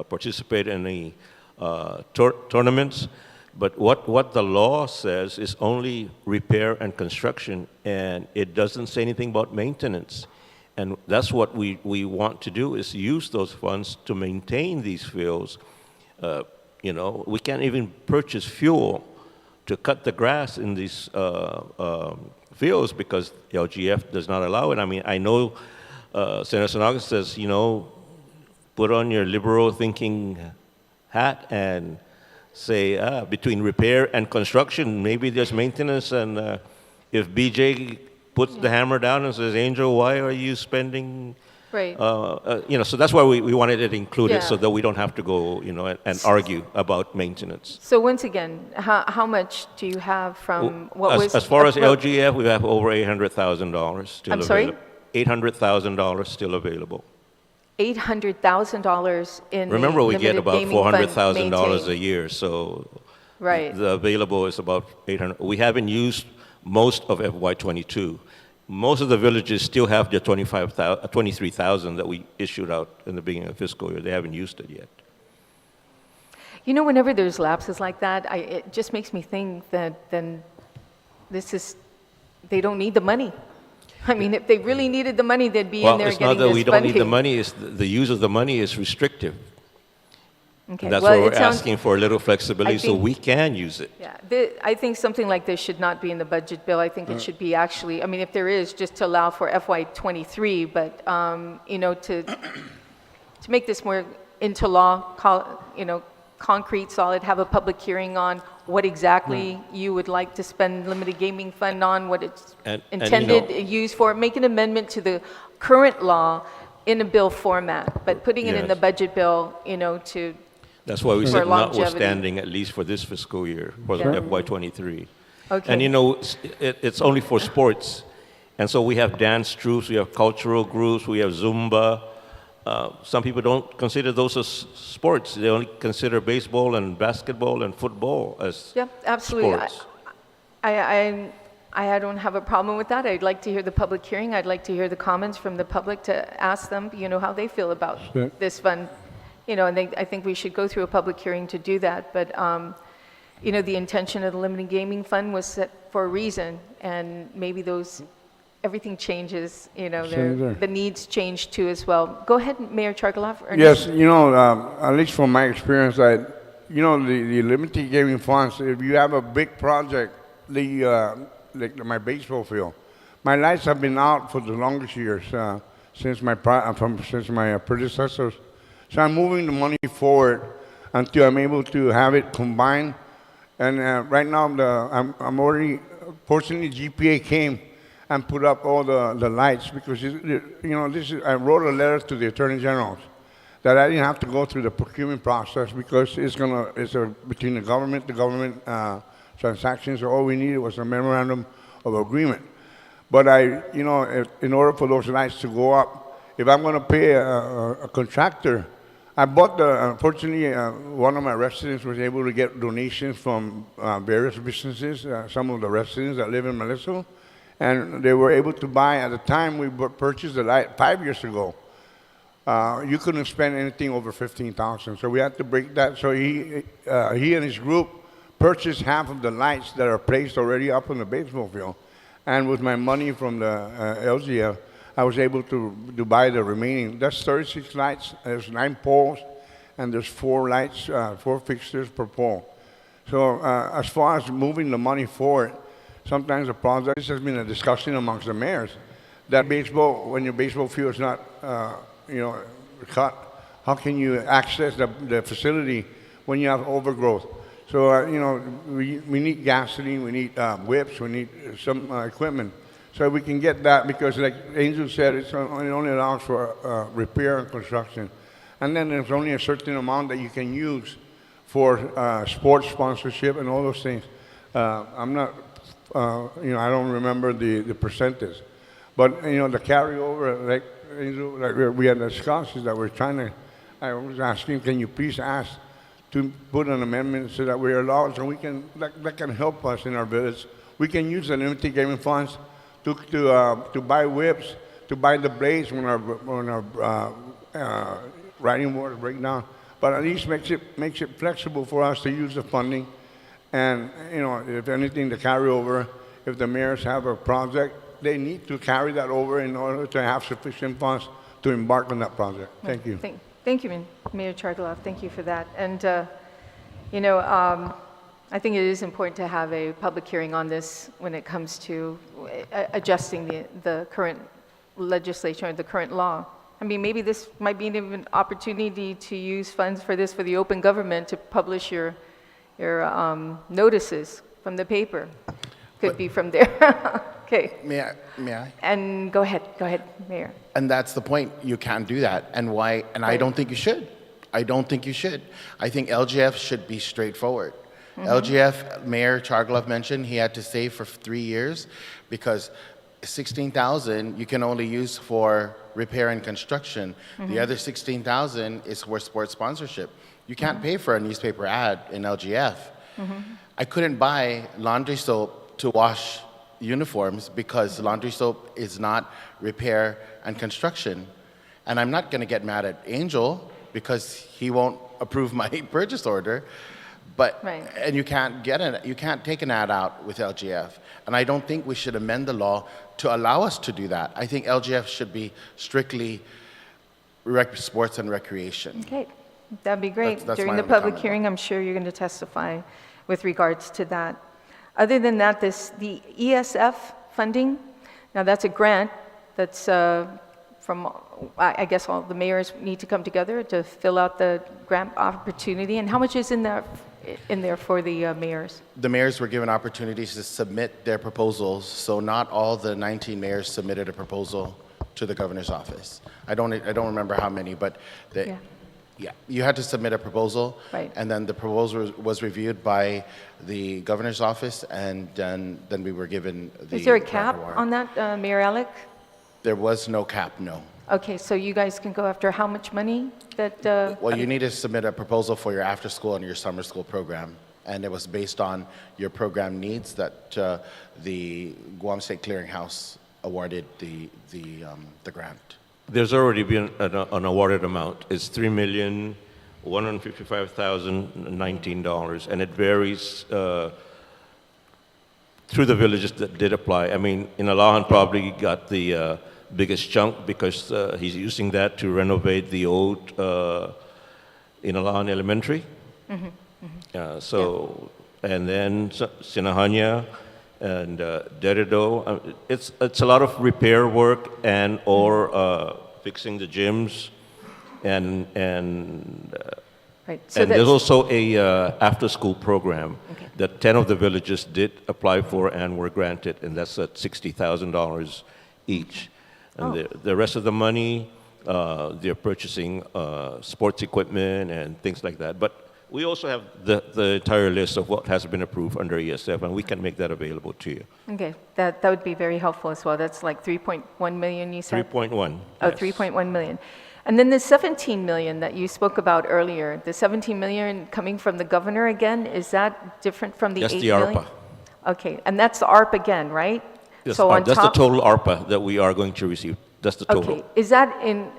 participate in any tournaments. But what the law says is only repair and construction, and it doesn't say anything about maintenance. And that's what we want to do, is use those funds to maintain these fields. We can't even purchase fuel to cut the grass in these fields because LGF does not allow it. I mean, I know Senator Sanaga says, put on your liberal thinking hat and say, between repair and construction, maybe there's maintenance. And if BJ puts the hammer down and says, Angel, why are you spending? Right. So that's why we wanted it included, Yeah. so that we don't have to go, and argue about maintenance. So once again, how much do you have from what was... As far as LGF, we have over $800,000 still I'm sorry? available. $800,000 still available. $800,000 in Remember, we get limited about gaming fund $400,000 a maintained. year, so Right. the available is about 800. We haven't used most of FY22. Most of the villages still have their 23,000 that we issued out in the beginning of the fiscal year. They haven't used it yet. Whenever there's lapses like that, it just makes me think that then they don't need the money. I mean, if they really needed the money, they'd be in there it's getting not that this we don't need the funding. money, it's the use of the money is restrictive. Okay. And that's well, why we're it sounds- asking for a little flexibility so think- we can use it. Yeah, I think something like this should not be in the budget bill. I think it should be actually, I mean, if there is, just to allow for FY23, but, to make this more into law, concrete, solid, have a public hearing on what exactly you would like to spend limited gaming fund on, what it's And, intended, used for, make an amendment to the current law in a bill format, but putting it in the Yes. budget bill, to That's why we For said longevity. notwithstanding, at least for this fiscal year, for the Yeah. FY23. Okay. And it's only for sports. And so we have dance troops, we have cultural groups, we have Zumba. Some people don't consider those as sports. They only consider baseball and basketball and football as Yeah, absolutely. sports. I don't have a problem with that. I'd like to hear the public hearing. I'd like to hear the comments from the public to ask them, how they feel about Sure. this fund. And I think we should go through a public hearing to do that. But, the intention of the limited gaming fund was set for a reason, and maybe everything changes, Senator. the needs change too as well. Go ahead, Mayor Chargaloff. Yes, at least from my experience, the limited gaming funds, if you have a big project, like my baseball field, my lights have been out for the longest years since my predecessors. So I'm moving the money forward until I'm able to have it combined. And right now, I'm already, fortunately, GPA came and put up all the lights because, I wrote a letter to the Attorney General that I didn't have to go through the procurement process because it's between the government transactions. So all we needed was a memorandum of agreement. But in order for those lights to go up, if I'm going to pay a contractor, I bought unfortunately, one of my residents was able to get donations from various businesses, some of the residents that live in Melissa, and they were able to buy, at the time we purchased the light 5 years ago, you couldn't spend anything over $15,000. So we had to break that. So he and his group purchased half of the lights that are placed already up on the baseball field. And with my money from the LGF, I was able to buy the remaining. That's 36 lights. There's 9 poles, and there's 4 lights, 4 fixtures per pole. So as far as moving the money forward, sometimes the project, this has been a discussion amongst the mayors, that baseball, when your baseball field is not, cut, how can you access the facility when you have overgrowth? So, we need gasoline, we need whips, we need some equipment. So we can get that, because like Angel said, it only allows for repair and construction. And then there's only a certain amount that you can use for sports sponsorship and all those things. I'm not, I don't remember the percentage. But, the carryover, like Angel, like we had discussed, is that we're trying to, I was asking, can you please ask to put an amendment so that we're allowed, so we can, that can help us in our village. We can use the limited gaming funds to buy whips, to buy the blades when our riding boards break down. But at least makes it flexible for us to use the funding. And if anything, the carryover, if the mayors have a project, they need to carry that over in order to have sufficient funds to embark on that project. Thank you. Thank you, Mayor Chargaloff. Thank you for that. And I think it is important to have a public hearing on this when it comes to adjusting the current legislation or the current law. I mean, maybe this might be an opportunity to use funds for this for the open government to publish your notices from the paper. Could be from there. Okay. May I? And go ahead, Mayor. And that's the point. You can't do that. And why? And I don't think you should. I don't think you should. I think LGF should be straightforward. LGF, Mayor Chargaloff mentioned he had to save for 3 years because $16,000 you can only use for repair and construction. The other $16,000 is for sports sponsorship. You can't pay for a newspaper ad in LGF. I couldn't buy laundry soap to wash uniforms because laundry soap is not repair and construction. And I'm not going to get mad at Angel because he won't approve my purchase order. But and you can't take an ad out with LGF. And I don't think we should amend the law to allow us to do that. I think LGF should be strictly sports and recreation. Okay, that'd be great. That's During my the only public comment. hearing, I'm sure you're going to testify with regards to that. Other than that, the ESF funding, now that's a grant that's from, I guess all the mayors need to come together to fill out the grant opportunity. And how much is in there for the mayors? The mayors were given opportunities to submit their proposals, so not all the 19 mayors submitted a proposal to the governor's office. I don't remember how many, but you had to submit a proposal, and then the proposal was reviewed by the governor's office, and then we were given the. Is there a grant cap award. on that, Mayor Alec? There was no cap, no. Okay, so you guys can go after how much money that? Well, you need to submit a proposal for your after-school and your summer school program, and it was based on your program needs that the Guam State Clearinghouse awarded the grant. There's already been an awarded amount. It's $3,155,019, and it varies through the villages that did apply. I mean, Inalahan probably got the biggest chunk because he's using that to renovate the old Inalahan Elementary. And then Sinahanya and Derido. It's a lot of repair work and or fixing the gyms, and So there's also a after-school program that 10 of the villages did apply for and were granted, and that's at $60,000 each. And the rest of the money, they're purchasing sports equipment and things like that. But we also have the entire list of what has been approved under ESF, and we can make that available to you. Okay, that would be very helpful as well. That's like 3.1 million, you said? 3.1. Oh, yes. 3.1 million. And then the 17 million that you spoke about earlier, the 17 million coming from the governor again, is that different from the That's 8 the million? ARPA. Okay, and that's the ARP again, right? Yes, So on that's the top- total ARPA that we are going to receive. That's the total. Okay, is that in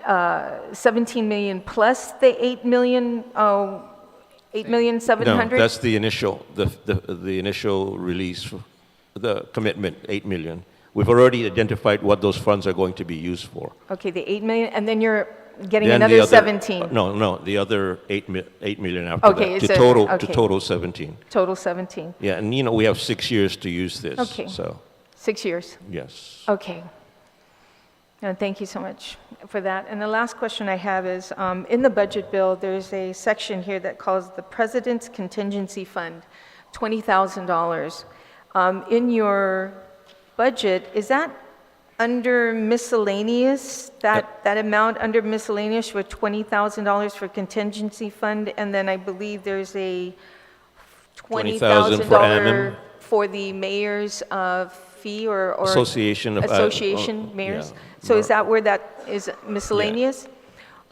17 million plus the 8 million, 8,700,000? No, that's the initial, the initial release, the commitment, 8 million. We've already identified what those funds are going to be used for. Okay, the 8 million, and then you're getting Then the another other- 17. No, the other 8 million after Okay, that, it's to a- total, okay. to total 17. Total 17. Yeah, and you know, we have 6 years to use this. Okay. So, 6 years. yes. Okay. Thank you so much for that. And the last question I have is, in the budget bill, there's a section here that calls the President's Contingency Fund, $20,000. In your budget, is that under miscellaneous, that amount under miscellaneous for $20,000 for contingency fund? And then I believe there's a $20,000 for $20,000 for the mayor's fee or Association of association mayors. yeah. So is that where that is miscellaneous?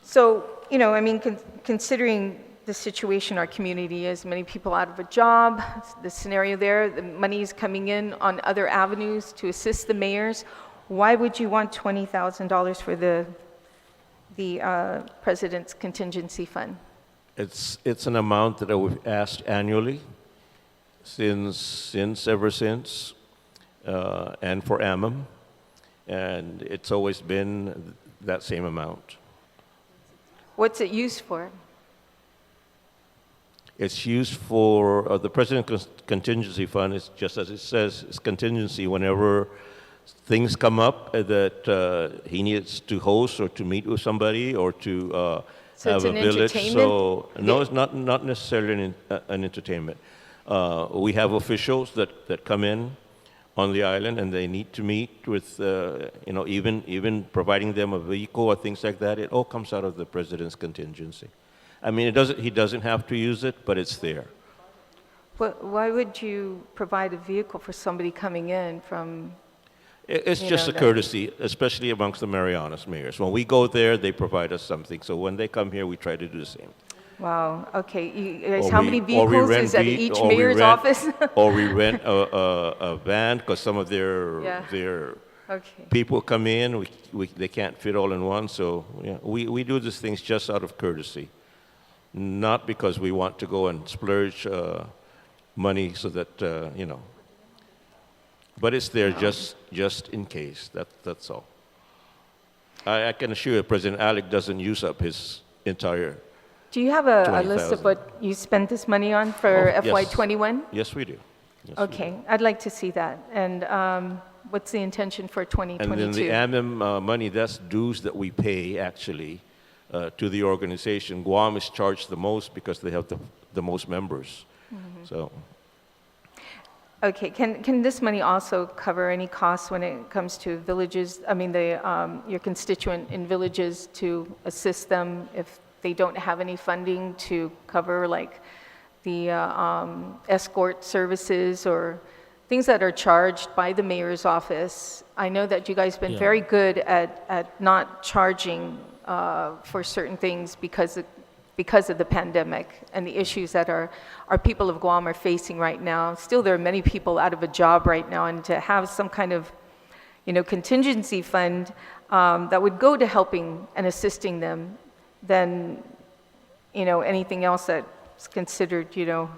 So, you know, I mean, considering the situation our community is, many people out of a job, the scenario there, the money is coming in on other avenues to assist the mayors. Why would you want $20,000 for the President's Contingency Fund? It's an amount that we've asked annually ever since, and for AMM, and it's always been that same amount. What's it used for? It's used for the President's Contingency Fund. Is just as it says, it's contingency whenever things come up that he needs to host or to meet with somebody or to So have it's a an village. entertainment? So no, it's not necessarily an entertainment. We have officials that come in on the island and they need to meet with, you know, even providing them a vehicle or things like that. It all comes out of the President's contingency. I mean, he doesn't have to use it, but it's there. Why would you provide a vehicle for somebody coming in from? It's You just know, a courtesy, especially amongst the Marianas mayors. When we go there, they provide us something. So when they come here, we try to do the same. Wow, okay. You guys, Or how we- many or we vehicles rent is at ve- each or we mayor's rent- office? Or we rent a van because some of Yeah. their Okay, people come in, they can't fit all in one. So yeah, we do these things just out of courtesy, not because we want to go and splurge money so that, you know. But it's there just in case. That's all. I can assure you, President Alec doesn't use up his entire. do you have a list of 20,000. what you spent this money on for Oh, yes. FY21? Yes, we do. Yes, we do. Okay, I'd like to see that. And what's the intention for 2022? And then the AMM money, that's dues that we pay actually to the organization. Guam is charged the most because they have the most members. Mm-hmm. So Okay, can this money also cover any costs when it comes to villages? I mean, your constituent in villages to assist them if they don't have any funding to cover like the escort services or things that are charged by the mayor's office? I know that you guys have been Yeah. very good at not charging for certain things because of the pandemic and the issues that our people of Guam are facing right now. Still, there are many people out of a job right now, and to have some kind of, you know, contingency fund that would go to helping and assisting them than, you know, anything else that's considered, you know,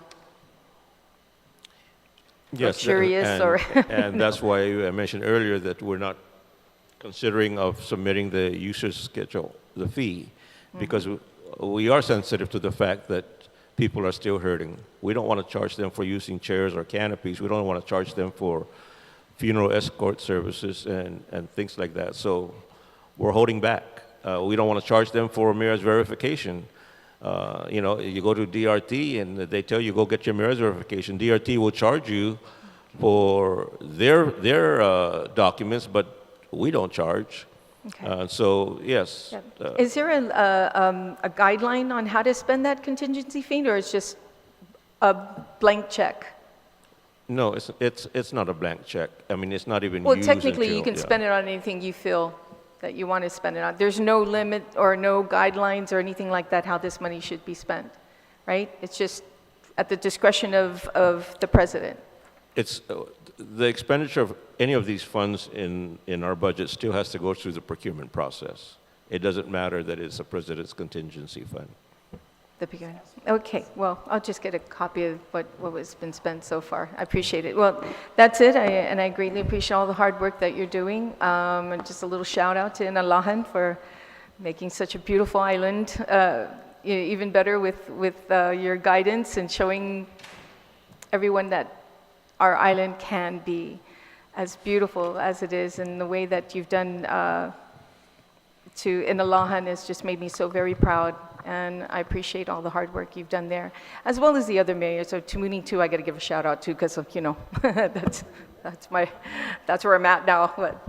luxurious and, or and that's why I mentioned earlier that we're not considering of submitting the user's schedule, the fee, because we are sensitive to the fact that people are still hurting. We don't want to charge them for using chairs or canopies. We don't want to charge them for funeral escort services and things like that. So we're holding back. We don't want to charge them for mayor's verification. You know, you go to DRT and they tell you go get your mayor's verification. DRT will charge you for their documents, but we don't charge. Okay. So yes. Yeah. Is there a guideline on how to spend that contingency fee, or it's just a blank check? No, it's not a blank check. I mean, it's not even Well, used technically, you until- can yeah. spend it on anything you feel that you want to spend it on. There's no limit or no guidelines or anything like that how this money should be spent, right? It's just at the discretion of the president. It's, the expenditure of any of these funds in our budget still has to go through the procurement process. It doesn't matter that it's a president's contingency fund. The beginning. Okay, well, I'll just get a copy of what was been spent so far. I appreciate it. Well, that's it, and I greatly appreciate all the hard work that you're doing. And just a little shout out to Inalahan for making such a beautiful island even better with your guidance and showing everyone that our island can be as beautiful as it is, and the way that you've done to Inalahan has just made me so very proud. And I appreciate all the hard work you've done there, as well as the other mayors. So Tumuni too, I got to give a shout out to, because you know that's where I'm at now. But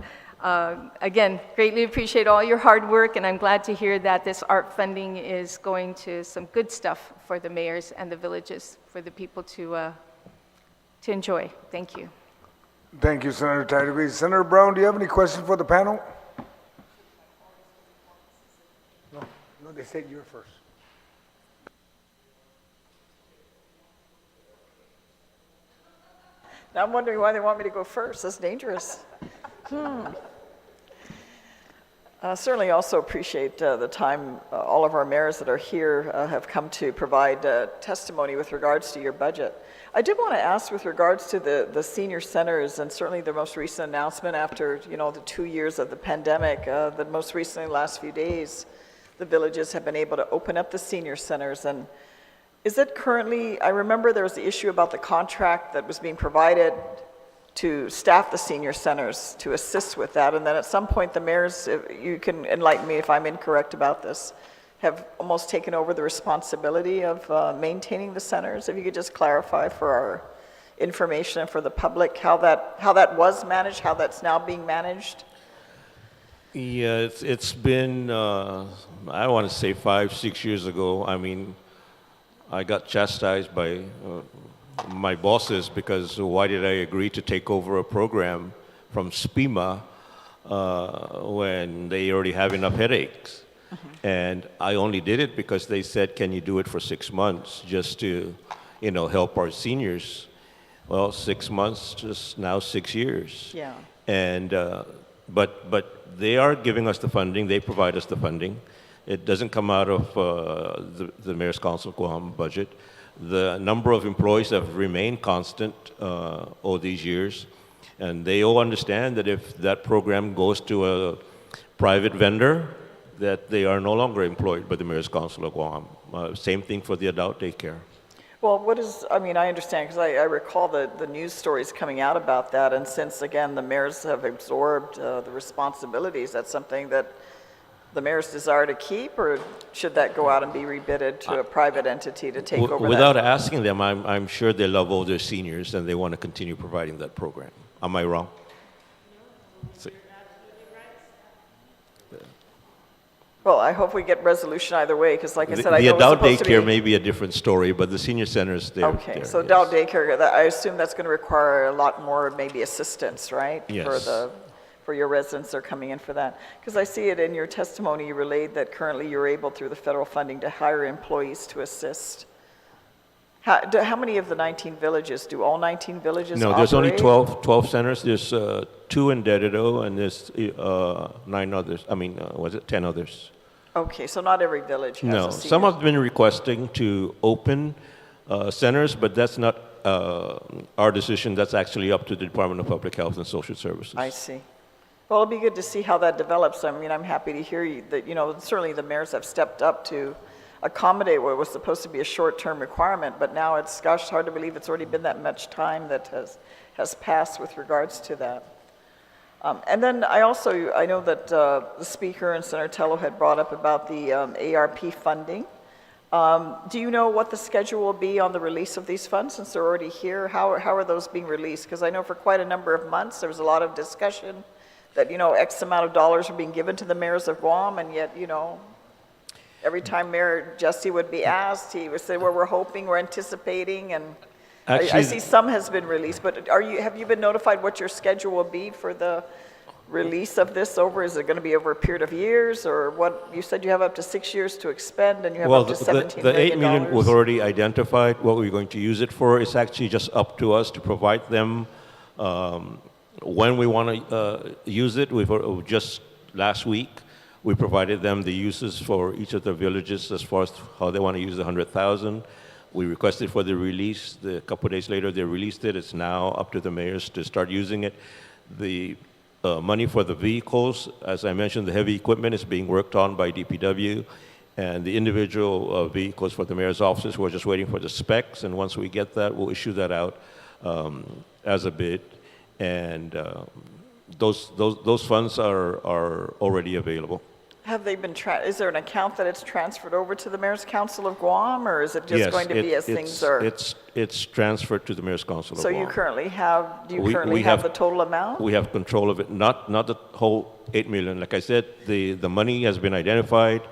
again, greatly appreciate all your hard work, and I'm glad to hear that this art funding is going to some good stuff for the mayors and the villages, for the people to enjoy. Thank you. Thank you, Senator Tyree. Senator Brown, do you have any questions for the panel? No, they said you were first. Now I'm wondering why they want me to go first. That's dangerous. Certainly also appreciate the time all of our mayors that are here have come to provide testimony with regards to your budget. I did want to ask with regards to the senior centers, and certainly the most recent announcement after the 2 years of the pandemic, that most recently, last few days, the villages have been able to open up the senior centers. And is it currently, I remember there was the issue about the contract that was being provided to staff the senior centers to assist with that, and then at some point the mayors, if you can enlighten me if I'm incorrect about this, have almost taken over the responsibility of maintaining the centers. If you could just clarify for our information and for the public how that was managed, how that's now being managed. Yeah, it's been, I want to say 5-6 years ago. I mean, I got chastised by my bosses because why did I agree to take over a program from SPEMA when they already have enough headaches? And I only did it because they said, can you do it for 6 months just to, help our seniors? Well, 6 months, just now 6 years. Yeah. And, but they are giving us the funding, they provide us the funding. It doesn't come out of the Mayor's Council of Guam budget. The number of employees have remained constant all these years, and they all understand that if that program goes to a private vendor, that they are no longer employed by the Mayor's Council of Guam. Same thing for the adult daycare. Well, I understand, because I recall the news stories coming out about that, and since, again, the mayors have absorbed the responsibilities, that's something that the mayors desire to keep, or should that go out and be rebid to a private entity to take over Without that? asking them, I'm sure they love all their seniors and they want to continue providing that program. Am I wrong? See. Well, I hope we get resolution either way, because like I said, I The know it's adult supposed to be... daycare may be a different story, but the senior centers, they're Okay, there, so yes. adult daycare, I assume that's going to require a lot more, maybe assistance, right? Yes. For your residents that are coming in for that. Because I see it in your testimony, you relayed that currently you're able, through the federal funding, to hire employees to assist. How many of the 19 villages, do all 19 villages No, there's only operate? 12 centers. There's 2 in Dedido, and there's 9 others. 10 others. Okay, so not every village has No, a some senior- have been requesting to open centers, but that's not our decision. That's actually up to the Department of Public Health and Social Services. I see. Well, it'll be good to see how that develops. I mean, I'm happy to hear you that, certainly the mayors have stepped up to accommodate what was supposed to be a short-term requirement, but now it's, gosh, hard to believe it's already been that much time that has passed with regards to that. And then I know that the Speaker and Senator Tello had brought up about the ARP funding. Do you know what the schedule will be on the release of these funds since they're already here? How are those being released? Because I know for quite a number of months there was a lot of discussion that, X amount of dollars are being given to the mayors of Guam, and yet, every time Mayor Jesse would be asked, he would say, well, we're hoping, we're anticipating, and I Actually, see some has been released, but have you been notified what your schedule will be for the release of this over? Is it going to be over a period of years, or what? You said you have up to 6 years to expend, and you have Well, up to $17 the million. $8 million was already identified what we're going to use it for. It's actually just up to us to provide them when we want to use it. Just last week, we provided them the uses for each of the villages as far as how they want to use the $100,000. We requested for the release. A couple of days later, they released it. It's now up to the mayors to start using it. The money for the vehicles, as I mentioned, the heavy equipment is being worked on by DPW, and the individual vehicles for the mayor's offices, we're just waiting for the specs, and once we get that, we'll issue that out as a bid, and those funds are already available. Have they been, is there an account that it's transferred over to the Mayor's Council of Guam, or is it just going to be as things are? It's transferred to the Mayor's Council of So Guam. you currently have, do you currently have the total amount? We have control of it, not the whole $8 million. Like I said, the money has been identified,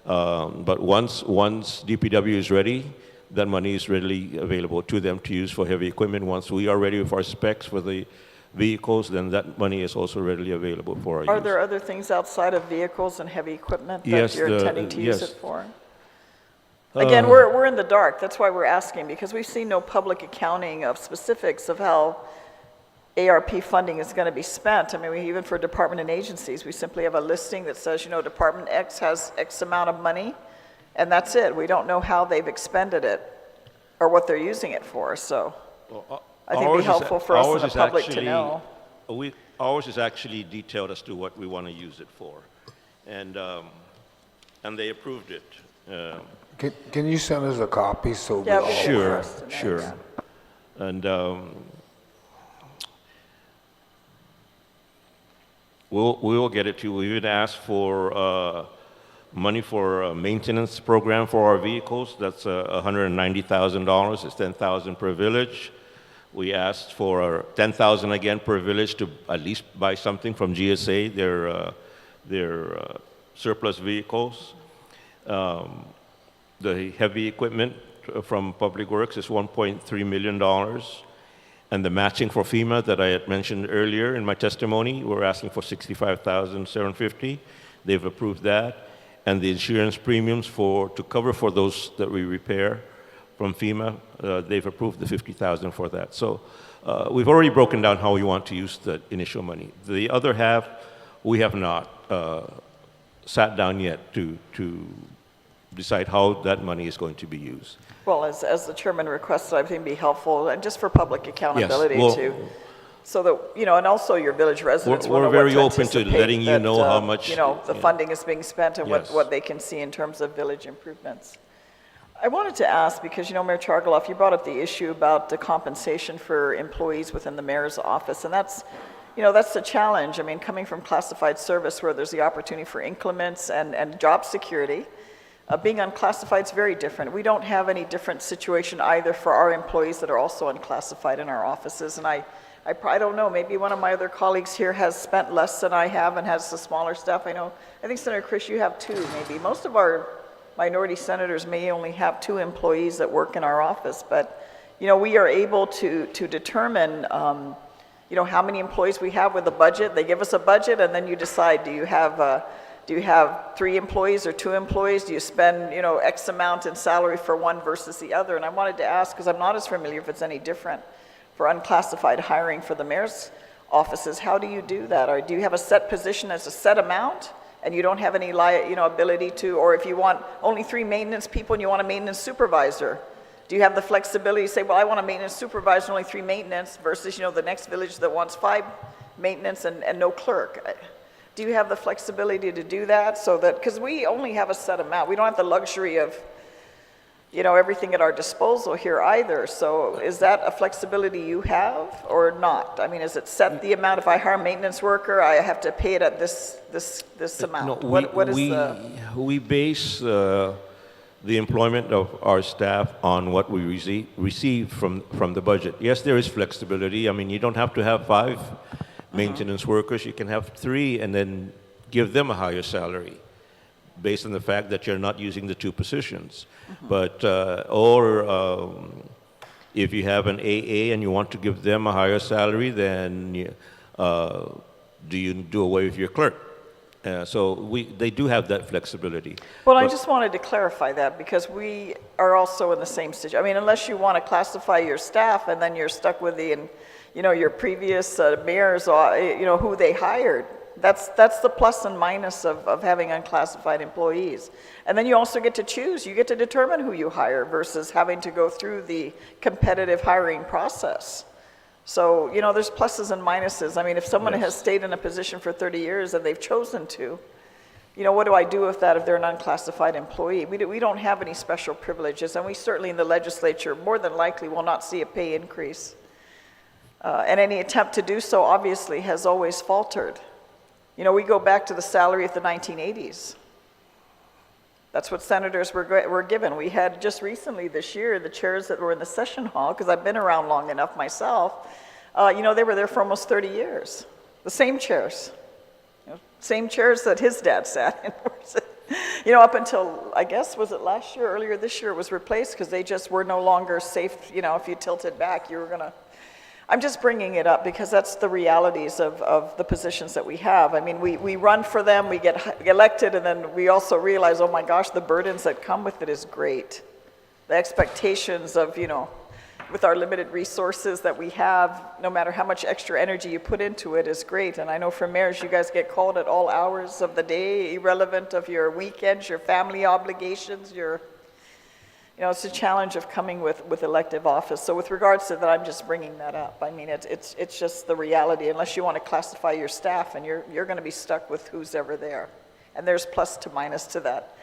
but once DPW is ready, that money is readily available to them to use for heavy equipment. Once we are ready with our specs for the vehicles, then that money is also readily available for our use. Are there other things outside of vehicles and heavy equipment that you're intending to use it for? Again, we're in the dark. That's why we're asking, because we've seen no public accounting of specifics of how ARP funding is going to be spent. I mean, even for department and agencies, we simply have a listing that says, Department X has X amount of money, and that's it. We don't know how they've expended it or what they're using it for, so. I think it'd be helpful for us in the public to know. Ours is actually detailed as to what we want to use it for, and they approved it. Can you send us a copy so we Yeah, all... Sure. And we'll get it to you. We would ask for money for a maintenance program for our vehicles. That's $190,000. It's $10,000 per village. We asked for $10,000 again per village to at least buy something from GSA, their surplus vehicles. The heavy equipment from Public Works is $1.3 million. And the matching for FEMA that I had mentioned earlier in my testimony, we're asking for $65,750. They've approved that. And the insurance premiums to cover for those that we repair from FEMA, they've approved the $50,000 for that. So we've already broken down how we want to use the initial money. The other half, we have not sat down yet to decide how that money is going to be used. Well, as the chairman requested, I think it'd be helpful, and just for public accountability too. So that, and also your village residents will know we're very open to letting you know how much, the funding is being spent and what they can see in terms of village improvements. I wanted to ask, because, Mayor Chargaloff, you brought up the issue about the compensation for employees within the mayor's office, and that's the challenge. I mean, coming from classified service where there's the opportunity for increments and job security, being unclassified is very different. We don't have any different situation either for our employees that are also unclassified in our offices, and I don't know, maybe one of my other colleagues here has spent less than I have and has the smaller staff. I think Senator Chris, you have 2 maybe. Most of our minority senators may only have 2 employees that work in our office, but we are able to determine how many employees we have with a budget. They give us a budget, and then you decide, do you have 3 employees or 2 employees? Do you spend X amount in salary for one versus the other? And I wanted to ask, because I'm not as familiar if it's any different for unclassified hiring for the mayor's offices, how do you do that? Or do you have a set position as a set amount, and you don't have any ability to, or if you want only 3 maintenance people and you want a maintenance supervisor, do you have the flexibility to say, well, I want a maintenance supervisor, only 3 maintenance, versus the next village that wants 5 maintenance and no clerk? Do you have the flexibility to do that, so that, because we only have a set amount, we don't have the luxury of everything at our disposal here either. So is that a flexibility you have or not? I mean, is it set the amount? If I hire a maintenance worker, I have to pay it at this amount? No, we base the employment of our staff on what we receive from the budget. Yes, there is flexibility. I mean, you don't have to have 5 maintenance workers. You can have 3 and then give them a higher salary based on the fact that you're not using the 2 positions. But, if you have an AA and you want to give them a higher salary, then do you do away with your clerk? They do have that flexibility. Well, I just wanted to clarify that because we are also in the same situation. I mean, unless you want to classify your staff and then you're stuck with your previous mayors, who they hired. That's the plus and minus of having unclassified employees. And then you also get to choose. You get to determine who you hire versus having to go through the competitive hiring process. So, there's pluses and minuses. I mean, if someone has stayed in a position for 30 years and they've chosen to, what do I do with that if they're an unclassified employee? We don't have any special privileges, and we certainly in the legislature more than likely will not see a pay increase. And any attempt to do so obviously has always faltered. We go back to the salary of the 1980s. That's what senators were given. We had just recently this year, the chairs that were in the session hall, because I've been around long enough myself, they were there for almost 30 years. The same chairs. Same chairs that his dad sat in. Up until, I guess, was it last year, earlier this year, it was replaced because they just were no longer safe. If you tilted back, you were going to... I'm just bringing it up because that's the realities of the positions that we have. I mean, we run for them, we get elected, and then we also realize, oh my gosh, the burdens that come with it is great. The expectations of, with our limited resources that we have, no matter how much extra energy you put into it is great. And I know for mayors, you guys get called at all hours of the day, irrelevant of your weekends, your family obligations, it's a challenge of coming with elective office. So with regards to that, I'm just bringing that up. I mean, it's just the reality. Unless you want to classify your staff, and you're going to be stuck with who's ever there. And there's plus to minus to that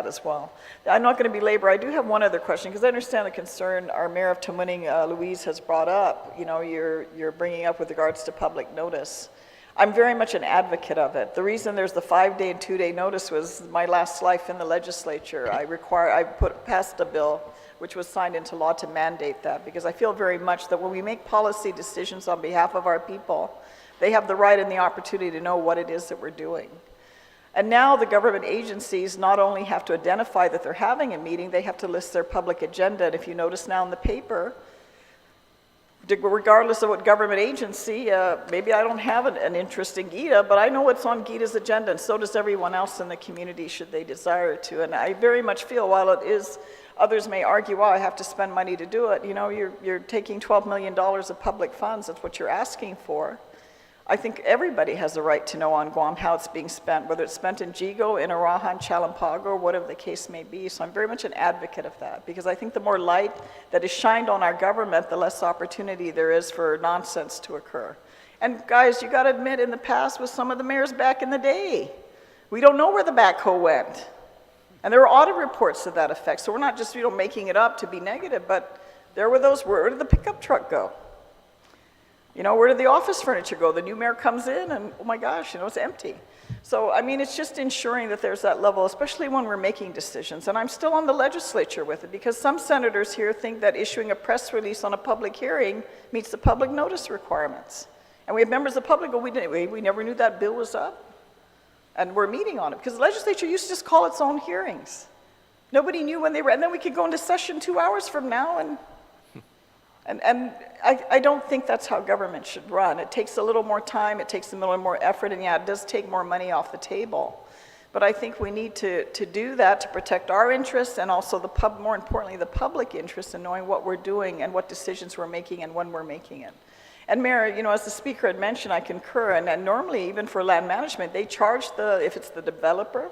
as well. I'm not going to belabor. I do have one other question because I understand the concern our Mayor of Tamuning, Louise, has brought up. You're bringing up with regards to public notice. I'm very much an advocate of it. The reason there's the 5-day and 2-day notice was my last life in the legislature. I passed a bill which was signed into law to mandate that because I feel very much that when we make policy decisions on behalf of our people, they have the right and the opportunity to know what it is that we're doing. And now the government agencies not only have to identify that they're having a meeting, they have to list their public agenda. And if you notice now in the paper, regardless of what government agency, maybe I don't have an interest in GITA, but I know what's on GITA's agenda, and so does everyone else in the community should they desire to. And I very much feel, while it is, others may argue, well, I have to spend money to do it. You're taking $12 million of public funds, that's what you're asking for. I think everybody has a right to know on Guam how it's being spent, whether it's spent in Jigo, in Arahan, Chalampago, or whatever the case may be. So I'm very much an advocate of that, because I think the more light that is shined on our government, the less opportunity there is for nonsense to occur. And guys, you got to admit, in the past with some of the mayors back in the day, we don't know where the backhoe went. And there were audit reports to that effect. So we're not just making it up to be negative, but there were those, where did the pickup truck go? Where did the office furniture go? The new mayor comes in and, oh my gosh, it's empty. So, I mean, it's just ensuring that there's that level, especially when we're making decisions. And I'm still on the legislature with it because some senators here think that issuing a press release on a public hearing meets the public notice requirements. And we have members of the public go, we never knew that bill was up. And we're meeting on it because the legislature used to just call its own hearings. Nobody knew when they were, and then we could go into session 2 hours from now and I don't think that's how government should run. It takes a little more time, it takes a little more effort, and yeah, it does take more money off the table. But I think we need to do that to protect our interests and also more importantly, the public interest in knowing what we're doing and what decisions we're making and when we're making it. And Mayor, as the speaker had mentioned, I concur, and normally even for land management, they charge if it's the developer,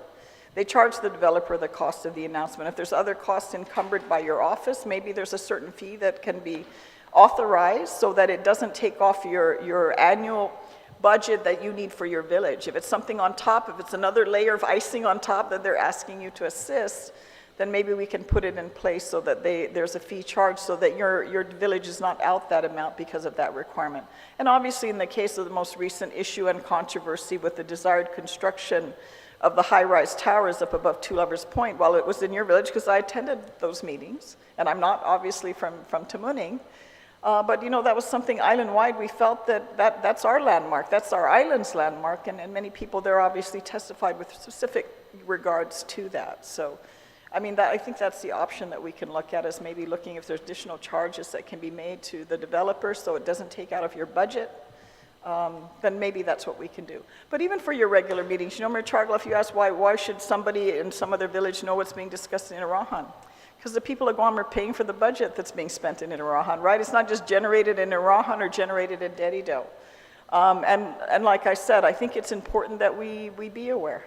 they charge the developer the cost of the announcement. If there's other costs encumbered by your office, maybe there's a certain fee that can be authorized so that it doesn't take off your annual budget that you need for your village. If it's something on top, if it's another layer of icing on top that they're asking you to assist, then maybe we can put it in place so that there's a fee charged so that your village is not out that amount because of that requirement. And obviously in the case of the most recent issue and controversy with the desired construction of the high-rise towers up above Two Lovers Point, while it was in your village, because I attended those meetings, and I'm not obviously from Tamuning, but that was something island-wide. We felt that's our landmark, that's our island's landmark, and many people there obviously testified with specific regards to that. So, I mean, I think that's the option that we can look at, is maybe looking if there's additional charges that can be made to the developer so it doesn't take out of your budget. then maybe that's what we can do. But even for your regular meetings, you know, Mayor Chargloff, you asked why should somebody in some other village know what's being discussed in Irrahan? Because the people of Guam are paying for the budget that's being spent in Irrahan, right? It's not just generated in Irrahan or generated in Dedido. And like I said, I think it's important that we be aware.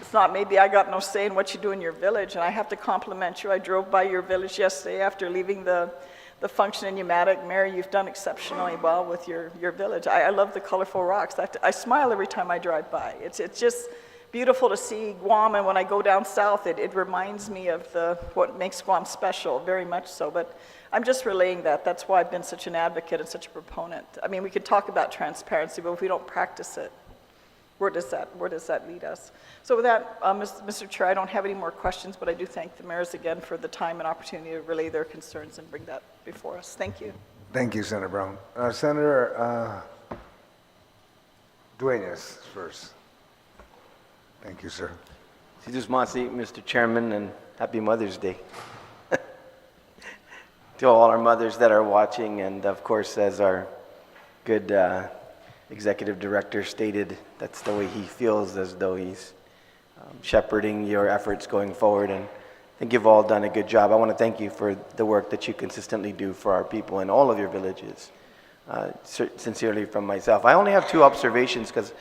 It's not maybe I got no say in what you do in your village, and I have to compliment you. I drove by your village yesterday after leaving the function in Umatic. Mayor, you've done exceptionally well with your village. I love the colorful rocks. I smile every time I drive by. It's just beautiful to see Guam, and when I go down south, it reminds me of what makes Guam special, very much so. But I'm just relaying that. That's why I've been such an advocate and such a proponent. I mean, we could talk about transparency, but if we don't practice it, where does that lead us? So with that, Mr. Chair, I don't have any more questions, but I do thank the mayors again for the time and opportunity to relay their concerns and bring that before us. Thank you. Thank you, Senator Brown. Senator Dueñas first. Thank you, sir. Mr. Chairman, and happy Mother's Day. To all our mothers that are watching, and of course, as our good executive director stated, that's the way he feels, as though he's shepherding your efforts going forward, and I think you've all done a good job. I want to thank you for the work that you consistently do for our people in all of your villages. Sincerely from myself. I only have two observations because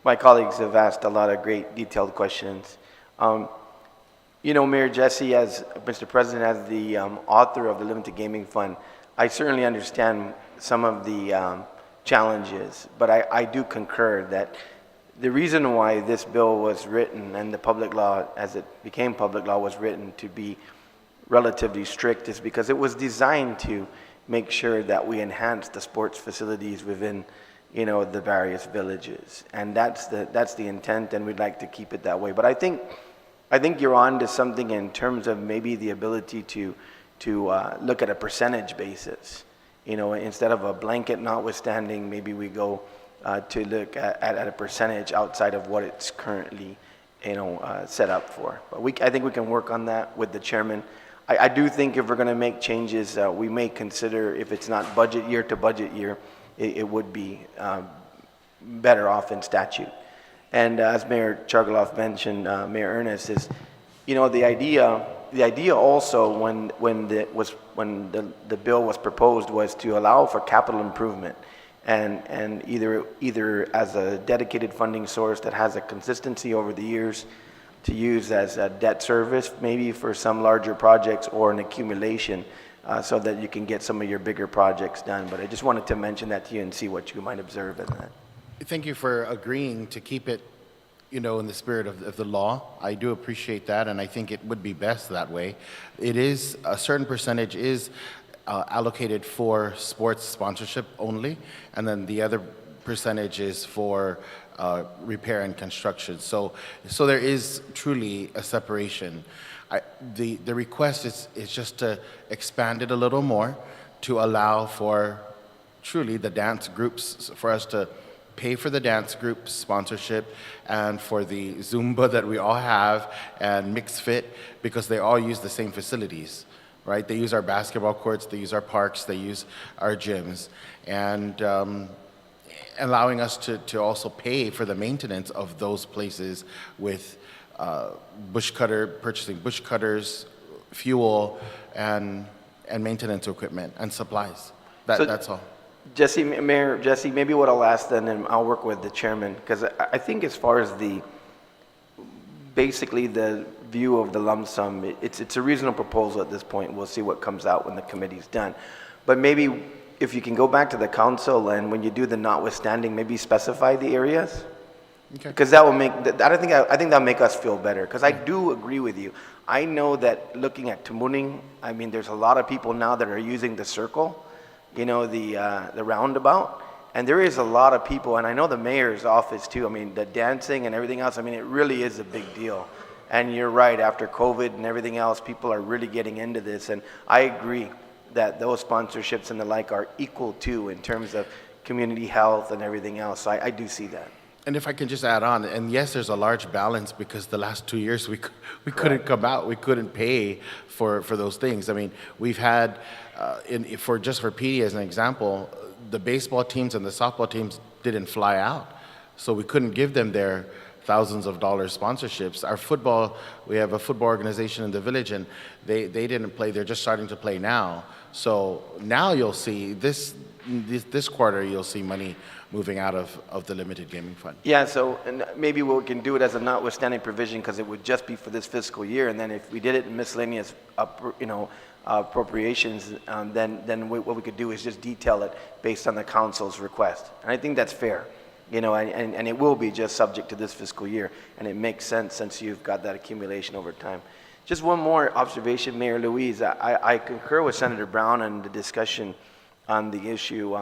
my colleagues have asked a lot of great detailed questions. You know, Mayor Jesse, as Mr. President, as the author of the Limited Gaming Fund, I certainly understand some of the challenges, but I do concur that the reason why this bill was written and the public law, as it became public law, was written to be relatively strict is because it was designed to make sure that we enhance the sports facilities within, you know, the various villages, and that's the intent, and we'd like to keep it that way. But I think you're on to something in terms of maybe the ability to look at a percentage basis. You know, instead of a blanket notwithstanding, maybe we go to look at a percentage outside of what it's currently, you know, set up for. But I think we can work on that with the chairman. I do think if we're going to make changes, we may consider, if it's not budget year to budget year, it would be better off in statute. And as Mayor Chargloff mentioned, Mayor Ernest, is, you know, the idea also when the bill was proposed was to allow for capital improvement, and either as a dedicated funding source that has a consistency over the years to use as a debt service, maybe for some larger projects, or an accumulation, so that you can get some of your bigger projects done. But I just wanted to mention that to you and see what you might observe in that. Thank you for agreeing to keep it, you know, in the spirit of the law. I do appreciate that, and I think it would be best that way. It is, a certain percentage is allocated for sports sponsorship only, and then the other percentage is for repair and construction. So there is truly a separation. The request is just to expand it a little more to allow for truly the dance groups, for us to pay for the dance group sponsorship and for the Zumba that we all have and Mixed Fit, because they all use the same facilities, right? They use our basketball courts, they use our parks, they use our gyms, and allowing us to also pay for the maintenance of those places with purchasing bush cutters, fuel, and maintenance equipment and supplies. That's all. Mayor Jesse, maybe what I'll ask then, and I'll work with the chairman, because I think as far as basically the view of the lump sum, it's a reasonable proposal at this point. We'll see what comes out when the committee's done. But maybe if you can go back to the council, and when you do the notwithstanding, maybe specify the areas. Okay. Because that will make, I think that'll make us feel better, because I do agree with you. I know that looking at Tamuning, I mean, there's a lot of people now that are using the circle, you know, the roundabout, and there is a lot of people, and I know the mayor's office too. I mean, the dancing and everything else, I mean, it really is a big deal. And you're right, after COVID and everything else, people are really getting into this, and I agree that those sponsorships and the like are equal too in terms of community health and everything else. So I do see that. And if I can just add on, and yes, there's a large balance, because the last 2 years we couldn't come out, we couldn't pay for those things. I mean, we've had, for PD as an example, the baseball teams and the softball teams didn't fly out. So we couldn't give them their thousands of dollars sponsorships. Our football, we have a football organization in the village, and they didn't play. They're just starting to play now. So now you'll see this quarter, you'll see money moving out of the limited gaming fund. Yeah, so and maybe we can do it as a notwithstanding provision because it would just be for this fiscal year, and then if we did it in miscellaneous, appropriations, then what we could do is just detail it based on the council's request, and I think that's fair, and it will be just subject to this fiscal year, and it makes sense since you've got that accumulation over time. Just one more observation, Mayor Luis. I concur with Senator Brown and the discussion on the issue.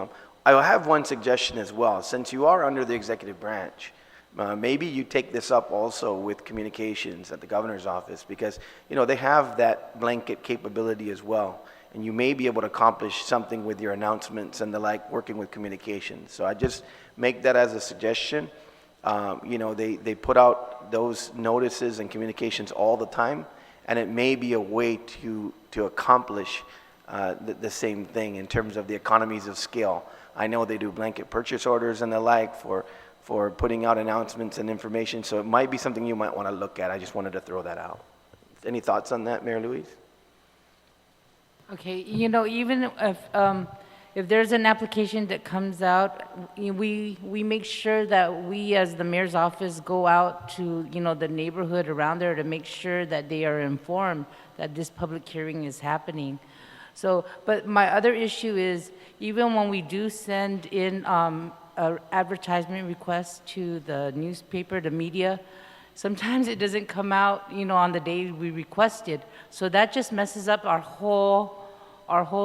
I have one suggestion as well. Since you are under the executive branch, maybe you take this up also with communications at the governor's office because, they have that blanket capability as well. And you may be able to accomplish something with your announcements and the like, working with communications. So I just make that as a suggestion. They put out those notices and communications all the time, and it may be a way to accomplish the same thing in terms of the economies of scale. I know they do blanket purchase orders and the like for putting out announcements and information, so it might be something you might want to look at. I just wanted to throw that out. Any thoughts on that, Mayor Luis? Okay, even if there's an application that comes out, we make sure that we, as the mayor's office, go out to, the neighborhood around there to make sure that they are informed that this public hearing is happening. So, but my other issue is, even when we do send in advertisement requests to the newspaper, the media, sometimes it doesn't come out, on the day we requested. So that just messes up our whole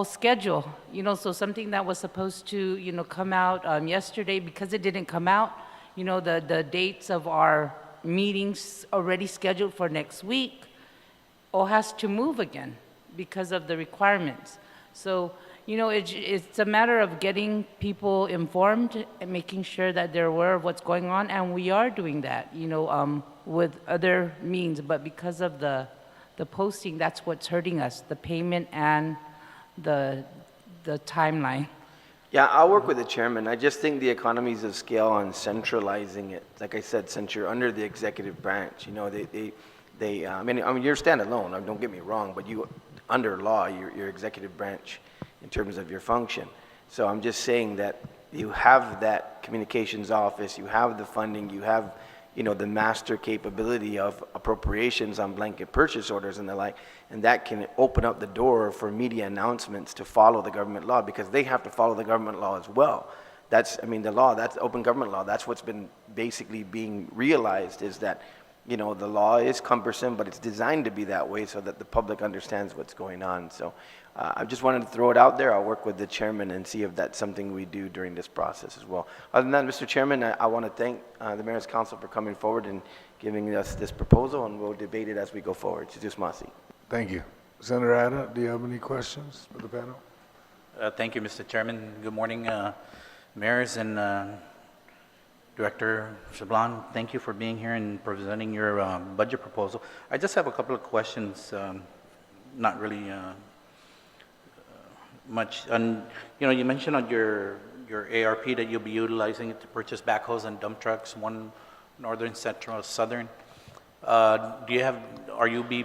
schedule. So something that was supposed to, come out yesterday, because it didn't come out, the dates of our meetings already scheduled for next week all has to move again because of the requirements. So, it's a matter of getting people informed and making sure that they're aware of what's going on, and we are doing that, with other means, but because of the posting, that's what's hurting us, the payment and the timeline. Yeah, I'll work with the chairman. I just think the economies of scale on centralizing it, like I said, since you're under the executive branch, I mean, you're standalone, don't get me wrong, but you, under law, you're executive branch in terms of your function. So I'm just saying that you have that communications office, you have the funding, you have, the master capability of appropriations on blanket purchase orders and the like, and that can open up the door for media announcements to follow the government law because they have to follow the government law as well. The law, that's open government law. That's what's been basically being realized is that the law is cumbersome, but it's designed to be that way so that the public understands what's going on. So I just wanted to throw it out there. I'll work with the chairman and see if that's something we do during this process as well. Other than that, Mr. Chairman, I want to thank the Mayor's Council for coming forward and giving us this proposal, and we'll debate it as we go forward. Masi. Thank you. Senator Ada, do you have any questions for the panel? Thank you, Mr. Chairman. Good morning, mayors and Director Sablan. Thank you for being here and presenting your budget proposal. I just have a couple of questions, not really much. And you mentioned on your ARP that you'll be utilizing it to purchase backhoes and dump trucks, one northern, central, southern. Will you be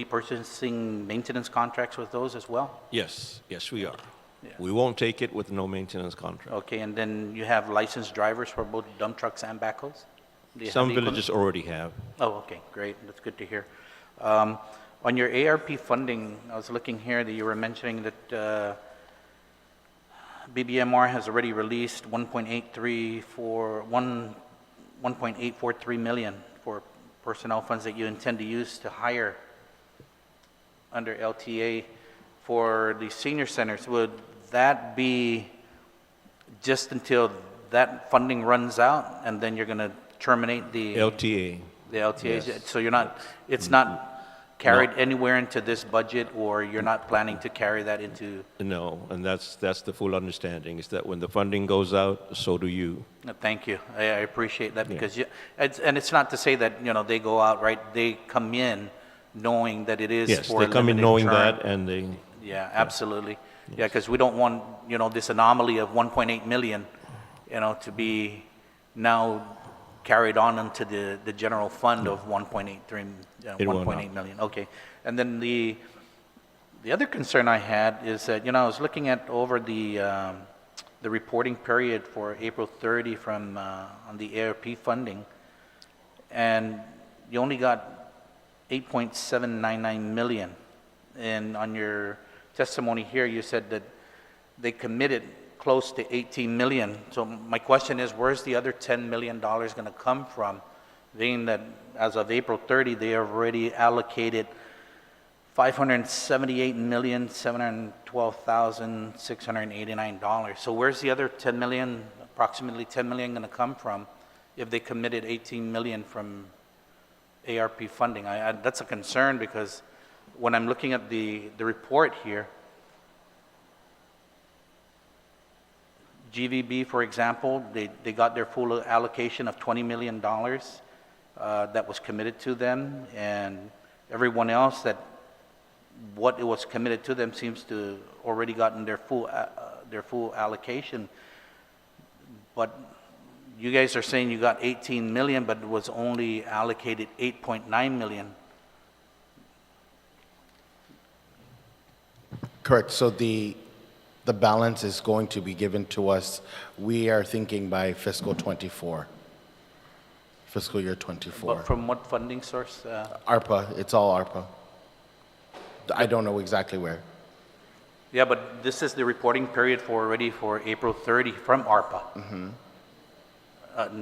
purchasing maintenance contracts with those as well? Yes, we are. Yeah. We won't take it with no maintenance contract. Okay, and then you have licensed drivers for both dump trucks and backhoes? Some villages already have. Oh, okay, great. That's good to hear. On your ARP funding, I was looking here that you were mentioning that BBMR has already released 1.843 million for personnel funds that you intend to use to hire under LTA for the senior centers. Would that be just until that funding runs out and then you're going to terminate the LTA? The LTA. Yes. So it's not carried anywhere into this budget, or you're not planning to carry that into? No, and that's the full understanding, is that when the funding goes out, so do you. Thank you. I appreciate that because it's not to say that they go out, right? They come in knowing that it is for a limited term. Yes, they come in knowing that, and they. Yeah, absolutely. Yes. Yeah, because we don't want this anomaly of 1.8 million to be now carried on into the general fund of 1.8 million. Okay. And then the other concern I had is that, I was looking at over the reporting period for April 30 from on the ARP funding, and you only got 8.799 million. And on your testimony here, you said that they committed close to 18 million. So my question is, where's the other $10 million going to come from? Being that as of April 30, they have already allocated $578,712,689. So where's the other 10 million, approximately 10 million, going to come from if they committed 18 million from ARP funding? That's a concern, because when I'm looking at the report here, GVB, for example, they got their full allocation of $20 million that was committed to them, and everyone else that what it was committed to them seems to already gotten their full allocation. But you guys are saying you got 18 million, but it was only allocated 8.9 million. Correct. So the balance is going to be given to us, we are thinking, by fiscal 24, fiscal year 24. But from what funding source? ARPA, it's all ARPA. I don't know exactly where. Yeah, but this is the reporting period already for April 30 from ARPA. Mm-hmm.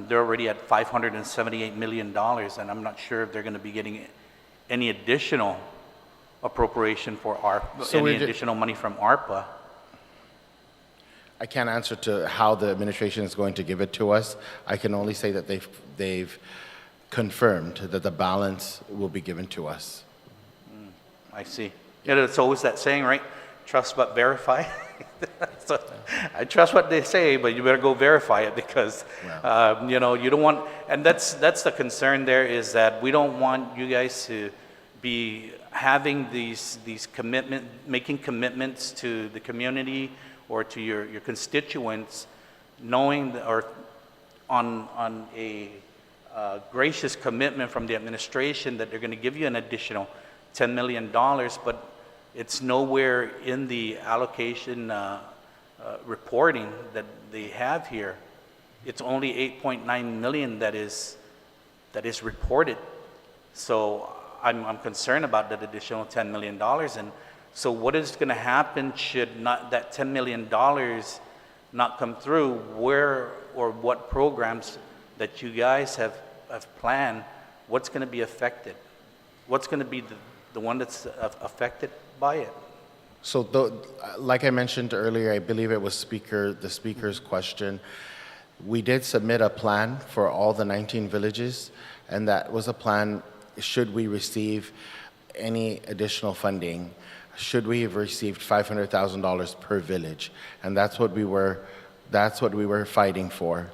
They're already at $578 million, and I'm not sure if they're going to be getting any additional appropriation for ARPA, So any additional money from ARPA. I can't answer to how the administration is going to give it to us. I can only say that they've confirmed that the balance will be given to us. I see. Yeah, it's always that saying, right? Trust but verify. So I trust what they say, but you better go verify it, because you don't want. And that's the concern. There is that we don't want you guys to be having these making commitments to the community or to your constituents, knowing or on a gracious commitment from the administration that they're going to give you an additional $10 million, but it's nowhere in the allocation reporting that they have here. It's only 8.9 million that is reported. So I'm concerned about that additional $10 million. And so what is going to happen should not that $10 million not come through? Where or what programs that you guys have planned, what's going to be affected? What's going to be the one that's affected by it? So, like I mentioned earlier, I believe it was the speaker's question. We did submit a plan for all the 19 villages, and that was a plan, should we receive any additional funding, should we have received $500,000 per village, and that's what we were fighting for.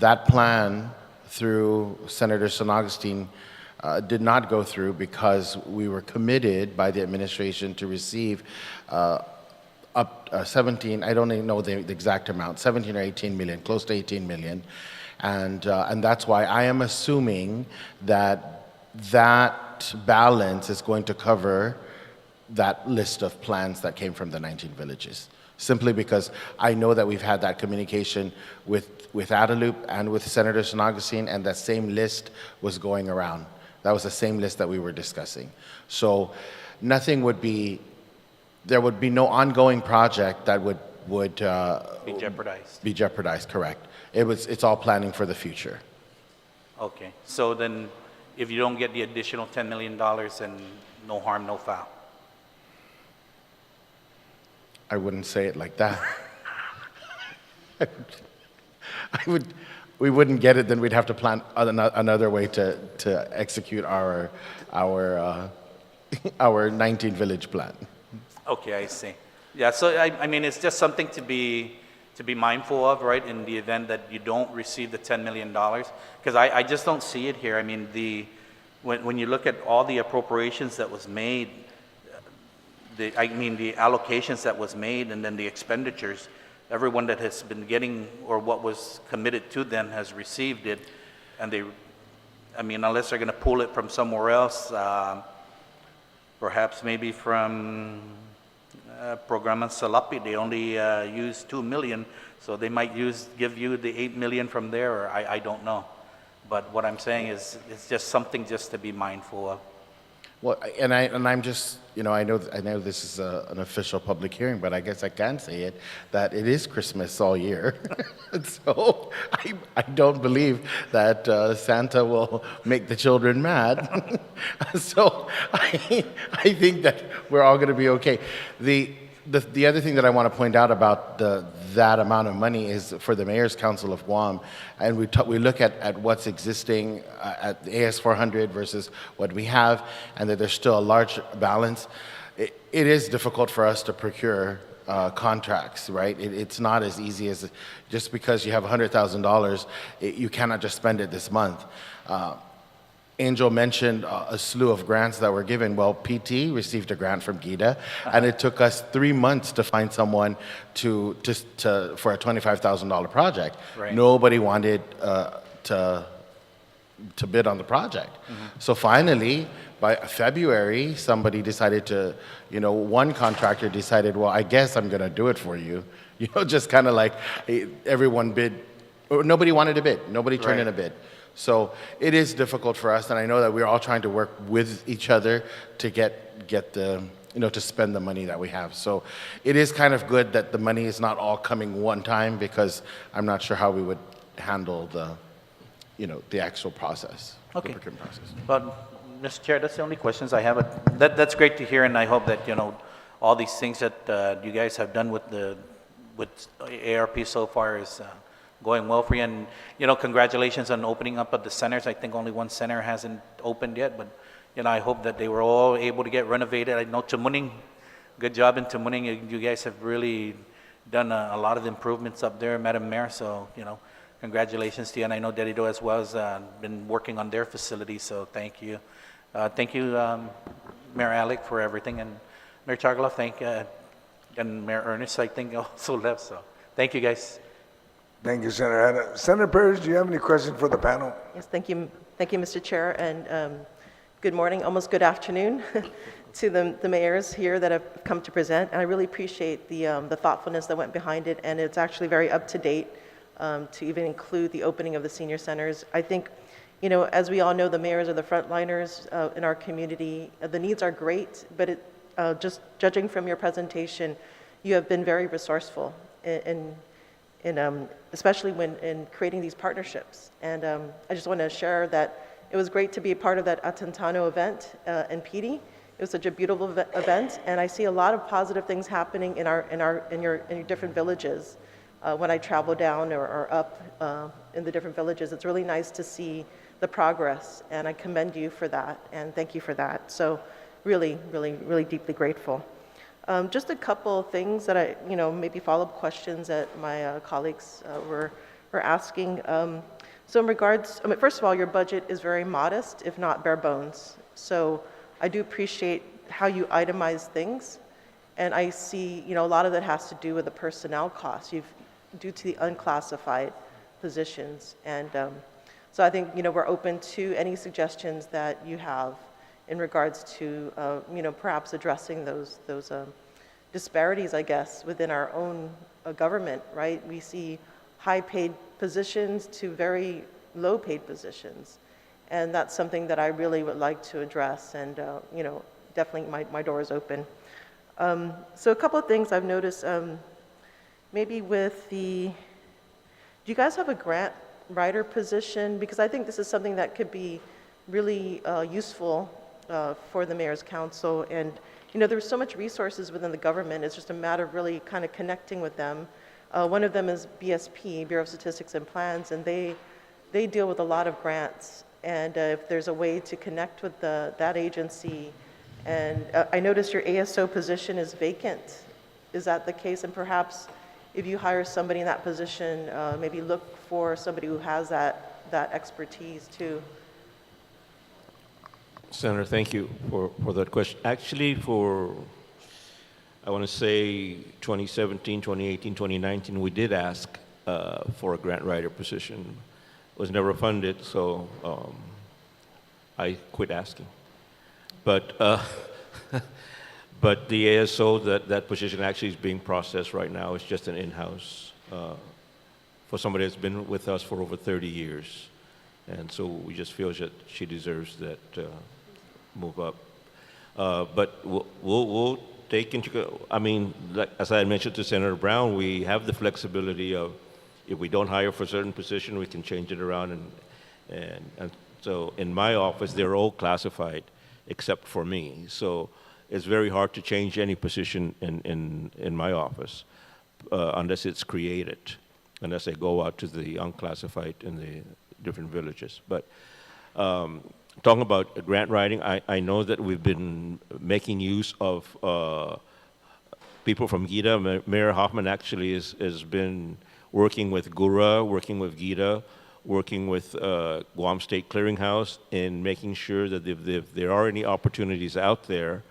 That plan, through Senator San Agustin, did not go through because we were committed by the administration to receive up 17, I don't even know the exact amount, 17 or 18 million, close to 18 million. And that's why I am assuming that balance is going to cover that list of plans that came from the 19 villages. Simply because I know that we've had that communication with Adelup and with Senator San Agustin, and that same list was going around. That was the same list that we were discussing. So there would be no ongoing project that would Be jeopardized. Be jeopardized, correct. It's all planning for the future. Okay. So then if you don't get the additional $10 million, then no harm, no foul. I wouldn't say it like that. We wouldn't get it, then we'd have to plan another way to execute our 19 village plan. Okay, I see. Yeah, so I mean, it's just something to be mindful of, right, in the event that you don't receive the $10 million, because I just don't see it here. I mean, when you look at all the appropriations that was made, the allocations that was made, and then the expenditures, everyone that has been getting, or what was committed to them has received it, and they, I mean, unless they're going to pull it from somewhere else, perhaps maybe from Programa Salapi, they only use 2 million, so they might give you the 8 million from there, or I don't know. But what I'm saying is, it's just something just to be mindful of. Well, and I'm just, you know, I know this is an official public hearing, but I guess I can say it, that it is Christmas all year. So I don't believe that Santa will make the children mad. So I think that we're all going to be okay. The other thing that I want to point out about that amount of money is for the Mayor's Council of Guam, and we look at what's existing at the AS400 versus what we have, and that there's still a large balance. It is difficult for us to procure contracts, right? It's not as easy as just because you have $100,000, you cannot just spend it this month. Angel mentioned a slew of grants that were given. Well, PT received a grant from GIDA, and it took us 3 months to find someone for a $25,000 project. Right. Nobody wanted to bid on the project. So finally, by February, somebody decided to, you know, one contractor decided, well, I guess I'm going to do it for you. You know, just kind of like everyone bid, or nobody wanted to bid. Nobody turned in a bid. So it is difficult for us, and I know that we're all trying to work with each other to get the, you know, to spend the money that we have. So it is kind of good that the money is not all coming one time, because I'm not sure how we would handle the, you know, the actual process, Okay. the procurement process. But, Mr. Chair, that's the only questions I have. But that's great to hear, and I hope that, you know, all these things that you guys have done with ARP so far is going well for you. And, you know, congratulations on opening up of the centers. I think only one center hasn't opened yet, but, you know, I hope that they were all able to get renovated. I know Tamuning, good job in Tamuning. You guys have really done a lot of improvements up there, Madam Mayor. So, you know, congratulations to you. And I know Dedido as well has been working on their facility, so thank you. Thank you, Mayor Alec, for everything. And Mayor Chargaloff, and Mayor Ernest, I think, also left. So thank you, guys. Thank you, Senator Hanna. Senator Parrish, do you have any questions for the panel? Yes, thank you, Mr. Chair, and good morning, almost good afternoon to the mayors here that have come to present. And I really appreciate the thoughtfulness that went behind it, and it's actually very up to date to even include the opening of the senior centers. I think, you know, as we all know, the mayors are the frontliners in our community. The needs are great, but just judging from your presentation, you have been very resourceful in especially when in creating these partnerships. And I just want to share that it was great to be a part of that Atentano event in PD. It was such a beautiful event, and I see a lot of positive things happening in your different villages. When I travel down or up in the different villages, it's really nice to see the progress, and I commend you for that, and thank you for that. So really, really, really deeply grateful. Just a couple of things that maybe follow-up questions that my colleagues were asking. So in regards, first of all, your budget is very modest, if not bare bones. So I do appreciate how you itemize things. And I see, a lot of that has to do with the personnel costs due to the unclassified positions. And so I think, we're open to any suggestions that you have in regards to, perhaps addressing those disparities, I guess, within our own government, right? We see high-paid positions to very low-paid positions. And that's something that I really would like to address, and, definitely my door is open. So a couple of things I've noticed, maybe with do you guys have a grant writer position? Because I think this is something that could be really useful for the Mayor's Council. And, there's so much resources within the government. It's just a matter of really kind of connecting with them. One of them is BSP, Bureau of Statistics and Plans, and they deal with a lot of grants. And if there's a way to connect with that agency, and I noticed your ASO position is vacant. Is that the case? And perhaps if you hire somebody in that position, maybe look for somebody who has that expertise too. Senator, thank you for that question. Actually, I want to say 2017, 2018, 2019, we did ask for a grant writer position. It was never funded, so I quit asking. But but the ASO, that position actually is being processed right now. It's just an in-house for somebody that's been with us for over 30 years. And so we just feel that she deserves that move up. But we'll take into, I mean, like, as I mentioned to Senator Brown, we have the flexibility of, if we don't hire for a certain position, we can change it around. And so in my office, they're all classified except for me. So it's very hard to change any position in my office unless it's created, unless I go out to the unclassified in the different villages. But talking about grant writing, I know that we've been making use of people from GITA. Mayor Hoffman actually has been working with GURA, working with GITA, working with Guam State Clearinghouse in making sure that if there are any opportunities out there,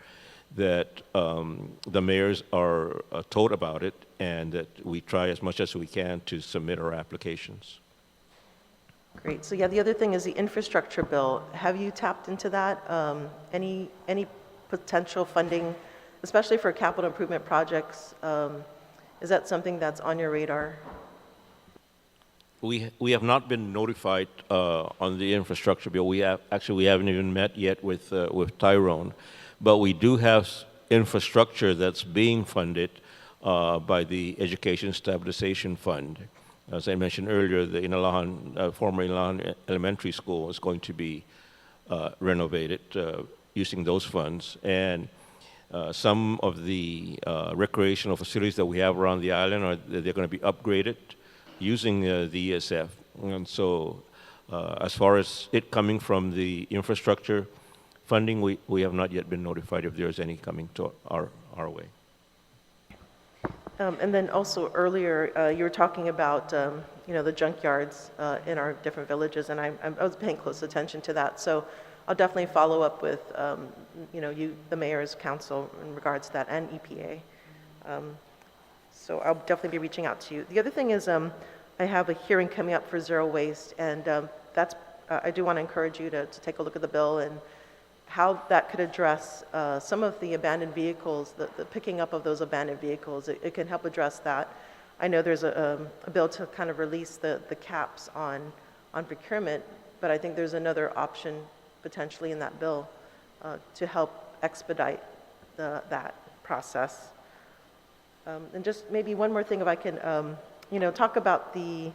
that the mayors are told about it, and that we try as much as we can to submit our applications. Great. So yeah, the other thing is the infrastructure bill. Have you tapped into that? Any potential funding, especially for capital improvement projects? Is that something that's on your radar? We have not been notified on the infrastructure bill. We haven't even met yet with Tyrone, but we do have infrastructure that's being funded by the Education Stabilization Fund. As I mentioned earlier, the former Inalahan Elementary School is going to be renovated using those funds, and some of the recreational facilities that we have around the island they're going to be upgraded using the ESF. And so as far as it coming from the infrastructure funding, we have not yet been notified if there's any coming to our way. And then also earlier, you were talking about, the junkyards in our different villages, and I was paying close attention to that. So I'll definitely follow up with, the mayor's council in regards to that, and EPA. So I'll definitely be reaching out to you. The other thing is, I have a hearing coming up for zero waste, and I do want to encourage you to take a look at the bill and how that could address some of the abandoned vehicles, the picking up of those abandoned vehicles. It can help address that. I know there's a bill to kind of release the caps on procurement, but I think there's another option potentially in that bill to help expedite that process. And just maybe one more thing, if I can, talk about the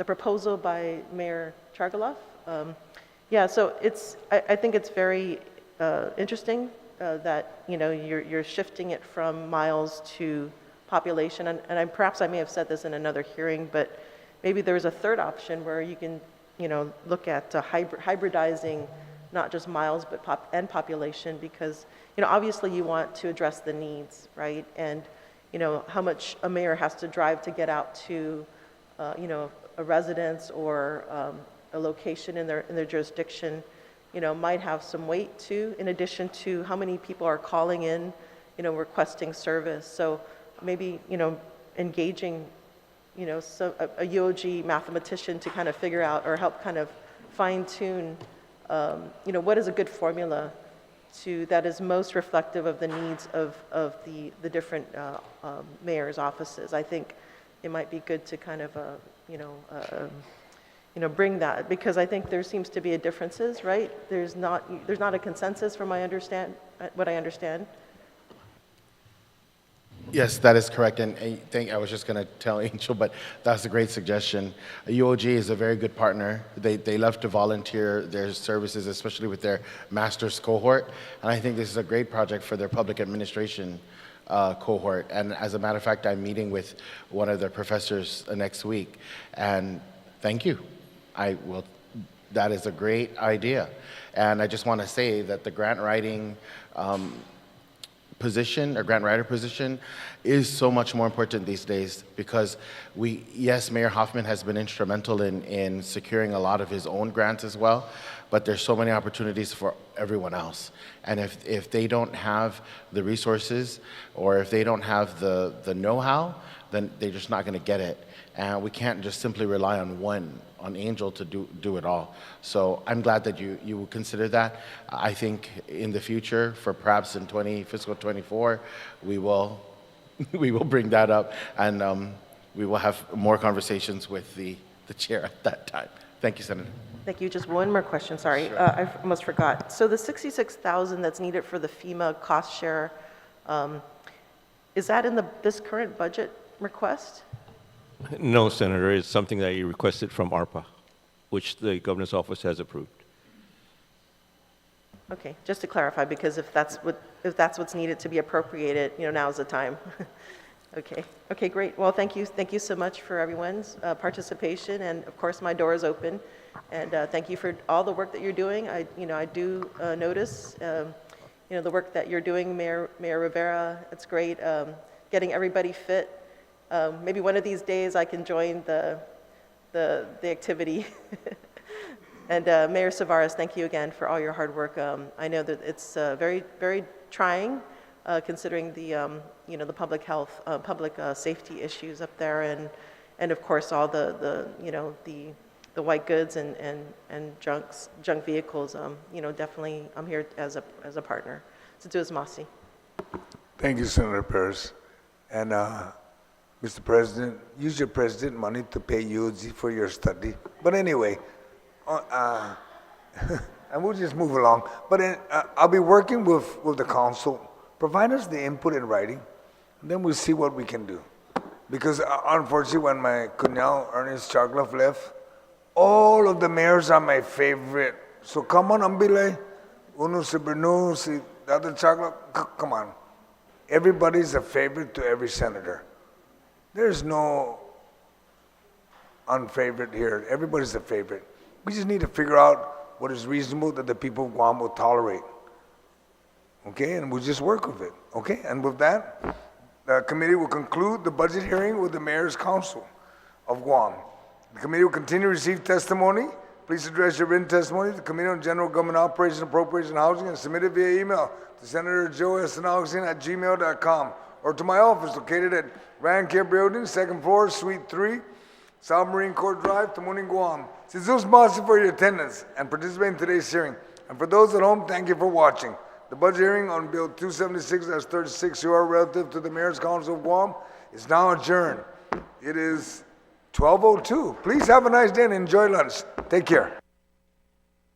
proposal by Mayor Chargaloff. Yeah, so I think it's very interesting that, you're shifting it from miles to population. And perhaps I may have said this in another hearing, but maybe there's a third option where you can, look at hybridizing not just miles, but population, because, obviously you want to address the needs, right? And, how much a mayor has to drive to get out to, a residence or a location in their jurisdiction, might have some weight too, in addition to how many people are calling in, requesting service. So maybe, engaging, a UOG mathematician to kind of figure out or help kind of fine tune, what is a good formula that is most reflective of the needs of the different mayor's offices. I think it might be good to kind of, bring that, because I think there seems to be differences, right? There's not a consensus from what I understand. Yes, that is correct, and I was just going to tell Angel, but that's a great suggestion. UOG is a very good partner. They love to volunteer their services, especially with their master's cohort, and I think this is a great project for their public administration cohort. And as a matter of fact, I'm meeting with one of their professors next week, and thank you. That is a great idea. And I just want to say that the grant writing position, or grant writer position, is so much more important these days, because yes, Mayor Hoffman has been instrumental in securing a lot of his own grants as well, but there's so many opportunities for everyone else. And if they don't have the resources or if they don't have the know-how, then they're just not going to get it. And we can't just simply rely on Angel to do it all. So I'm glad that you will consider that. I think in the future, for perhaps in fiscal 24, we will bring that up, and we will have more conversations with the chair at that time. Thank you, Senator. Thank you. Just one more question, sorry. Sure. I almost forgot. So the $66,000 that's needed for the FEMA cost share, is that in this current budget request? No, Senator, it's something that you requested from ARPA, which the governor's office has approved. Okay, just to clarify, because if that's what's needed to be appropriated, now's the time. Okay, great. Well, thank you so much for everyone's participation, and of course, my door is open. And thank you for all the work that you're doing. I do notice, the work that you're doing, Mayor Rivera. It's great, getting everybody fit. Maybe one of these days I can join the activity. And Mayor Savaras, thank you again for all your hard work. I know that it's very, very trying, considering the public health, public safety issues up there, and of course all the white goods and junk vehicles. Definitely I'm here as a partner. So do as Masi. Thank you, Senator Perez. And Mr. President, use your president money to pay you for your study. But anyway, and we'll just move along. But I'll be working with the council. Provide us the input in writing, and then we'll see what we can do. Because unfortunately, when my cuñado Ernest Chargloff left, all of the mayors are my favorite. So come on, Ambile, uno si Bernu, si the other Chargloff, come on. Everybody's a favorite to every senator. There's no unfavorite here. Everybody's a favorite. We just need to figure out what is reasonable that the people of Guam will tolerate. Okay, and we'll just work with it. Okay, and with that, the committee will conclude the budget hearing with the Mayor's Council of Guam. The committee will continue to receive testimony. Please address your written testimony to the Committee on General Government Operations, Appropriations, and Housing, and submit it via email to Senator Joe S. Agustin@gmail.com or to my office located at Rand-Care Building, 2nd floor, Suite 3, South Marine Corps Drive, Tamuning, Guam. Since Masi for your attendance and participating in today's hearing. And for those at home, thank you for watching. The budget hearing on Bill 276-36 UR relative to the Mayor's Council of Guam is now adjourned. It is 12:02. Please have a nice day and enjoy lunch. Take care.